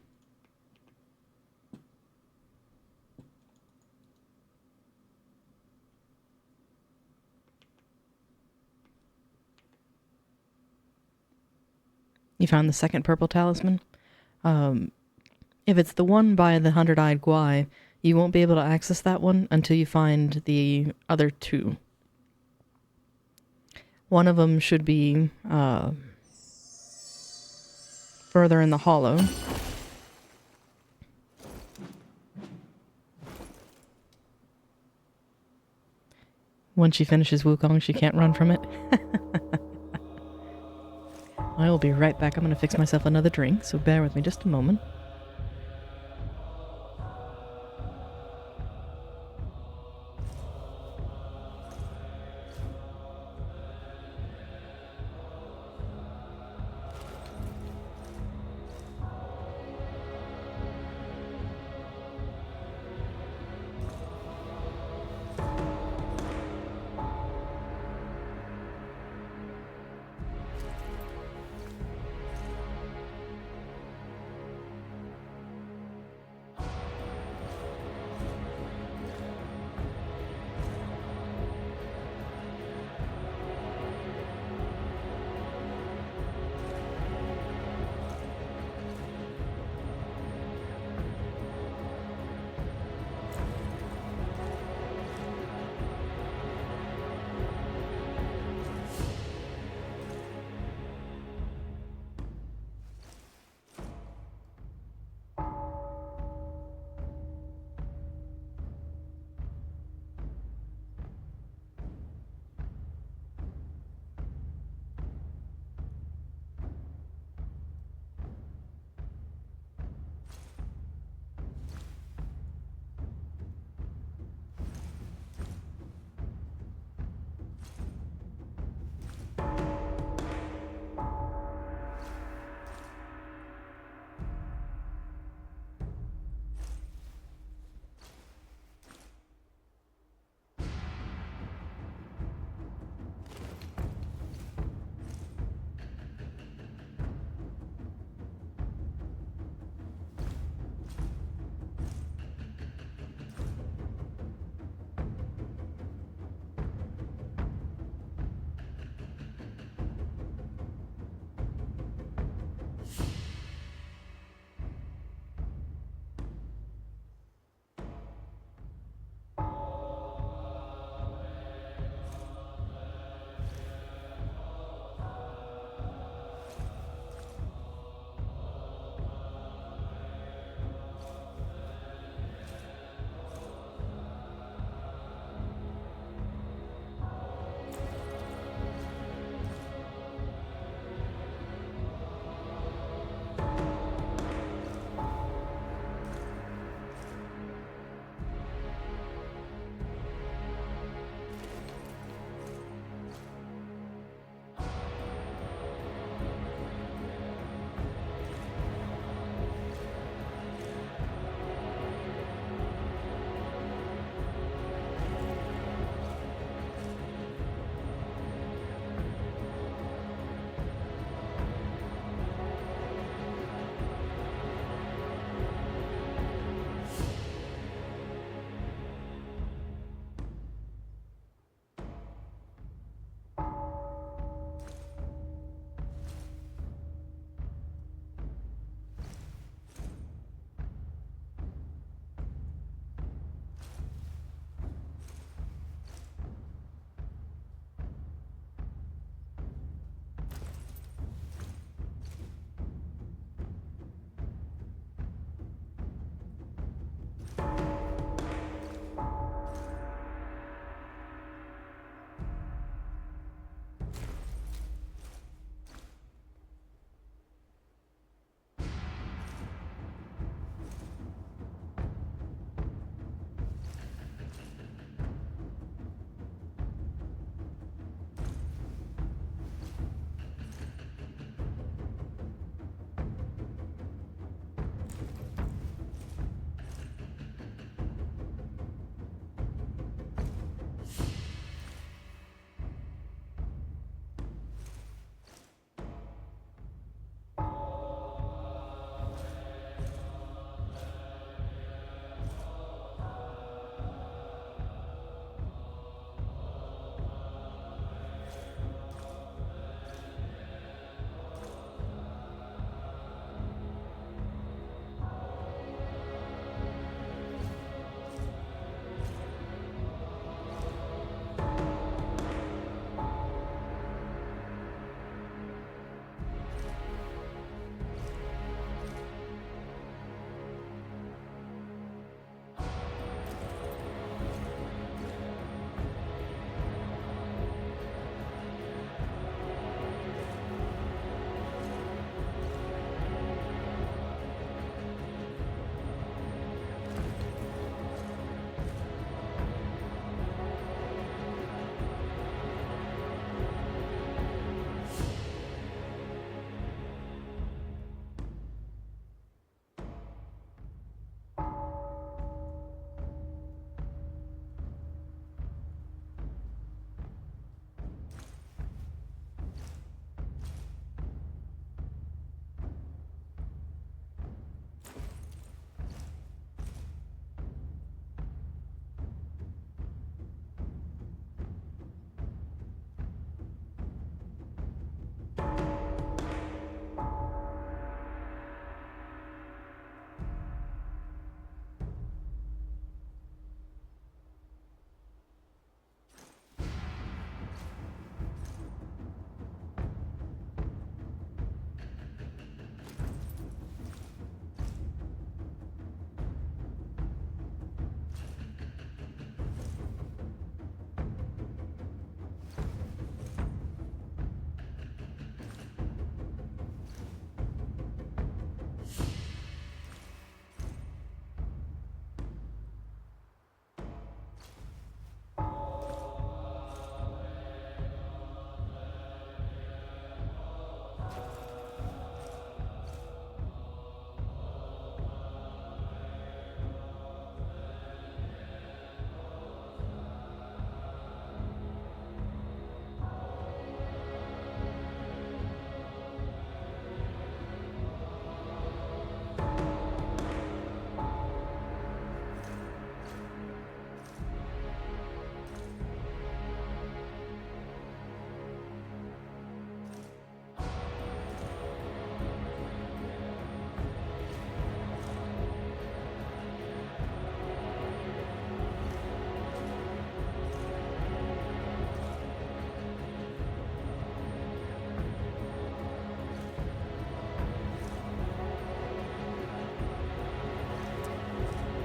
You found the second purple talisman? If it's the one by the 100-eyed Guai, you won't be able to access that one until you find the other 2. One of them should be further in the hollow. Once she finishes Wukong, she can't run from it. I will be right back. I'm going to fix myself another drink, so bear with me just a moment.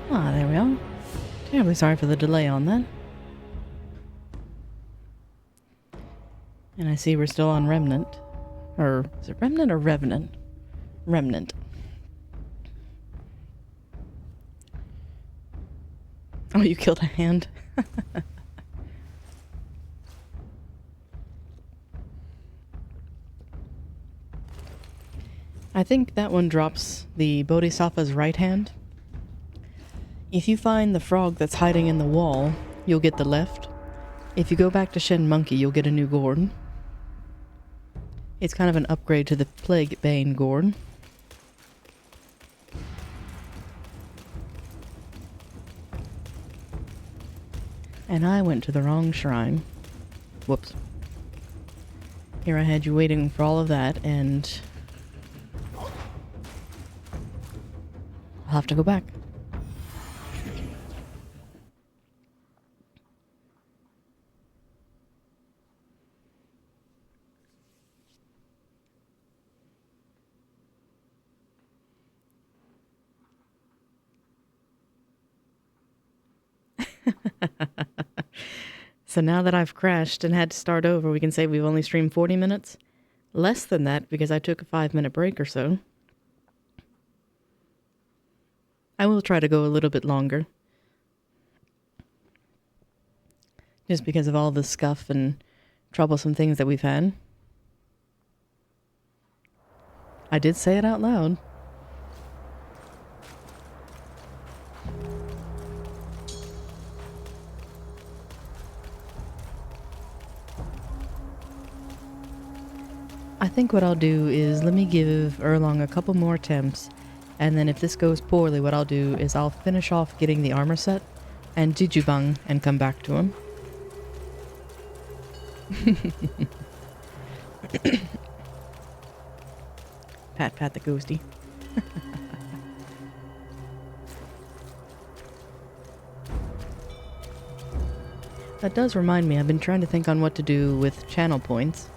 Ah, there we are. Terribly sorry for the delay on that. And I see we're still on Remnant. Or, is it Remnant or Revenant? Remnant. Oh, you killed a hand. I think that one drops the Bodhisattva's right hand. If you find the frog that's hiding in the wall, you'll get the left. If you go back to Shen Monkey, you'll get a new gourd. It's kind of an upgrade to the Plague Bane gourd. And I went to the wrong shrine. Whoops. Here I had you waiting for all of that, and I'll have to go back. So now that I've crashed and had to start over, we can say we've only streamed 40 minutes. Less than that because I took a 5-minute break or so. I will try to go a little bit longer. Just because of all the scuff and troublesome things that we've had. I did say it out loud. I think what I'll do is let me give Erlang a couple more attempts, and then if this goes poorly, what I'll do is I'll finish off getting the armor set and Jijubang and come back to him. Pat pat the ghosty. That does remind me, I've been trying to think on what to do with channel points.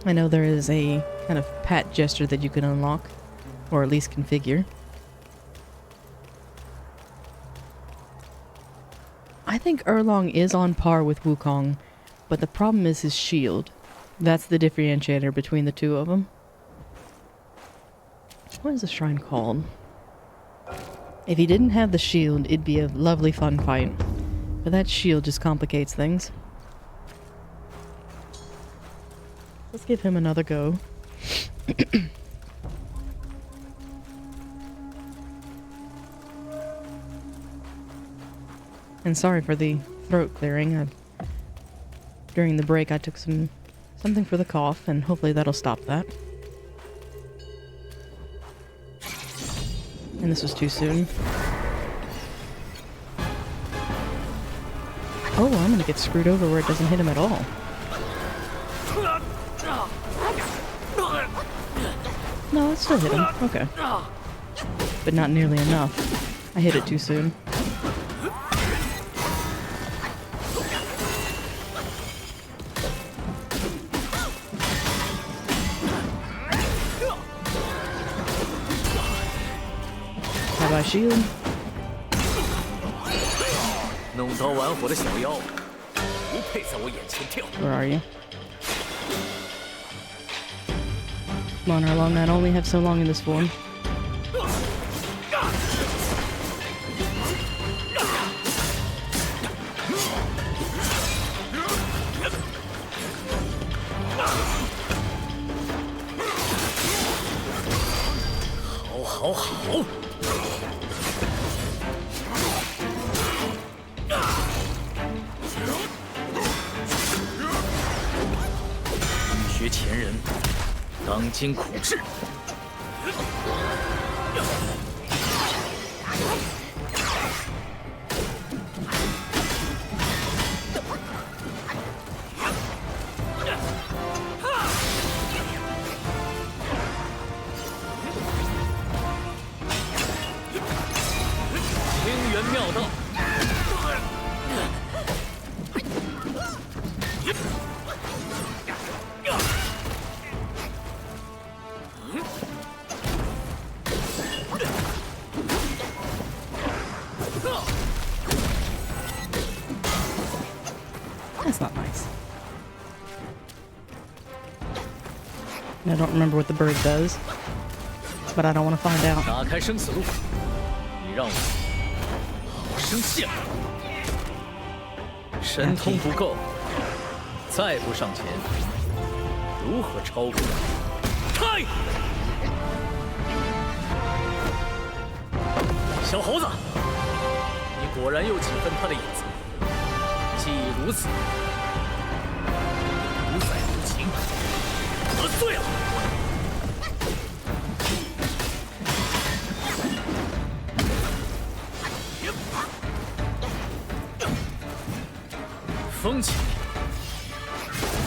I know there is a kind of pat gesture that you can unlock, or at least configure. I think Erlang is on par with Wukong, but the problem is his shield. That's the differentiator between the two of them. What is the shrine called? If he didn't have the shield, it'd be a lovely fun fight. But that shield just complicates things. Let's give him another go. And sorry for the throat clearing. During the break I took something for the cough, and hopefully that'll stop that. And this was too soon. Oh, I'm gonna get screwed over where it doesn't hit him at all. No, it still hit him. Okay. But not nearly enough. I hit it too soon. Bye-bye shield. 弄刀玩火的小妖，不配在我眼前跳。 Where are you? Come on, Erlang, I only have so long in this form. Hảo. 学前人，当今苦志。清源妙道。I don't remember what the bird does, but I don't want to find out. 打开生死路，你让我好好生羡慕。神通不够，再不上前，如何超过？开！小猴子，你果然有几分他的影子。既已如此，不再无情，得罪了。风起，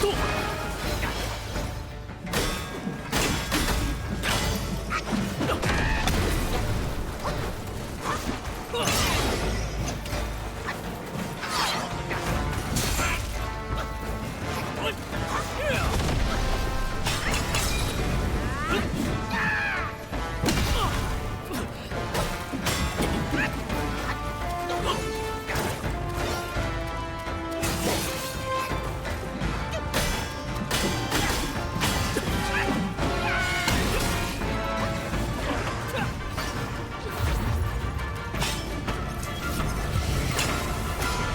动！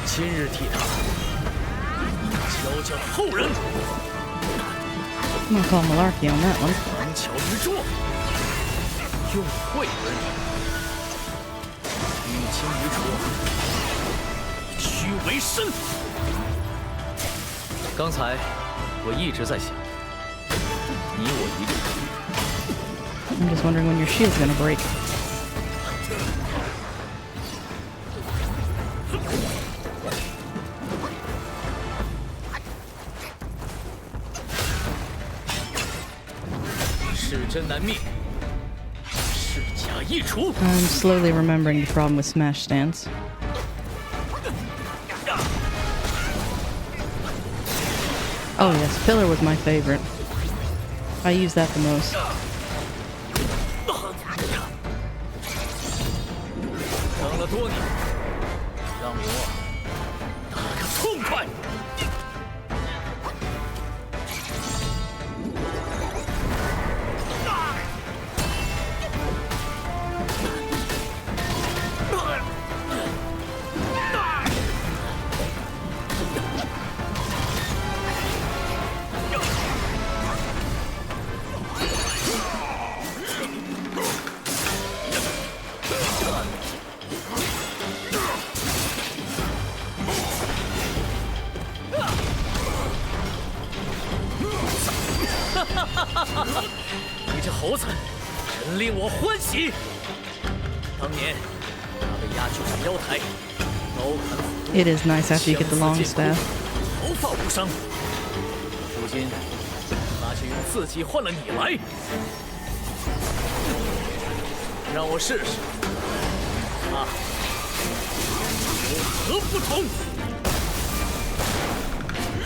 今日替他教教后人。I'm gonna call malarkey on that one. 旁敲于拙，用慧而明；欲清于浊，以虚为深。刚才我一直在想，你我一致。 I'm just wondering when your shield's gonna break. 是真难灭，是假易除。I'm slowly remembering the problem with smash stance. Oh yes, pillar was my favorite. I use that the most. 等了多年，让我打个痛快！你这猴子，真令我欢喜。当年他被押救上妖台，刀砍斧剁， It is nice after you get the long staff. 毫发无伤。如今他却用自己换了你来，让我试试他有何不同。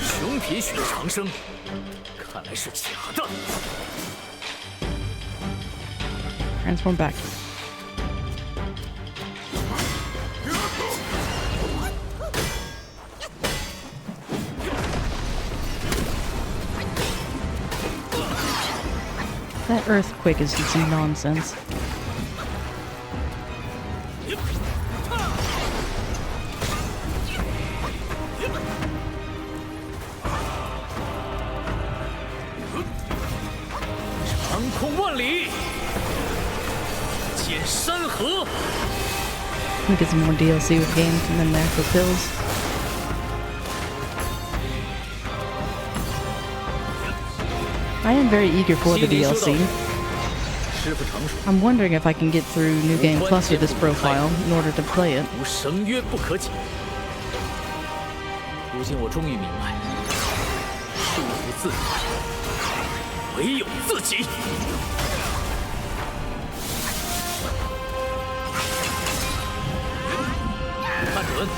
熊皮血长生，看来是假的。 Transform back. That earthquake is some nonsense. 长空万里，见山河。 We get some more DLC with games and then natural kills. I am very eager for the DLC. 师傅成熟， I'm wondering if I can get through New Game Plus with this profile in order to play it. 无绳约不可解。如今我终于明白，束缚自己，唯有自己。看准！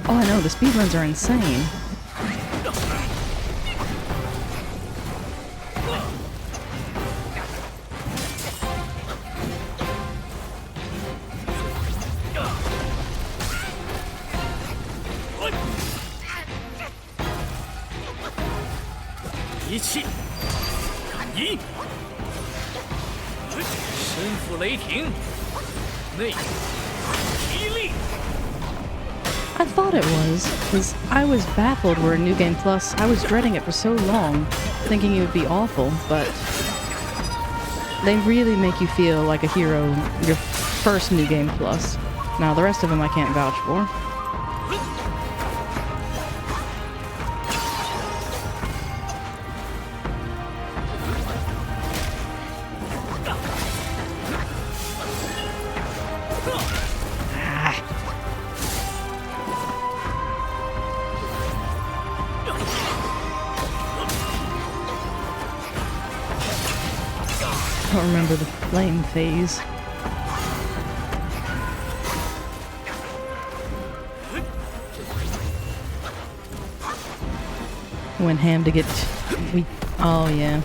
Oh, I know, the speedruns are insane. 一气，感应，身负雷霆，内霹雳。 I thought it was, because I was baffled where New Game Plus, I was dreading it for so long, thinking it would be awful, but they really make you feel like a hero your first New Game Plus. Now, the rest of them I can't vouch for. I don't remember the flame phase. Went ham to get oh yeah.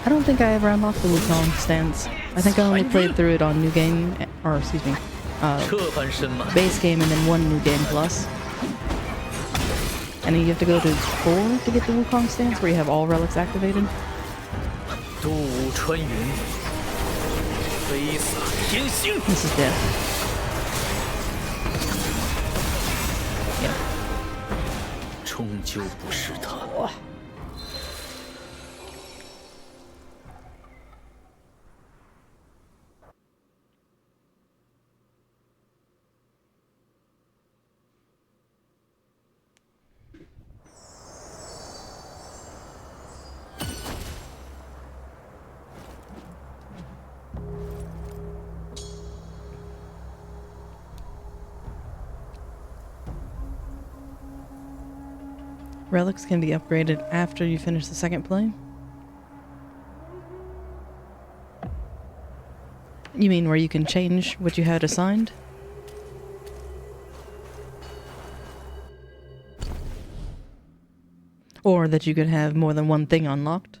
I don't think I ever unlocked the Wukong stance. I think I only played through it on New Game, or excuse me, base game and then one New Game Plus. And then you have to go to 4 to get the Wukong stance, where you have all relics activated. This is death. Yeah. Relics can be upgraded after you finish the second play? You mean where you can change what you had assigned? Or that you could have more than one thing unlocked?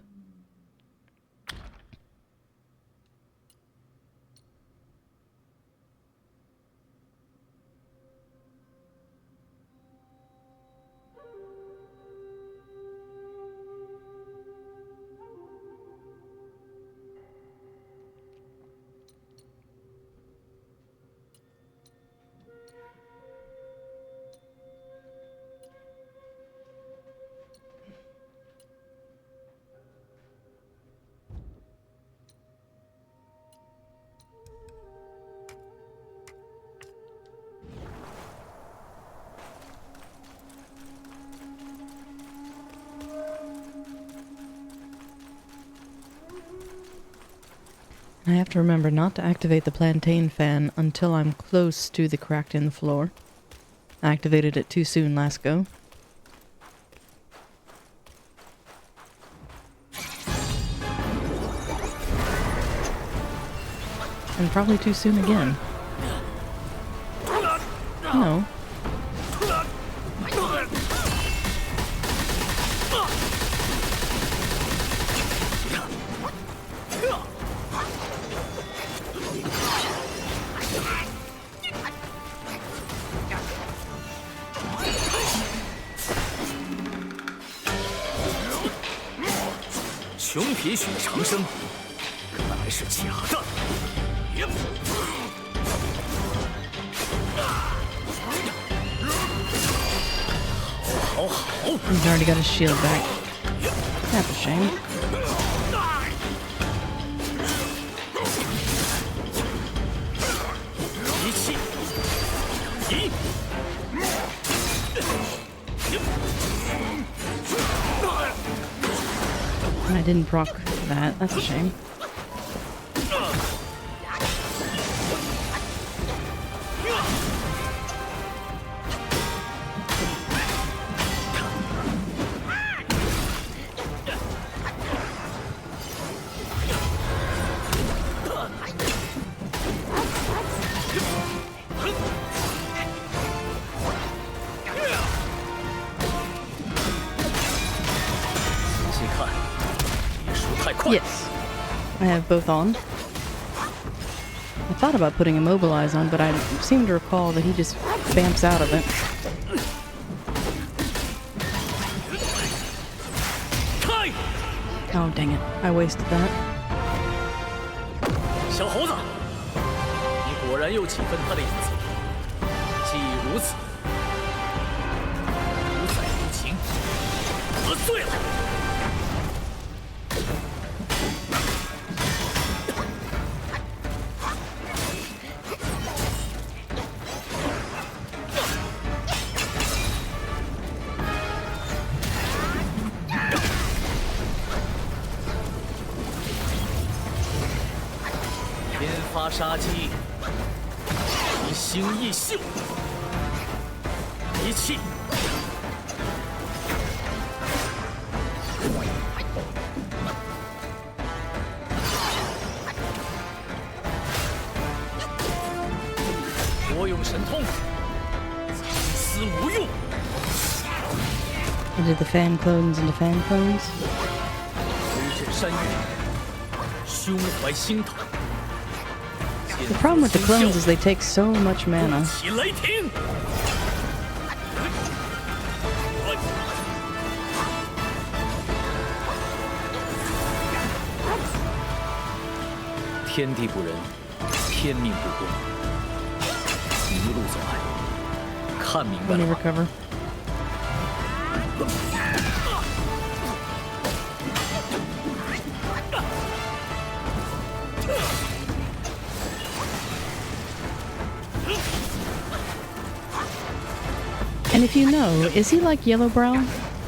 I have to remember not to activate the plantain fan until I'm close to the crack in the floor. I activated it too soon last go. And probably too soon again. No. He's already got his shield back. That's a shame. I didn't proc that. That's a shame. Yes, I have both on. I thought about putting Immobilize on, but I seem to recall that he just bamps out of it. Oh, dang it. I wasted that. 小猴子，你果然有几分他的影子。既如此，无赛无情，得罪了。天发杀机，一星一宿，一气。我用神通，藏私无用。 I did the fan clones into fan clones. 威震山岳，胸怀星斗。 The problem with the clones is they take so much mana. 起雷霆。天地不仁，天命不公。一路走来，看明白 Let me 了吗？ recover. And if you know, is he like Yellowbrow?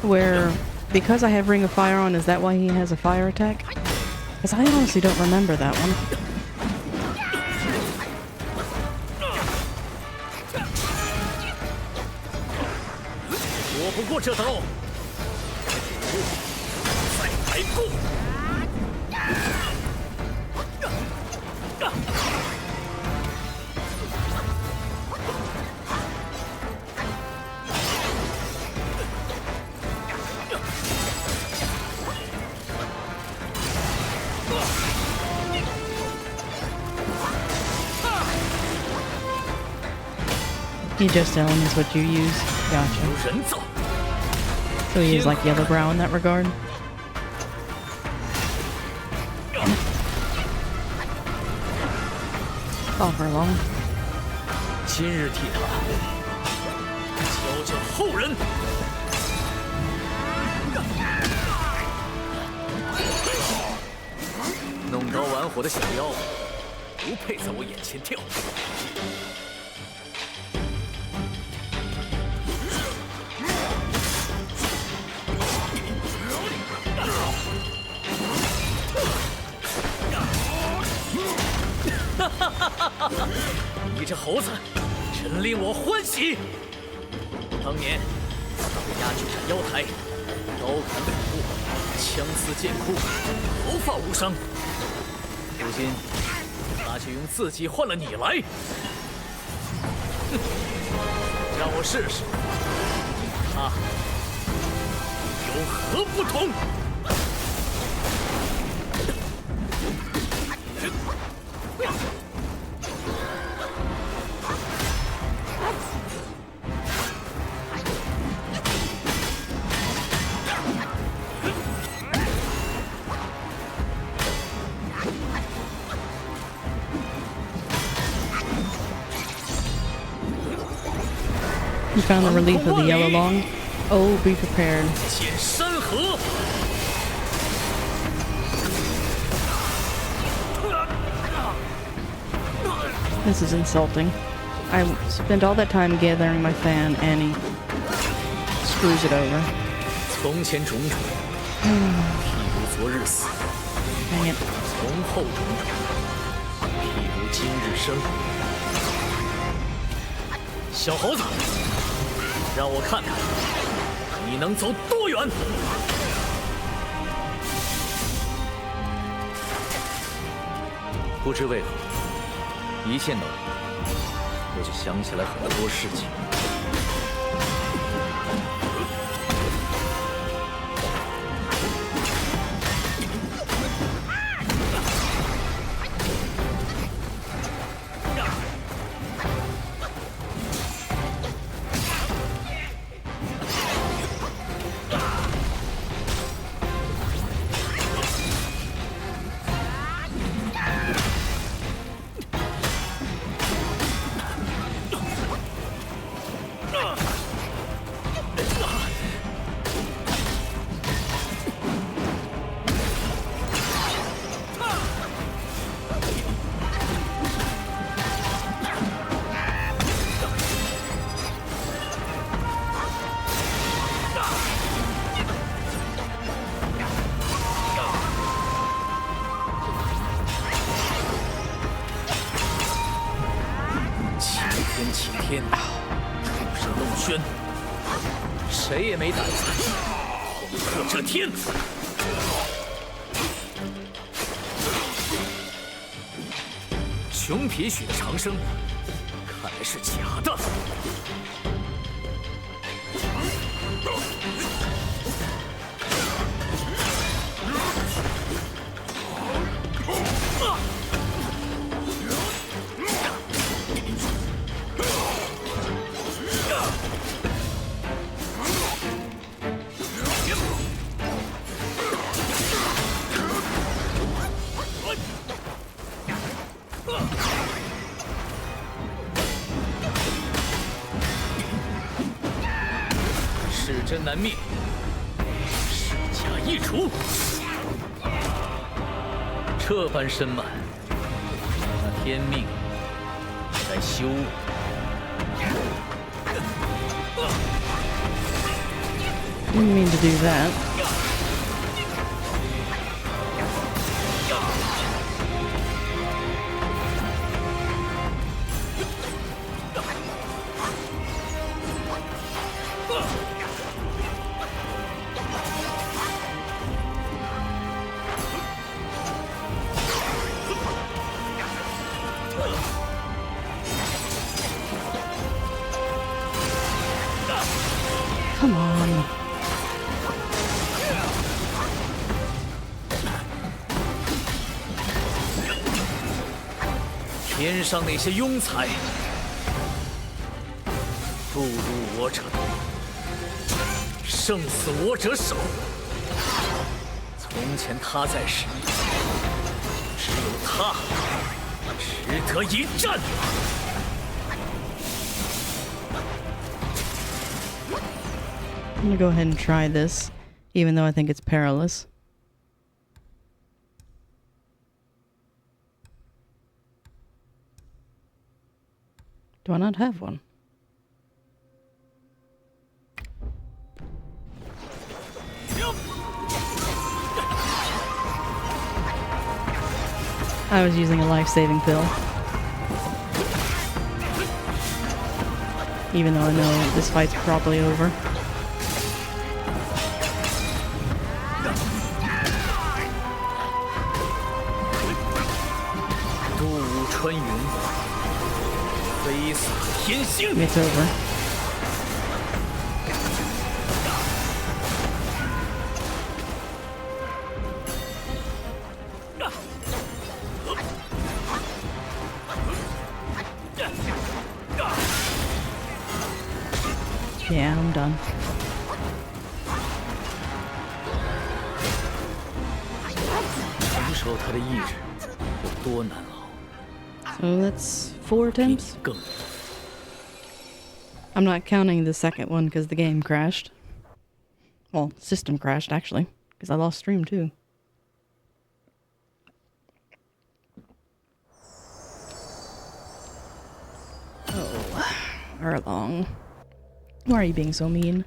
Where, because I have Ring of Fire on, is that why he has a fire attack? Because I honestly don't remember that one. 躲不过这刀，再来过。He just elements what you use. Gotcha. 有人造， So he is like Yellowbrow in that regard. Offer long. 今日替他教教后人。弄刀玩火的小妖，不配在我眼前跳。你这猴子，真令我欢喜。当年打压巨斩妖台，刀砍斧剁，枪刺剑枯，毫发无伤。如今他却用自己换了你来，哼！让我试试，他有何不同？ You found the relief of the yellow long. Oh, be prepared. 见山河。 This is insulting. I spent all that time gathering my fan and he screws it over. 从前种种，譬如昨日死； Dang it. 从后种种，譬如今日生。小猴子，让我看看你能走多远。不知为何，一见到你，我就想起来很多事情。齐天，出神弄轩，谁也没胆子捅破这天。穷撇许的长生，看来是假的。是真难灭，是假易除。这般深满，那天命在修我。Didn't mean to do that. Come on. 天上那些庸才，不如我者多，胜死我者少。从前他在时，只有他值得一战。I'm gonna go ahead and try this, even though I think it's perilous. Do I not have one? I was using a life-saving pill. Even though I know this fight's probably over. It's over. Yeah, I'm done. So that's 4 attempts? I'm not counting the second one because the game crashed. Well, system crashed, actually, because I lost stream, too. Oh, Erlang. Why are you being so mean?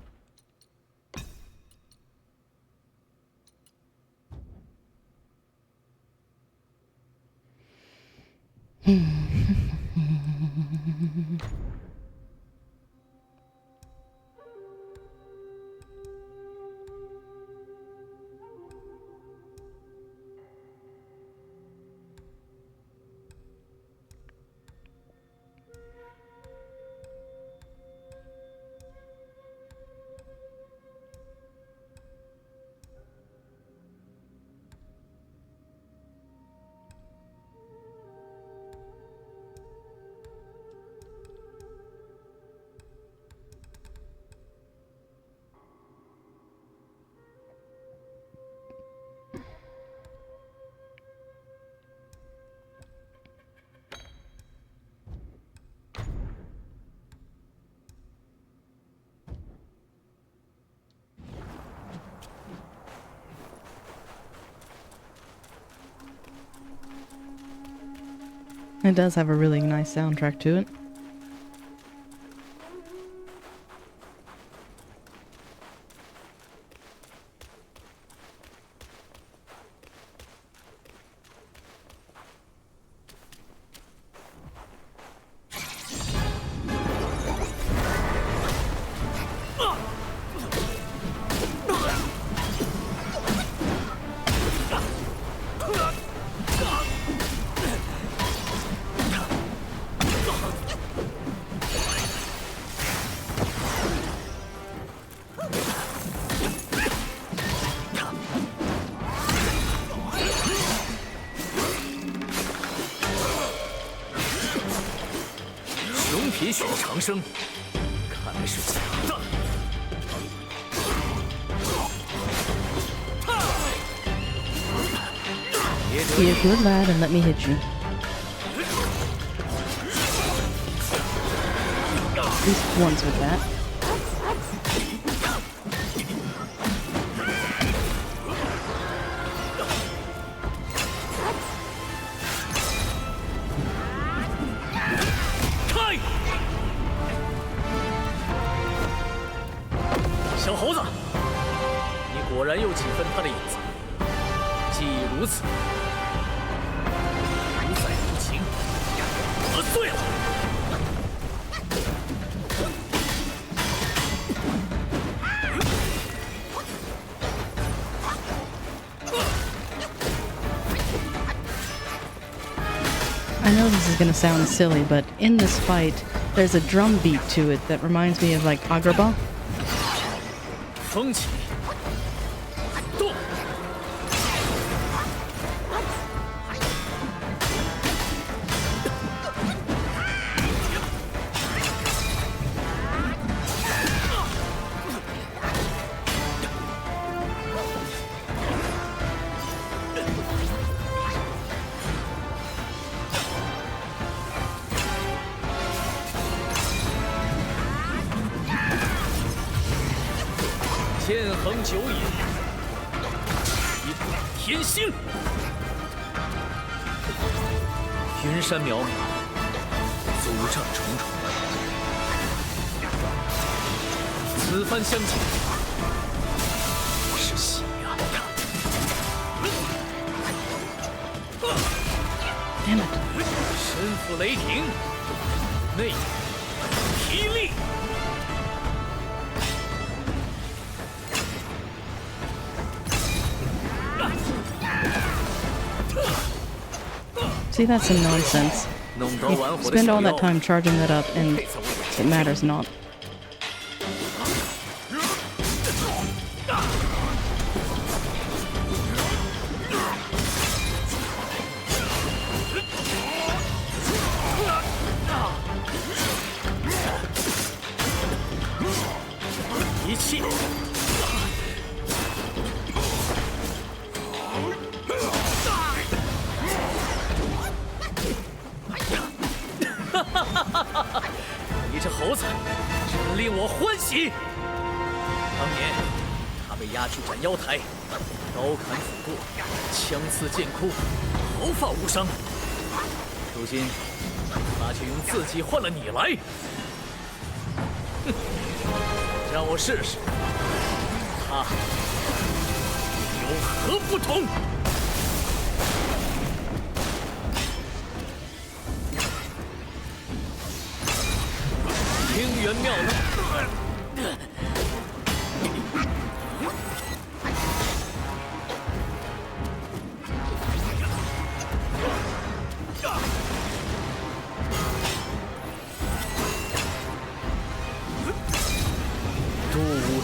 It does have a really nice soundtrack to it.铁血长生，看来是假的。Be a good lad and let me hit you. At least once with that. I know this is gonna sound silly, but in this fight, there's a drum beat to it that reminds me of like Agrabah. 风起，动。天恒久也，一贯天星。云山渺渺，阻障重重。此番相见，是喜啊！Damn it！ 身负雷霆，内霹雳。 See, that's some nonsense. You spend all that time charging that up, and it matters not.斩妖台，刀砍斧过，枪刺剑枯，毫发无伤。如今他却用自己换了你来，哼！让我试试，他有何不同？清源妙论。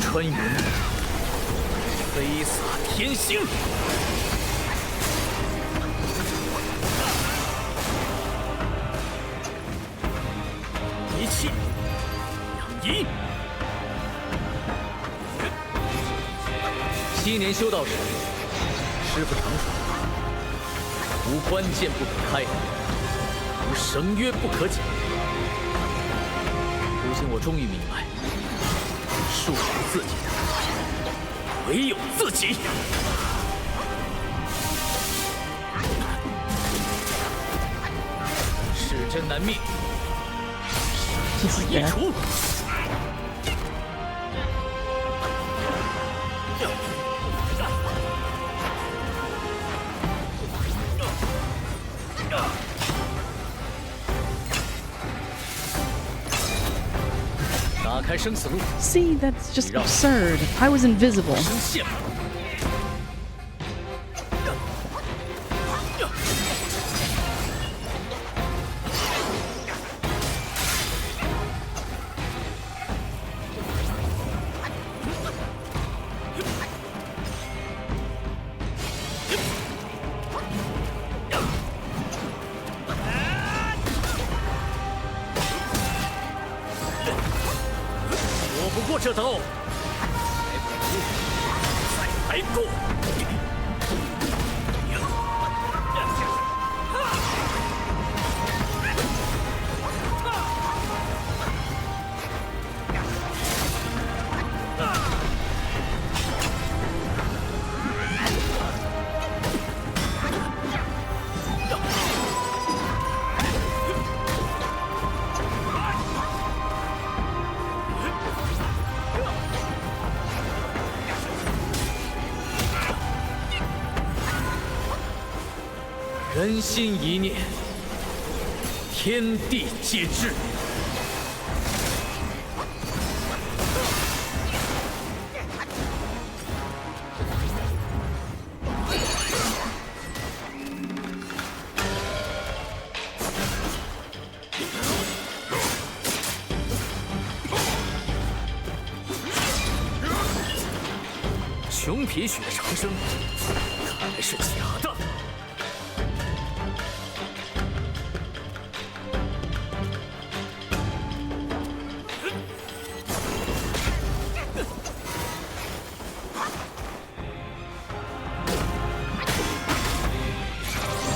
穿云，飞洒天星，一气养一。7年修道时，师傅常说：“无关键不可开，无绳约不可解。”如今我终于明白。 束缚自己的，唯有自己。真难灭，This is 一 bad. 除。打开生死路， See, that's just absurd. I was invisible. 生线。躲不过这刀，还不如再来过。人心一念，天地皆知。穷皮许的长生，看来是假的。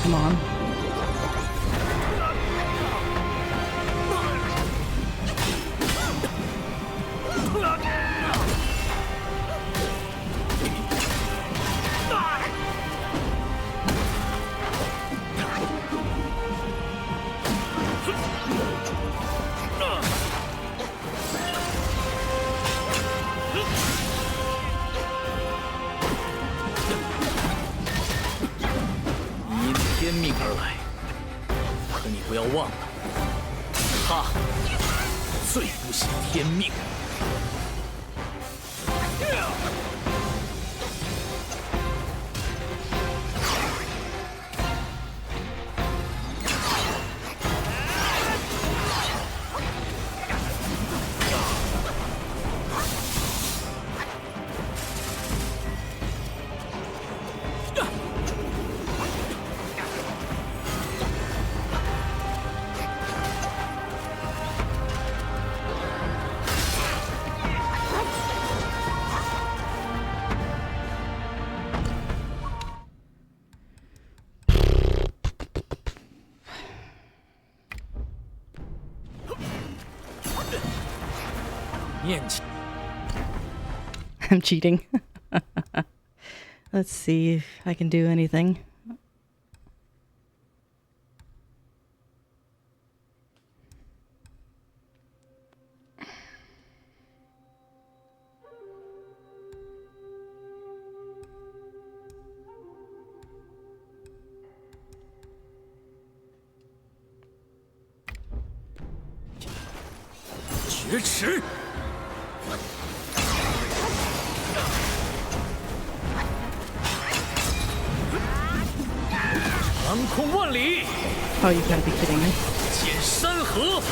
Come on.因天命而来，可你不要忘了，他最不信天命。念起 I'm cheating. Let's see if I can do anything. "绝池。长空万里， Oh, you gotta be kidding me. 见山河。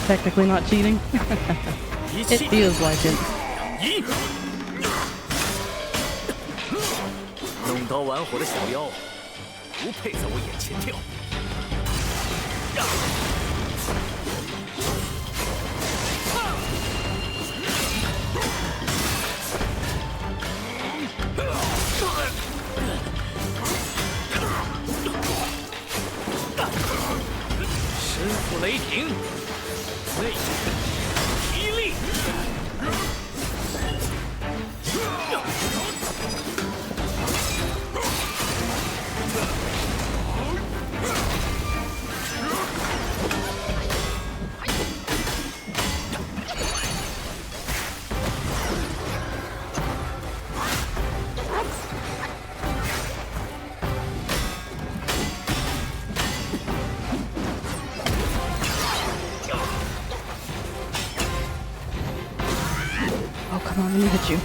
Technically not cheating. 一 It 气 feels like it. 一。用刀玩火的小妖，不配在我眼前跳。身负雷霆，内霹雳。Come on, let me hit you.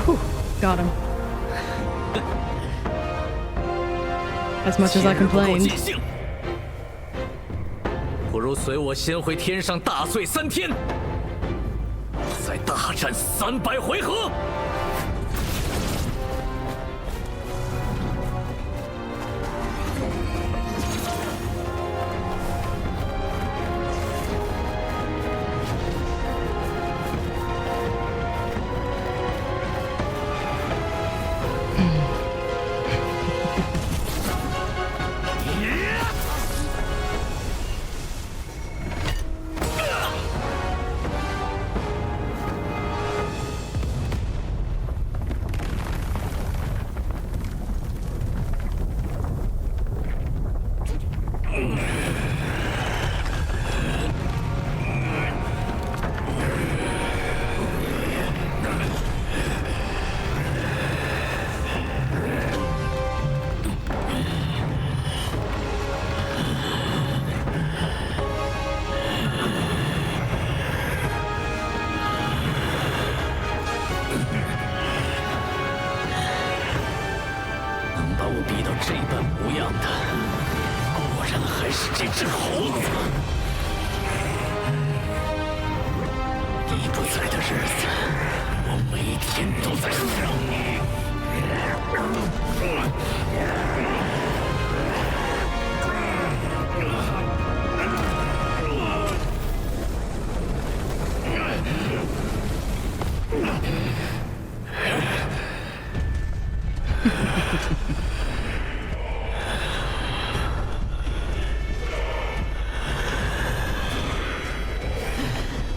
Whew, got him. As much as I complained. 不如随我先回天上大醉3天，再大战300回合。这般模样的，果然还是这只猴子。你不在的日子，我每天都在想你。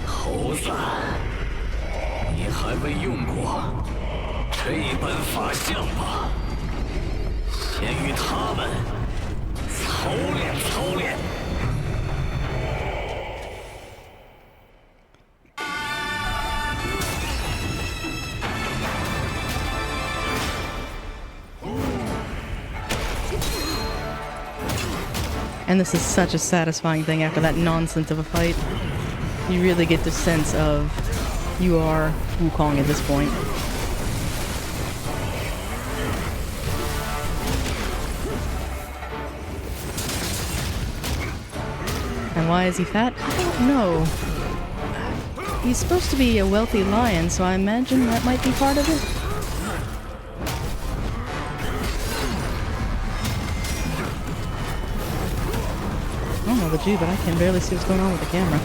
猴子，你还未用过这本法相吧？先与他们操练操练。And this is such a satisfying thing after that nonsense of a fight. You really get the sense of you are Wukong at this point. And why is he fat? I don't know. He's supposed to be a wealthy lion, so I imagine that might be part of it. I don't know about you, but I can barely see what's going on with the camera.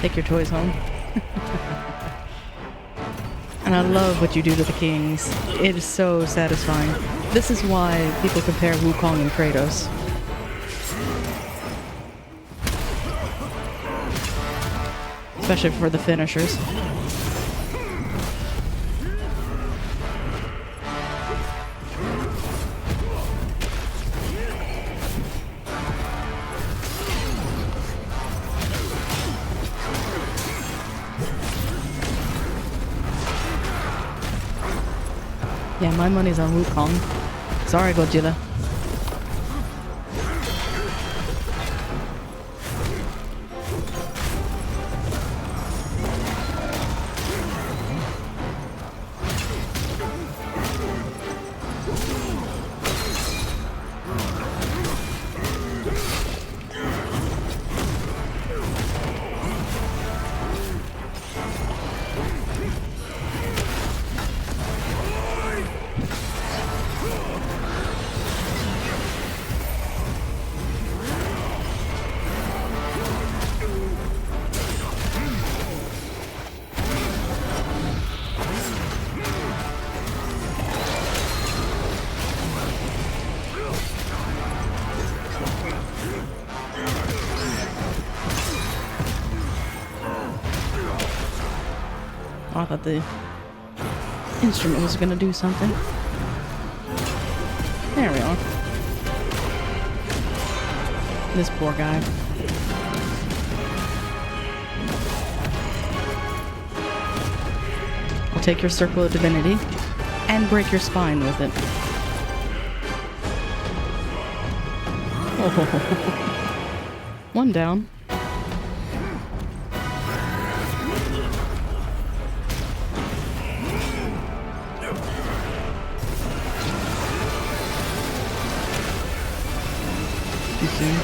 Take your toys home. And I love what you do to the kings. It is so satisfying. This is why people compare Wukong and Kratos. Especially for the finishers. Yeah, my money's on Wukong. Sorry, Godzilla. I thought the instrument was gonna do something. There we are. This poor guy. I'll take your Circle of Divinity and break your spine with it. Oh. One down. You see?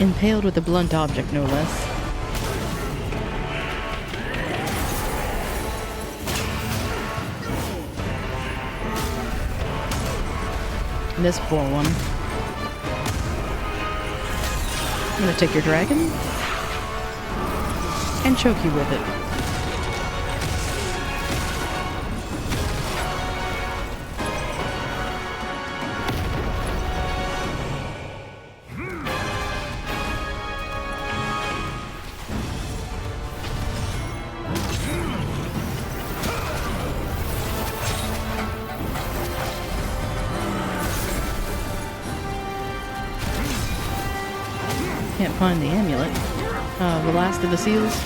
Impaled with a blunt object, no less. And this poor one. I'm gonna take your dragon and choke you with it. Can't find the amulet. The last of the seals.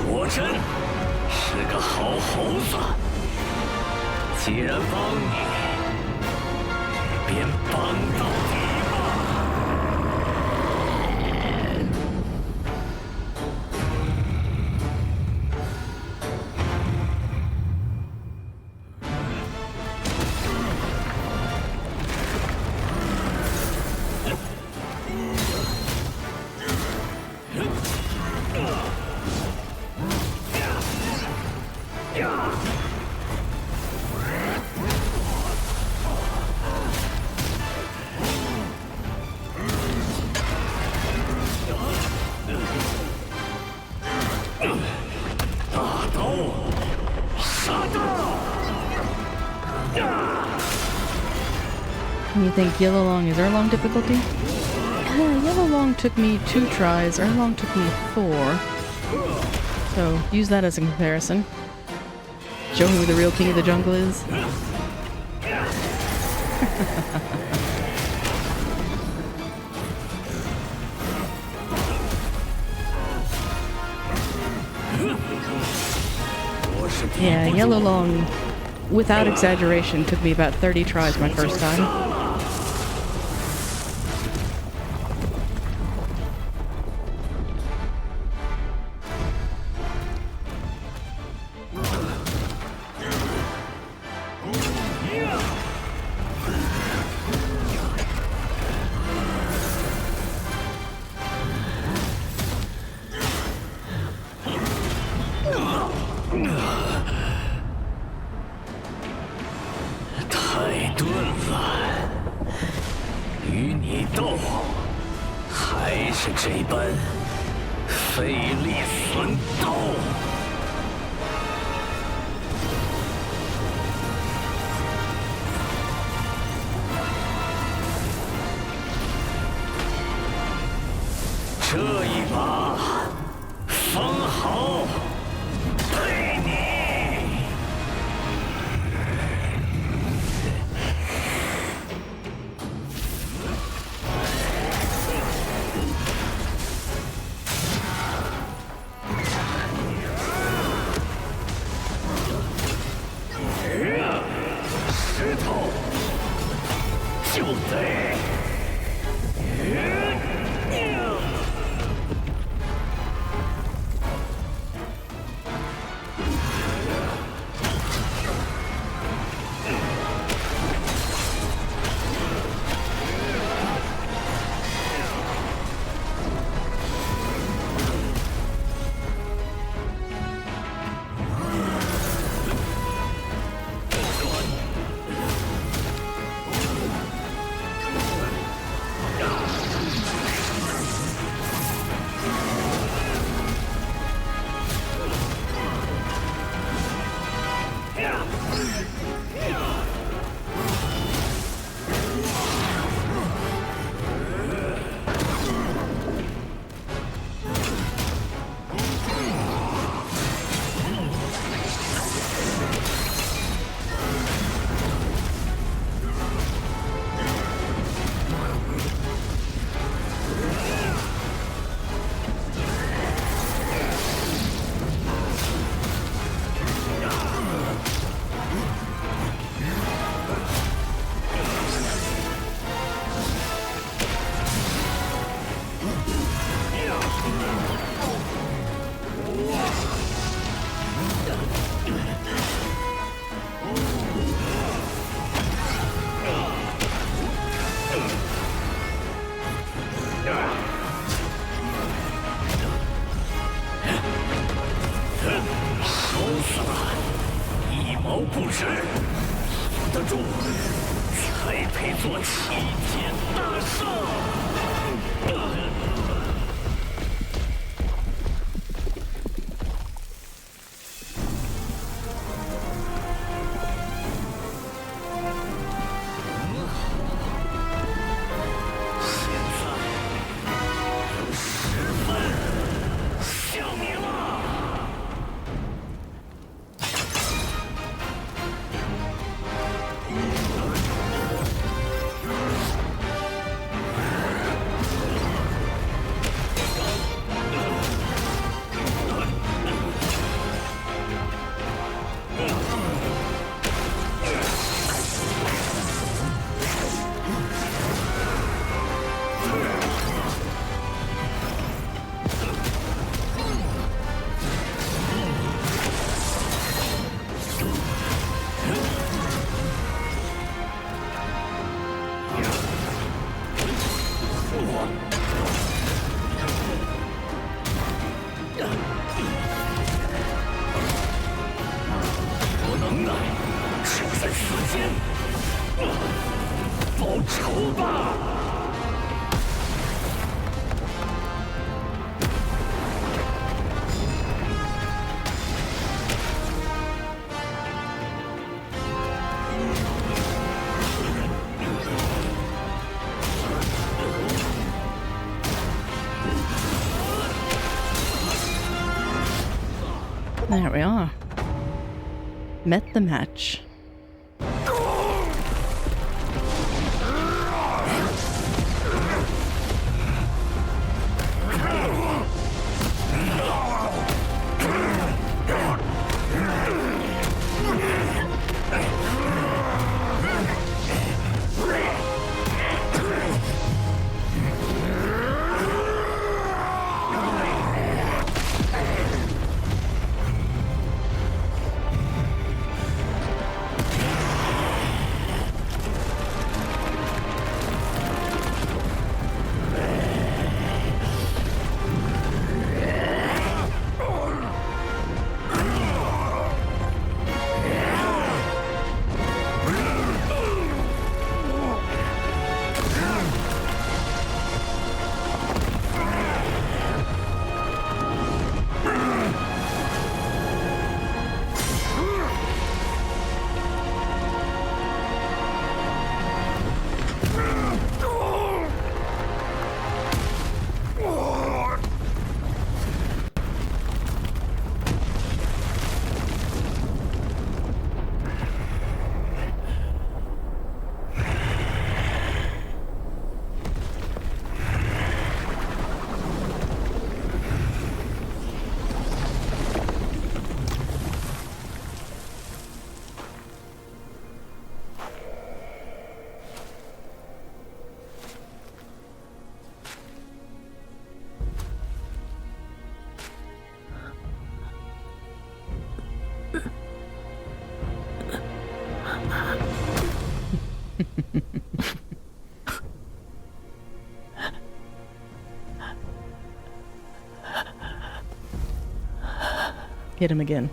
果真是个好猴子，既然帮你，便帮到底吧。大刀，杀刀！ You think Yellow Long is Erlang difficulty? Yellow Long took me 2 tries, Erlang took me 4. So, use that as a comparison. Show me who the real king of the jungle is. Yeah, Yellow Long, without exaggeration, took me about 30 tries my first time. 得住，才配做齐天大圣。There we are. Met the match. Hit him again.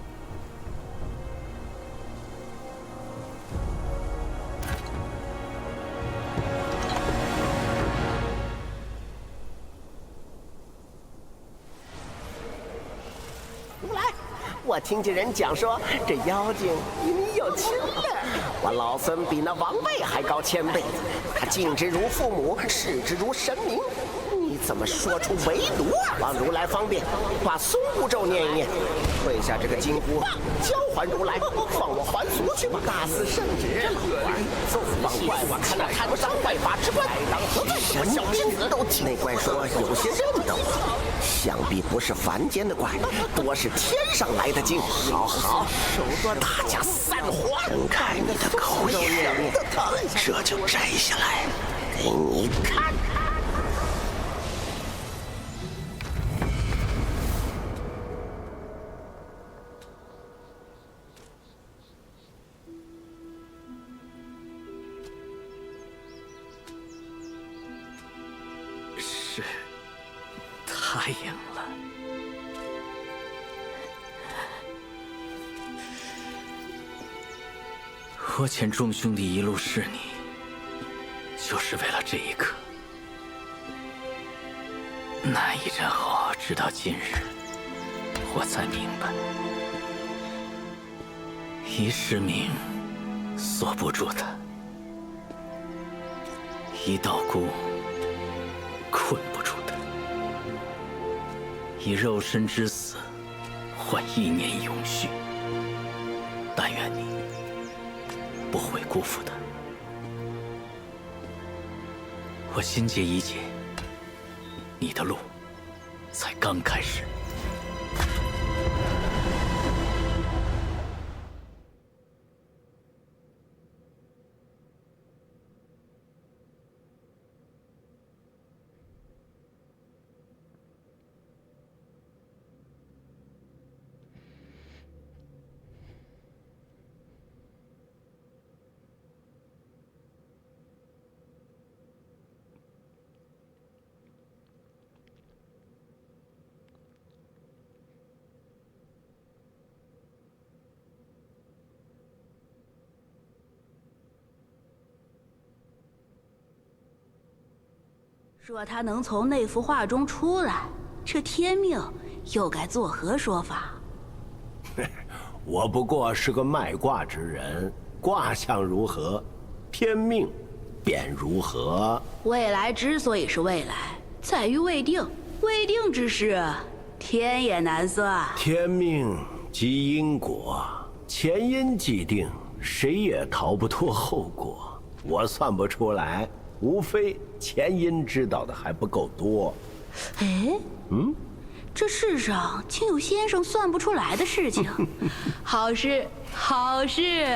来，我听见人讲说，这妖精与你有亲了。我老孙比那王位还高1000倍，他敬之如父母，视之如神明。你怎么说出为奴二王？如来方便，把松箍咒念一念，退下这个金箍，交还如来，放我还俗去吧。大肆圣旨，纵放怪物，看那贪赃败法之官，当何罪？什么小天子都听。那怪说有些认得我，想必不是凡间的怪，多是天上来的精。好好，大家散伙。睁开你的口眼，这就摘下来给你看。是，他赢了。我遣众兄弟一路是你，就是为了这一刻。那一战后，直到今日，我才明白，一使命锁不住他，一道孤困不住他，以肉身之死换意念永续。但愿你不会辜负他。我心结已解，你的路才刚开始。说他能从那幅画中出来，这天命又该作何说法？我不过是个卖卦之人，卦象如何，天命便如何。未来之所以是未来，在于未定，未定之事，天也难算。天命即因果，前因既定，谁也逃不脱后果。我算不出来，无非前因知道的还不够多。哎，这世上竟有先生算不出来的事情，好事，好事。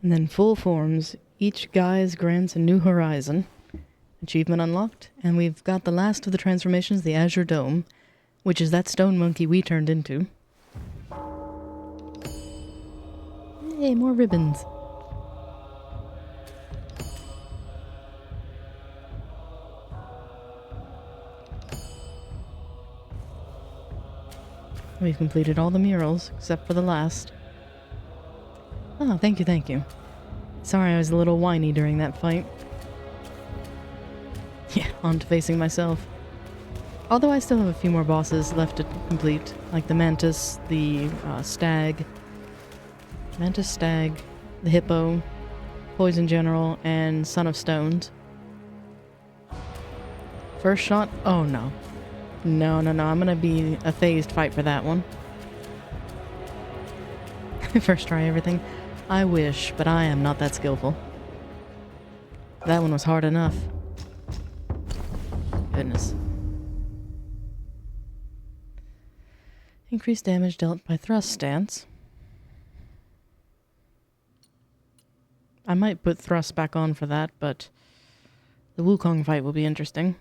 And then full forms. Each guise grants a new horizon. Achievement unlocked. And we've got the last of the transformations, the Azure Dome, which is that stone monkey we turned into. Yay, more ribbons. We've completed all the murals, except for the last. Oh, thank you, thank you. Sorry I was a little whiny during that fight. Yeah, on to facing myself. Although I still have a few more bosses left to complete, like the Mantis, the Stag, Mantis Stag, the Hippo, Poison General, and Son of Stones. First shot? Oh no. No, I'm gonna be a phased fight for that one. First try everything. I wish, but I am not that skillful. That one was hard enough. Goodness. Increased damage dealt by thrust stance. I might put thrust back on for that, but the Wukong fight will be interesting.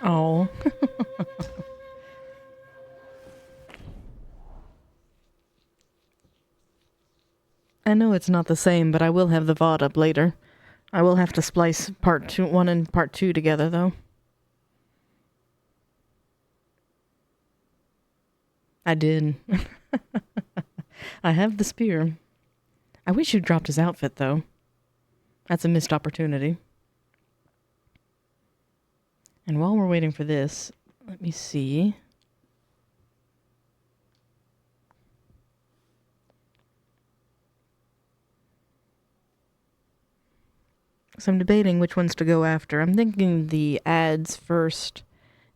Oh. I know it's not the same, but I will have the VOD up later. I will have to splice part 1 and part 2 together, though. I did. I have the spear. I wish you'd dropped his outfit, though. That's a missed opportunity. And while we're waiting for this, let me see. So I'm debating which ones to go after. I'm thinking the ads first,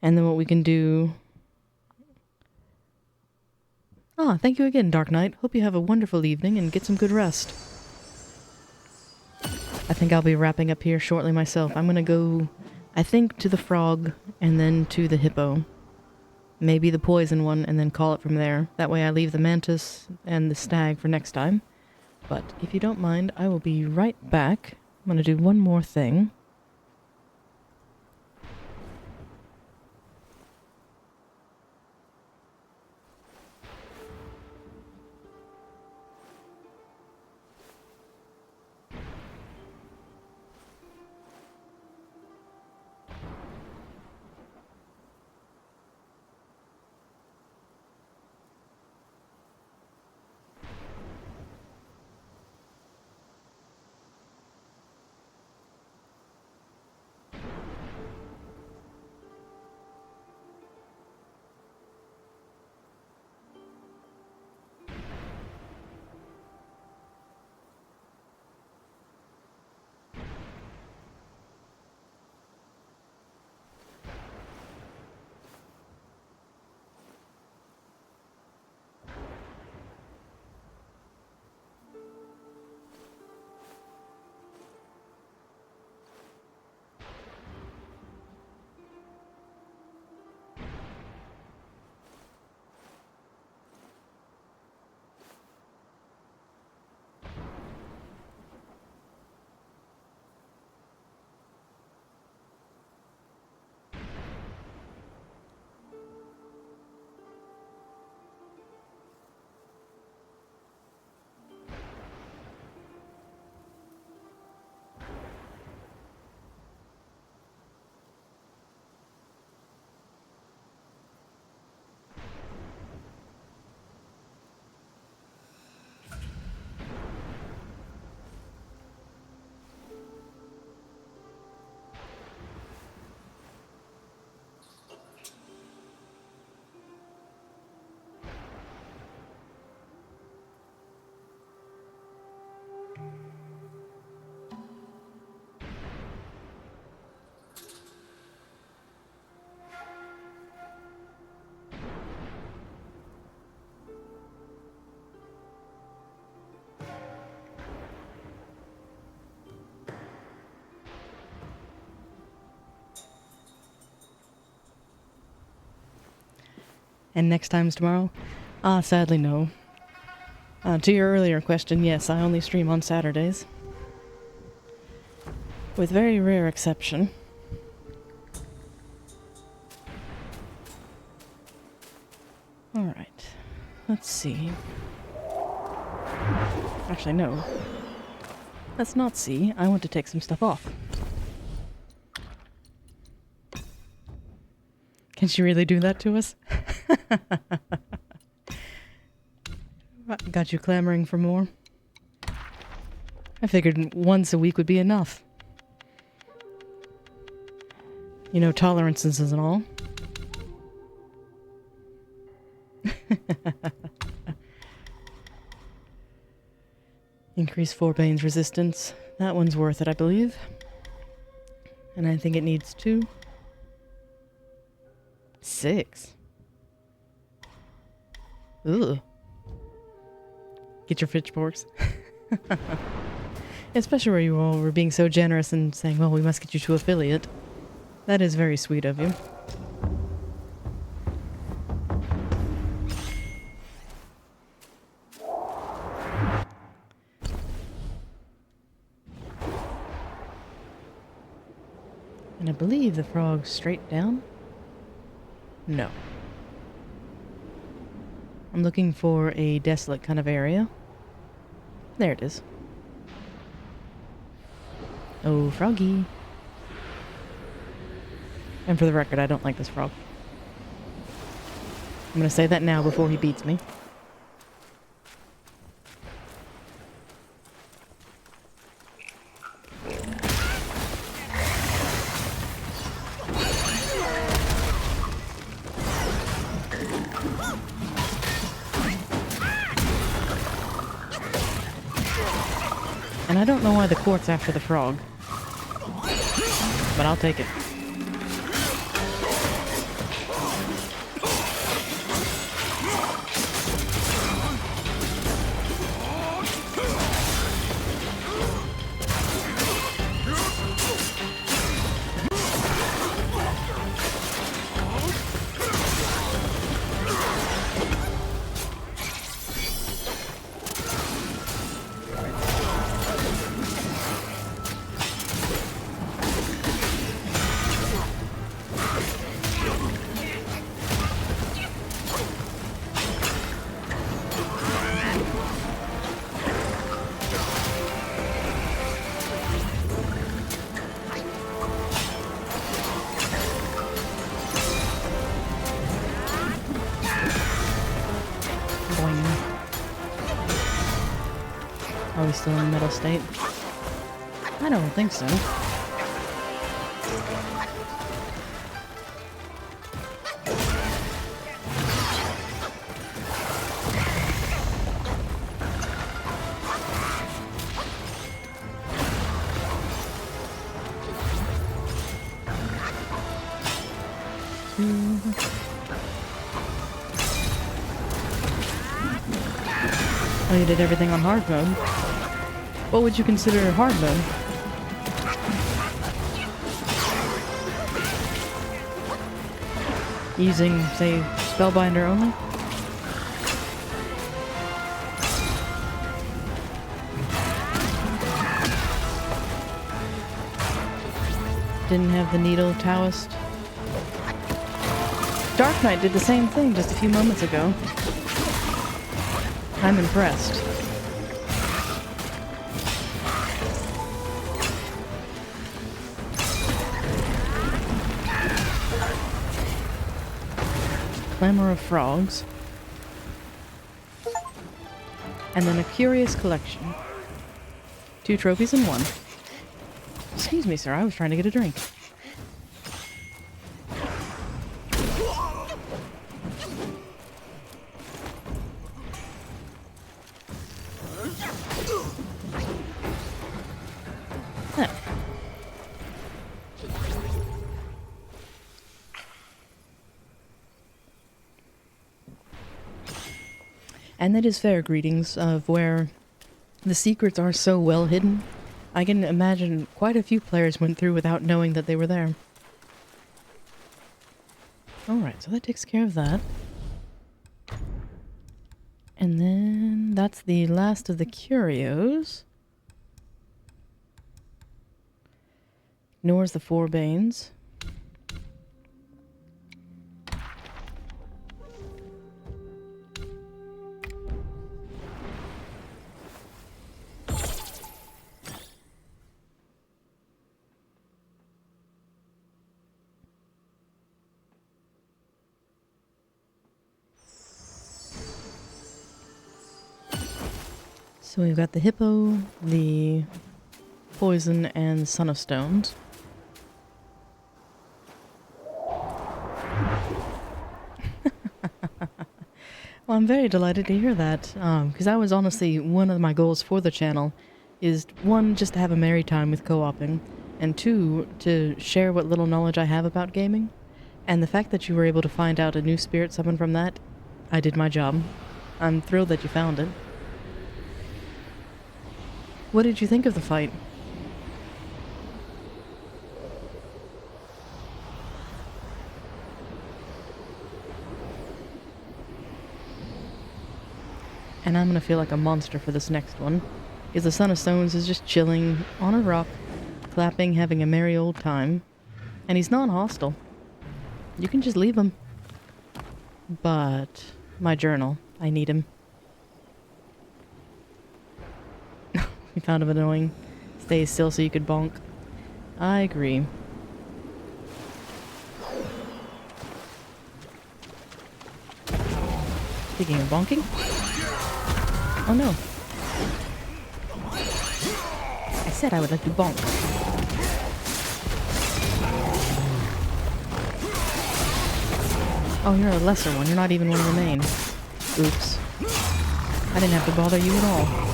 and then what we can do Ah, thank you again, Dark Knight. Hope you have a wonderful evening and get some good rest. I think I'll be wrapping up here shortly myself. I'm gonna go, I think, to the frog and then to the hippo. Maybe the poison one and then call it from there. That way I leave the mantis and the stag for next time. But if you don't mind, I will be right back. I'm gonna do one more thing. And next time's tomorrow? Ah, sadly no. To your earlier question, yes, I only stream on Saturdays. With very rare exception. Alright. Let's see. Actually, no. Let's not see. I want to take some stuff off. Can she really do that to us? Got you clamoring for more? I figured once a week would be enough. You know, tolerances and all. Increase Forbane's resistance. That one's worth it, I believe. And I think it needs 2. 6. Ugh. Get your pitchforks. Especially where you all were being so generous and saying, well, we must get you to affiliate. That is very sweet of you. And I believe the frog's straight down. No. I'm looking for a desolate kind of area. There it is. Oh, froggy. And for the record, I don't like this frog. I'm gonna say that now before he beats me. And I don't know why the court's after the frog. But I'll take it. Boing. Are we still in metal state? I don't think so. Oh, you did everything on hard mode. What would you consider hard mode? Using, say, Spellbinder only? Didn't have the Needle Taoist. Dark Knight did the same thing just a few moments ago. I'm impressed. Clamor of Frogs. And then a Curious Collection. 2 trophies in 1. Excuse me, sir, I was trying to get a drink. And that is fair greetings of where the secrets are so well hidden. I can imagine quite a few players went through without knowing that they were there. Alright, so that takes care of that. And then that's the last of the curios. Ignores the 4 Banes. So we've got the Hippo, the Poison, and Son of Stones. Well, I'm very delighted to hear that, because that was honestly one of my goals for the channel, is 1, just to have a merry time with co-oping, and 2, to share what little knowledge I have about gaming. And the fact that you were able to find out a new spirit summon from that, I did my job. I'm thrilled that you found it. What did you think of the fight? And I'm gonna feel like a monster for this next one, because the Son of Stones is just chilling on a rock, clapping, having a merry old time, and he's non-hostile. You can just leave him. But my journal, I need him. You found him annoying. Stay still so you could bonk. I agree. Speaking of bonking. Oh no. I said I would like to bonk. Oh, you're a lesser one. You're not even one of the main. Oops. I didn't have to bother you at all.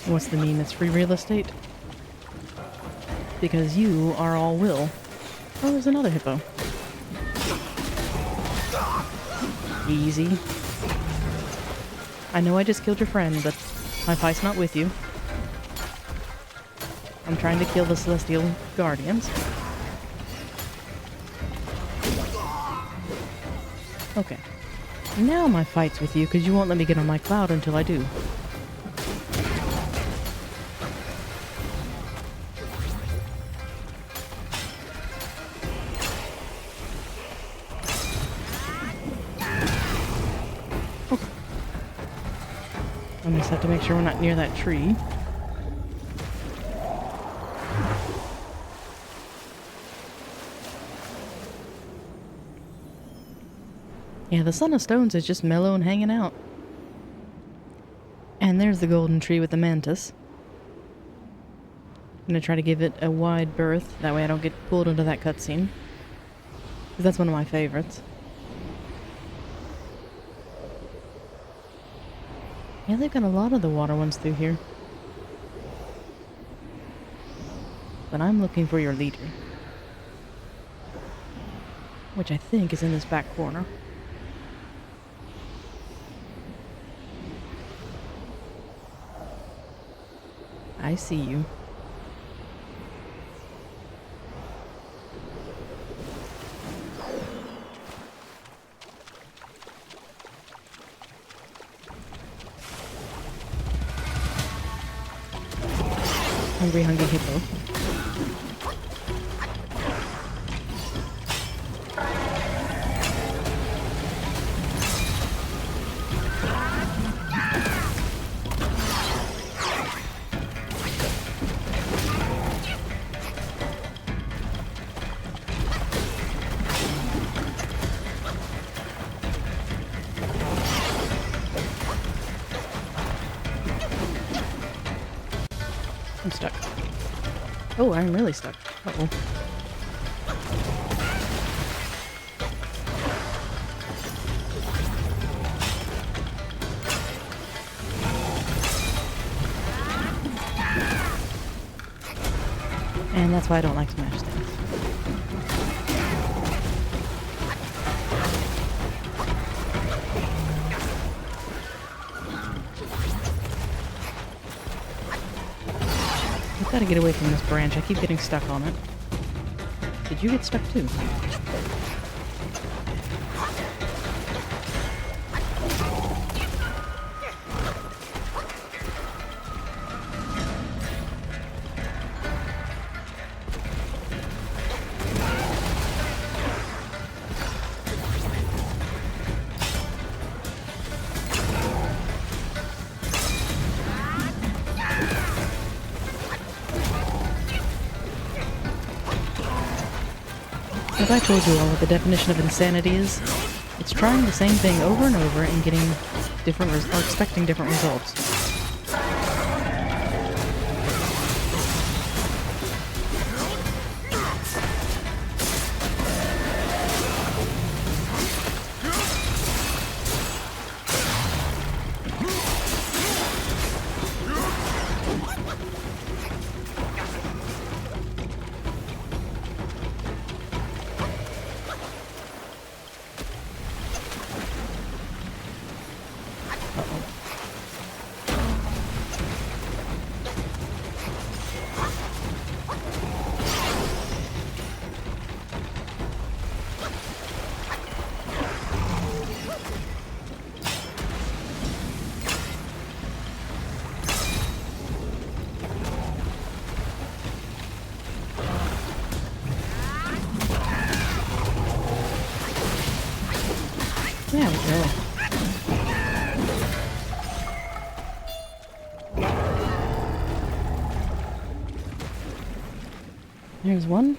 What's the meme? It's free real estate? Because you are all will. Oh, there's another hippo. Easy. I know I just killed your friend, but my fight's not with you. I'm trying to kill the Celestial Guardians. Okay. Now my fight's with you, because you won't let me get on my cloud until I do. I just have to make sure we're not near that tree. Yeah, the Son of Stones is just mellow and hanging out. And there's the golden tree with the mantis. I'm gonna try to give it a wide berth, that way I don't get pulled into that cutscene. Because that's one of my favorites. Yeah, they've got a lot of the water ones through here. But I'm looking for your leader. Which I think is in this back corner. I see you. Hungry hippo. I'm stuck. Oh, I'm really stuck. Uh-oh. And that's why I don't like Smash things. I've got to get away from this branch. I keep getting stuck on it. Did you get stuck too? As I told you all what the definition of insanity is, it's trying the same thing over and over and getting different or expecting different results. There we go. There's one.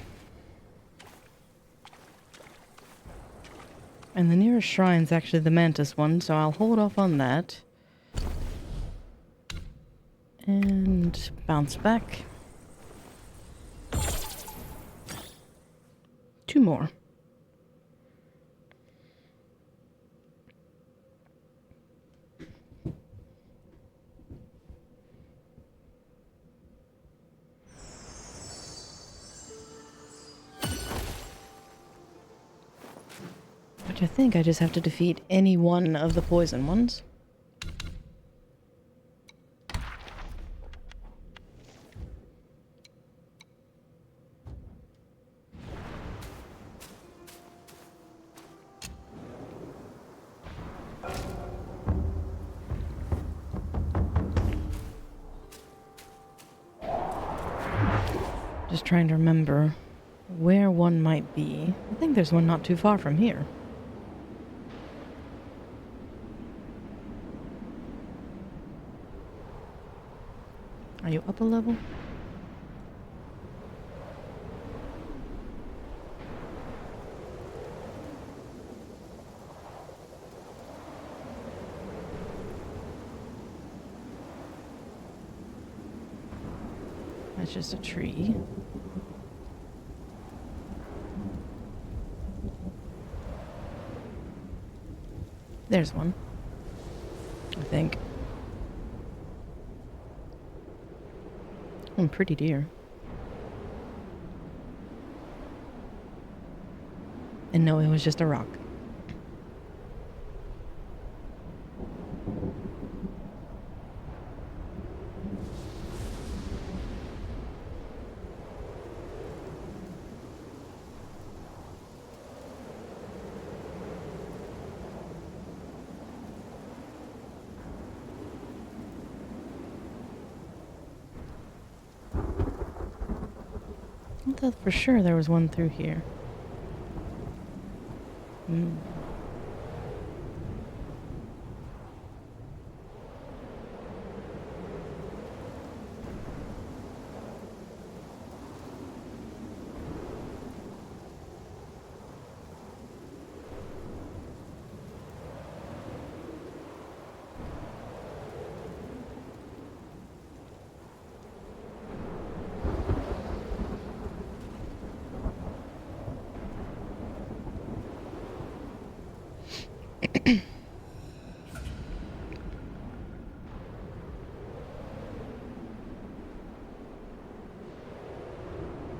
And the nearest shrine's actually the mantis one, so I'll hold off on that. And bounce back. 2 more. Which I think I just have to defeat any one of the poison ones. Just trying to remember where one might be. I think there's one not too far from here. Are you up a level? That's just a tree. There's one. I think. Pretty deer. And no, it was just a rock. I thought for sure there was one through here.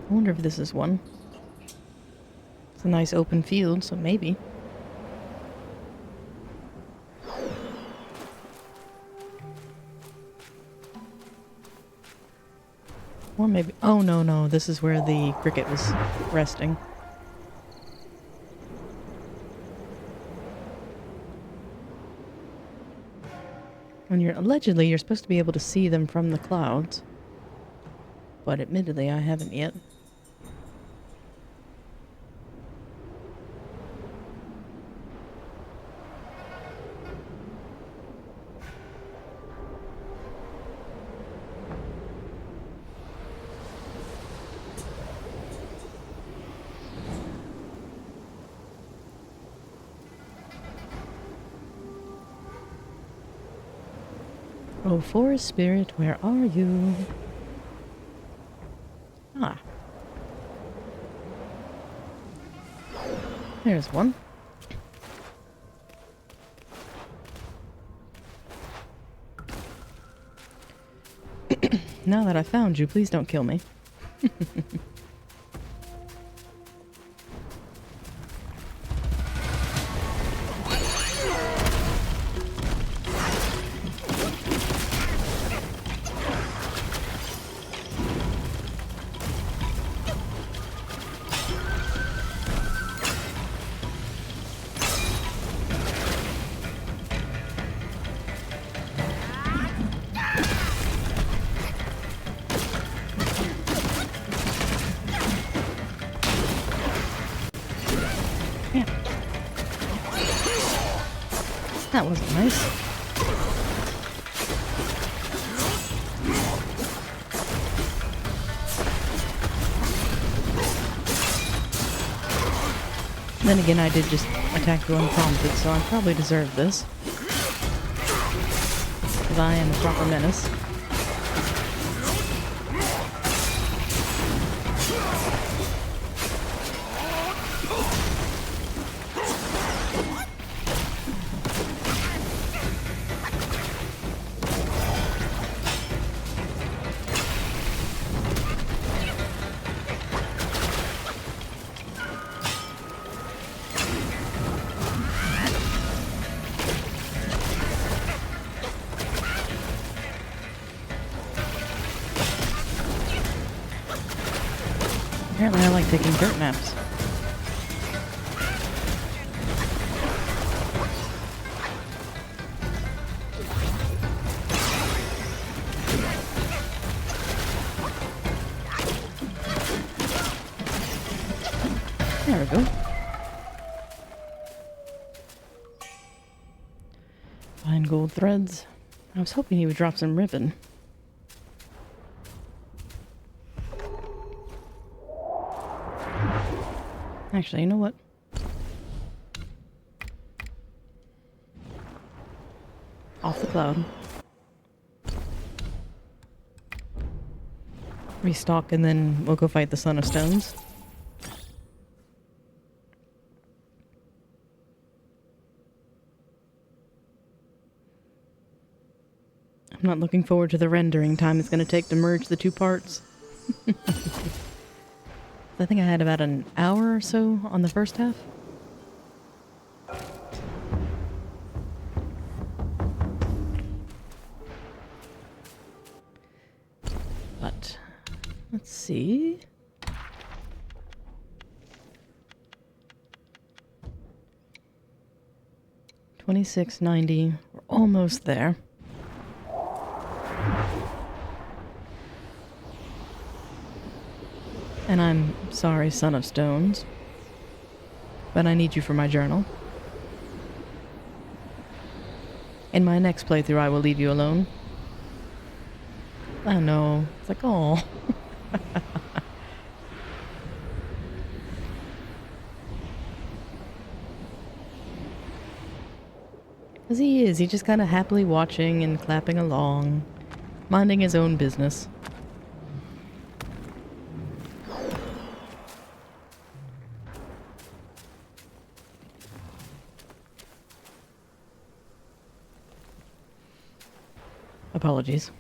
I wonder if this is one. It's a nice open field, so maybe. Or maybe... Oh, no, this is where the cricket was resting. And allegedly, you're supposed to be able to see them from the clouds. But admittedly, I haven't yet. Oh, forest spirit, where are you? Ah. There's one. Now that I found you, please don't kill me. That was nice. Then again, I did just attack you unprompted, so I probably deserve this. Because I am a proper menace. Apparently I like taking dirt naps. There we go. Fine gold threads. I was hoping he would drop some ribbon. Actually, you know what? Off the cloud. Restock and then we'll go fight the Son of Stones. I'm not looking forward to the rendering time it's going to take to merge the two parts. I think I had about an hour or so on the first half. But let's see. $26.90. We're almost there. And I'm sorry, Son of Stones, but I need you for my journal. In my next playthrough, I will leave you alone. I know. It's like, oh. Because he is. He's just kind of happily watching and clapping along, minding his own business. Apologies.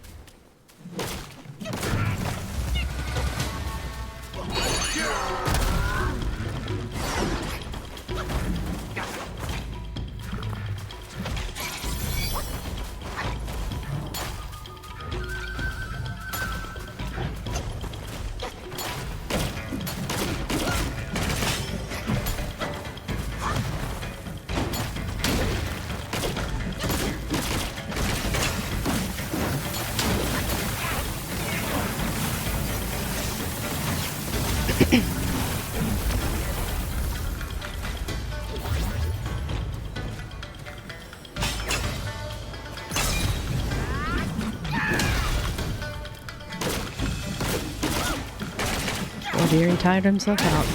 Oh dear, he tired himself out.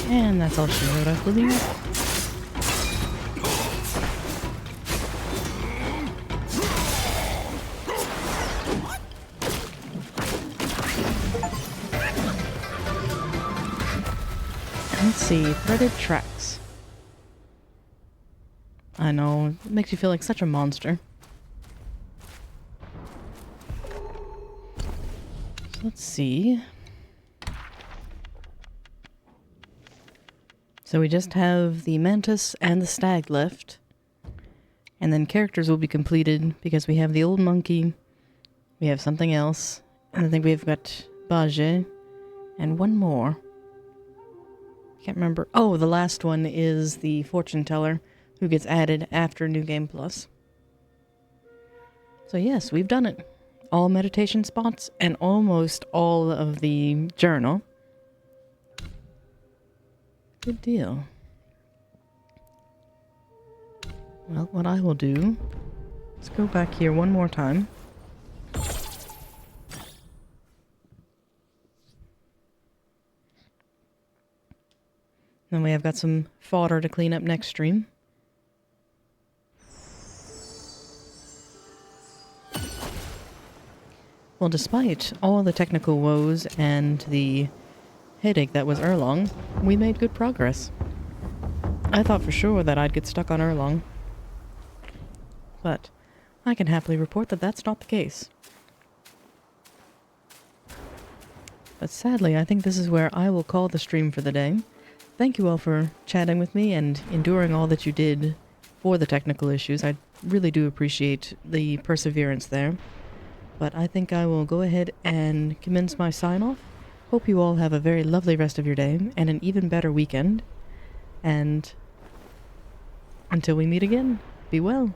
And that's all she wrote, I believe. Let's see, threaded tracks. I know, it makes you feel like such a monster. So let's see. So we just have the mantis and the stag left. And then characters will be completed because we have the old monkey, we have something else, and I think we've got Baje, and one more. Can't remember. Oh, the last one is the fortune teller, who gets added after New Game Plus. So yes, we've done it. All meditation spots and almost all of the journal. Good deal. Well, what I will do, let's go back here one more time. Then we have got some fodder to clean up next stream. Well, despite all the technical woes and the headache that was Erlang, we made good progress. I thought for sure that I'd get stuck on Erlang, but I can happily report that that's not the case. But sadly, I think this is where I will call the stream for the day. Thank you all for chatting with me and enduring all that you did for the technical issues. I really do appreciate the perseverance there. But I think I will go ahead and commence my sign-off. Hope you all have a very lovely rest of your day and an even better weekend. And until we meet again, be well.